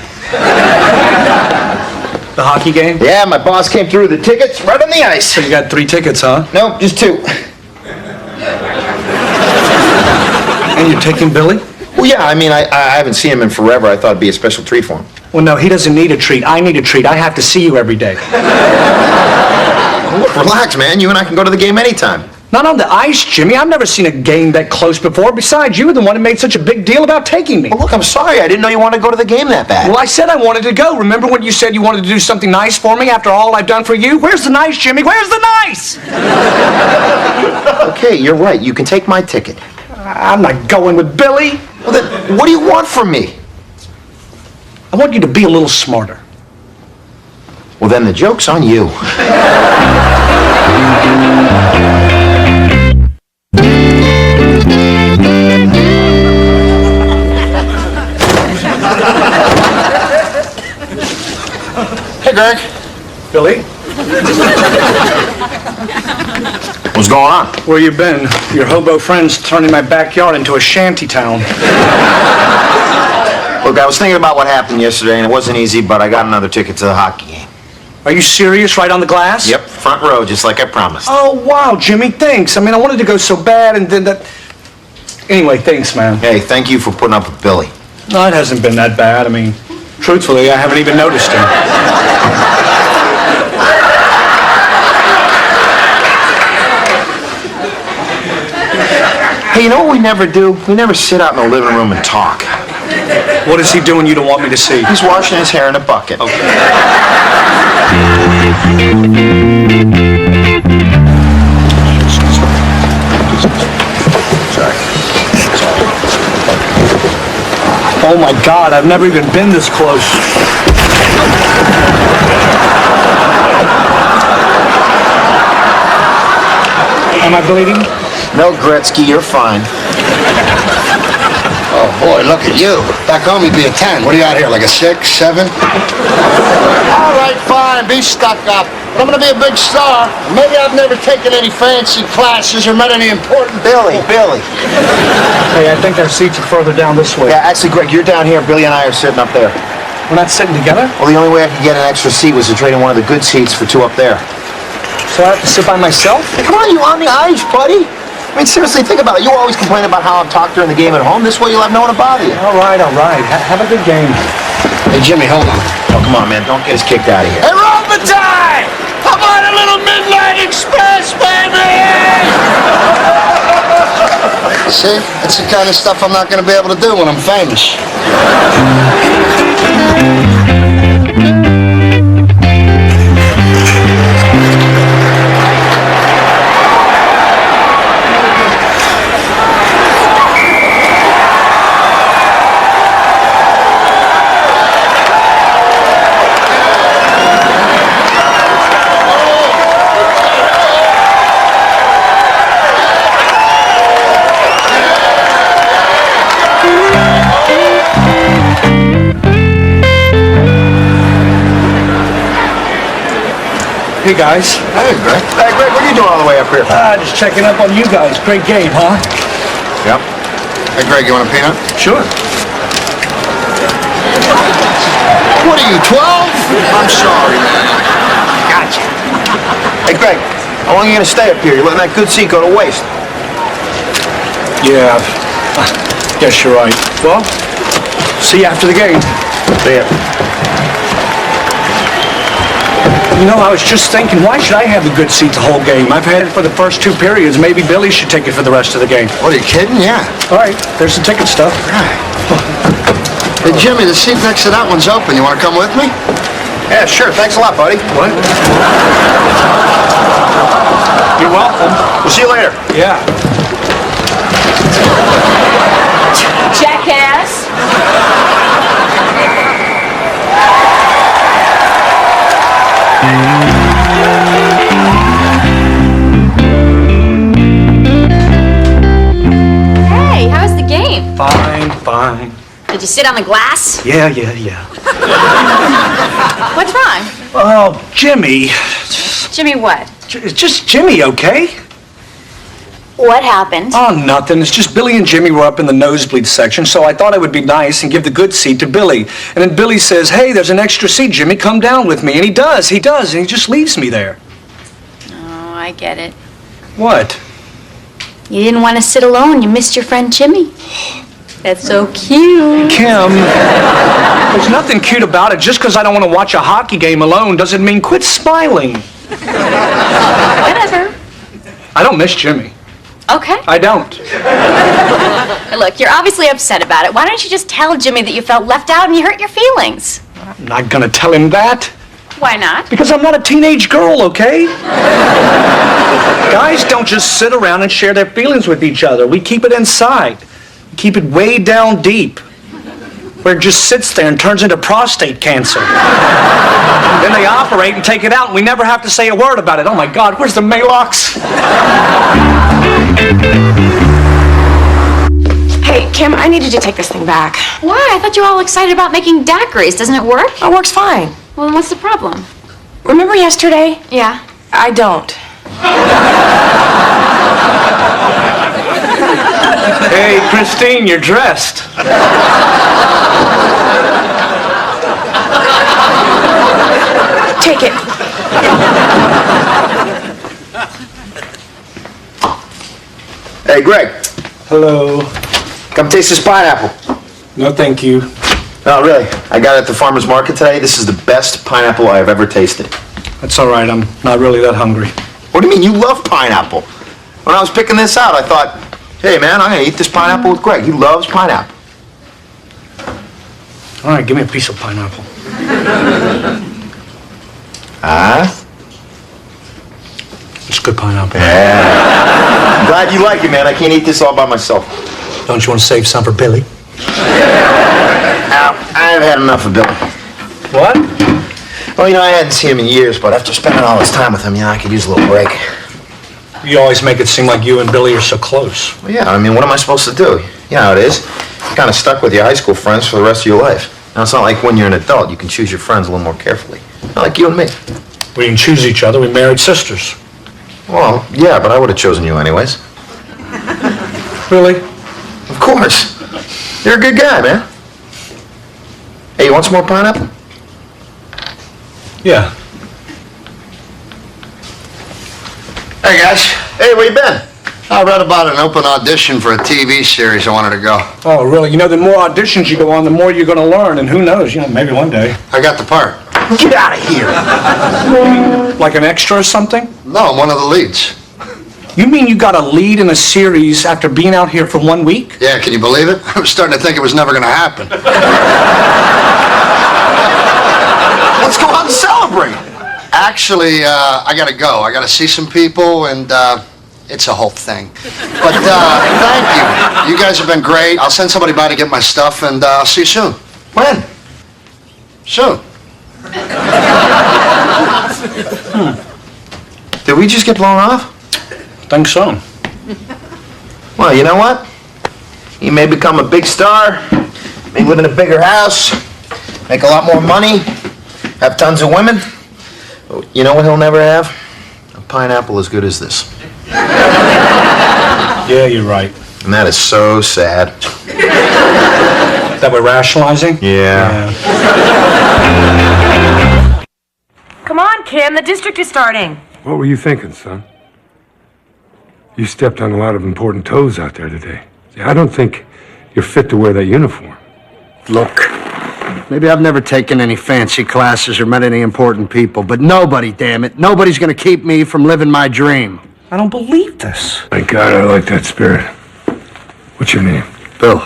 Speaker 4: The hockey game?
Speaker 14: Yeah, my boss came through with the tickets right on the ice.
Speaker 4: So you got 3 tickets, huh?
Speaker 14: Nope, just 2.
Speaker 4: And you're taking Billy?
Speaker 14: Well, yeah, I haven't seen him in forever. I thought it'd be a special treat for him.
Speaker 4: Well, no, he doesn't need a treat. I need a treat. I have to see you every day.
Speaker 14: Look, relax, man. You and I can go to the game anytime.
Speaker 4: Not on the ice, Jimmy. I've never seen a game that close before. Besides, you were the one who made such a big deal about taking me.
Speaker 14: Well, look, I'm sorry. I didn't know you wanted to go to the game that bad.
Speaker 4: Well, I said I wanted to go. Remember when you said you wanted to do something nice for me after all I've done for you? Where's the nice, Jimmy? Where's the nice?
Speaker 14: Okay, you're right. You can take my ticket.
Speaker 4: I'm not going with Billy.
Speaker 14: Well, then, what do you want from me?
Speaker 4: I want you to be a little smarter.
Speaker 14: Well, then the joke's on you. Hey, Greg.
Speaker 4: Billy?
Speaker 14: What's going on?
Speaker 4: Where you been? Your hobo friend's turning my backyard into a shanty town.
Speaker 14: Look, I was thinking about what happened yesterday, and it wasn't easy, but I got another ticket to the hockey game.
Speaker 4: Are you serious? Right on the glass?
Speaker 14: Yep, front row, just like I promised.
Speaker 4: Oh, wow, Jimmy, thanks. I mean, I wanted to go so bad, and then that... Anyway, thanks, man.
Speaker 14: Hey, thank you for putting up with Billy.
Speaker 4: No, it hasn't been that bad. I mean, truthfully, I haven't even noticed him.
Speaker 14: Hey, you know what we never do? We never sit out in the living room and talk.
Speaker 4: What is he doing you don't want me to see?
Speaker 14: He's washing his hair in a bucket.
Speaker 4: Okay.
Speaker 14: Sorry.
Speaker 4: Oh my God, I've never even been this close. Am I bleeding?
Speaker 14: No, Gretzky, you're fine.
Speaker 12: Oh, boy, look at you. Back home, you'd be a 10. What are you out here, like a 6, 7? All right, fine, be stuck up. But I'm going to be a big star. Maybe I've never taken any fancy classes or met any important...
Speaker 14: Billy.
Speaker 4: Hey, I think our seats are further down this way.
Speaker 14: Yeah, actually, Greg, you're down here. Billy and I are sitting up there.
Speaker 4: We're not sitting together?
Speaker 14: Well, the only way I could get an extra seat was to trade in one of the good seats for 2 up there.
Speaker 4: So I have to sit by myself?
Speaker 14: Hey, come on, you on the ice, buddy. I mean, seriously, think about it. You always complain about how I'm talked during the game at home. This way you'll have no one to bother you.
Speaker 4: All right. Have a good game.
Speaker 12: Hey, Jimmy, hold on.
Speaker 14: Oh, come on, man. Don't get us kicked out of here.
Speaker 12: Hey, roll the die! How about a little Midnight Express, baby? See? That's the kind of stuff I'm not going to be able to do when I'm famous.
Speaker 4: Hey, guys.
Speaker 14: Hey, Greg. Hey, Greg, what are you doing all the way up here?
Speaker 4: Just checking up on you guys. Great game, huh?
Speaker 14: Yep.
Speaker 12: Hey, Greg, you want a peanut?
Speaker 4: Sure.
Speaker 12: What are you, 12? I'm sorry, man.
Speaker 14: Gotcha. Hey, Greg, how long are you going to stay up here? You're letting that good seat go to waste.
Speaker 4: Yeah. Guess you're right. Well, see you after the game.
Speaker 14: See ya.
Speaker 4: You know, I was just thinking, why should I have the good seat the whole game? I've had it for the first 2 periods. Maybe Billy should take it for the rest of the game.
Speaker 12: What, are you kidding? Yeah.
Speaker 4: All right, there's the ticket stuff.
Speaker 12: Hey, Jimmy, the seat next to that one's open. You want to come with me?
Speaker 14: Yeah, sure. Thanks a lot, buddy.
Speaker 4: What? You're welcome.
Speaker 14: We'll see you later.
Speaker 4: Yeah.
Speaker 1: Jackass. Hey, how was the game?
Speaker 4: Fine.
Speaker 1: Did you sit on the glass?
Speaker 4: Yeah.
Speaker 1: What's wrong?
Speaker 4: Oh, Jimmy.
Speaker 1: Jimmy, what?
Speaker 4: It's just Jimmy, okay?
Speaker 1: What happened?
Speaker 4: Oh, nothing. It's just Billy and Jimmy were up in the nosebleed section, so I thought it would be nice and give the good seat to Billy. And then Billy says, hey, there's an extra seat, Jimmy, come down with me. And he does, and he just leaves me there.
Speaker 1: Oh, I get it.
Speaker 4: What?
Speaker 1: You didn't want to sit alone. You missed your friend Jimmy. That's so cute.
Speaker 4: Kim, there's nothing cute about it. Just because I don't want to watch a hockey game alone doesn't mean quit smiling.
Speaker 1: Whatever.
Speaker 4: I don't miss Jimmy.
Speaker 1: Okay.
Speaker 4: I don't.
Speaker 1: Look, you're obviously upset about it. Why don't you just tell Jimmy that you felt left out and you hurt your feelings?
Speaker 4: I'm not gonna tell him that.
Speaker 1: Why not?
Speaker 4: Because I'm not a teenage girl, okay? Guys don't just sit around and share their feelings with each other. We keep it inside. We keep it way down deep. Where it just sits there and turns into prostate cancer. Then they operate and take it out and we never have to say a word about it. Oh my God, where's the Maalox?
Speaker 2: Hey, Kim, I need you to take this thing back.
Speaker 1: Why? I thought you were all excited about making daiquiris. Doesn't it work?
Speaker 2: It works fine.
Speaker 1: Well, then what's the problem?
Speaker 2: Remember yesterday?
Speaker 1: Yeah.
Speaker 2: I don't.
Speaker 4: Hey, Christine, you're dressed.
Speaker 2: Take it.
Speaker 14: Hey, Greg.
Speaker 4: Hello.
Speaker 14: Come taste this pineapple.
Speaker 4: No, thank you.
Speaker 14: No, really. I got it at the farmer's market today. This is the best pineapple I have ever tasted.
Speaker 4: That's all right. I'm not really that hungry.
Speaker 14: What do you mean? You love pineapple. When I was picking this out, I thought, hey, man, I'm going to eat this pineapple with Greg. He loves pineapple.
Speaker 4: All right, give me a piece of pineapple. It's good pineapple.
Speaker 14: Yeah. I'm glad you like it, man. I can't eat this all by myself.
Speaker 4: Don't you want to save some for Billy?
Speaker 14: I've had enough of Billy.
Speaker 4: What?
Speaker 14: Well, you know, I hadn't seen him in years, but after spending all this time with him, I could use a little break.
Speaker 4: You always make it seem like you and Billy are so close.
Speaker 14: Well, yeah, I mean, what am I supposed to do? You know how it is. You're kind of stuck with your high school friends for the rest of your life. Now, it's not like when you're an adult, you can choose your friends a little more carefully. Not like you and me.
Speaker 4: We didn't choose each other. We married sisters.
Speaker 14: Well, yeah, but I would have chosen you anyways.
Speaker 4: Really?
Speaker 14: Of course. You're a good guy, man. Hey, you want some more pineapple?
Speaker 4: Yeah.
Speaker 3: Hey, guys.
Speaker 14: Hey, where you been?
Speaker 3: I read about an open audition for a TV series. I wanted to go.
Speaker 4: Oh, really? You know, the more auditions you go on, the more you're going to learn. And who knows, maybe one day.
Speaker 3: I got the part.
Speaker 14: Get out of here.
Speaker 4: Like an extra or something?
Speaker 3: No, I'm one of the leads.
Speaker 4: You mean you got a lead in a series after being out here for 1 week?
Speaker 3: Yeah, can you believe it? I was starting to think it was never going to happen.
Speaker 14: Let's go out and celebrate.
Speaker 3: Actually, I got to go. I got to see some people, and it's a whole thing. But thank you. You guys have been great. I'll send somebody by to get my stuff, and I'll see you soon.
Speaker 14: When?
Speaker 3: Soon.
Speaker 14: Did we just get blown off?
Speaker 4: Think so.
Speaker 14: Well, you know what? He may become a big star, may live in a bigger house, make a lot more money, have tons of women. But you know what he'll never have? A pineapple as good as this.
Speaker 4: Yeah, you're right.
Speaker 14: And that is so sad.
Speaker 4: That we're rationalizing?
Speaker 14: Yeah.
Speaker 2: Come on, Kim. The district is starting.
Speaker 15: What were you thinking, son? You stepped on a lot of important toes out there today. See, I don't think you're fit to wear that uniform.
Speaker 12: Look, maybe I've never taken any fancy classes or met any important people, but nobody, damn it, nobody's gonna keep me from living my dream.
Speaker 4: I don't believe this.
Speaker 15: Thank God, I like that spirit. What's your name?
Speaker 12: Bill.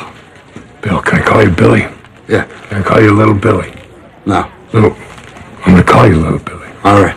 Speaker 15: Bill, can I call you Billy?
Speaker 12: Yeah.
Speaker 15: Can I call you Little Billy?
Speaker 12: No.
Speaker 15: Little. I'm gonna call you Little Billy.
Speaker 12: All right.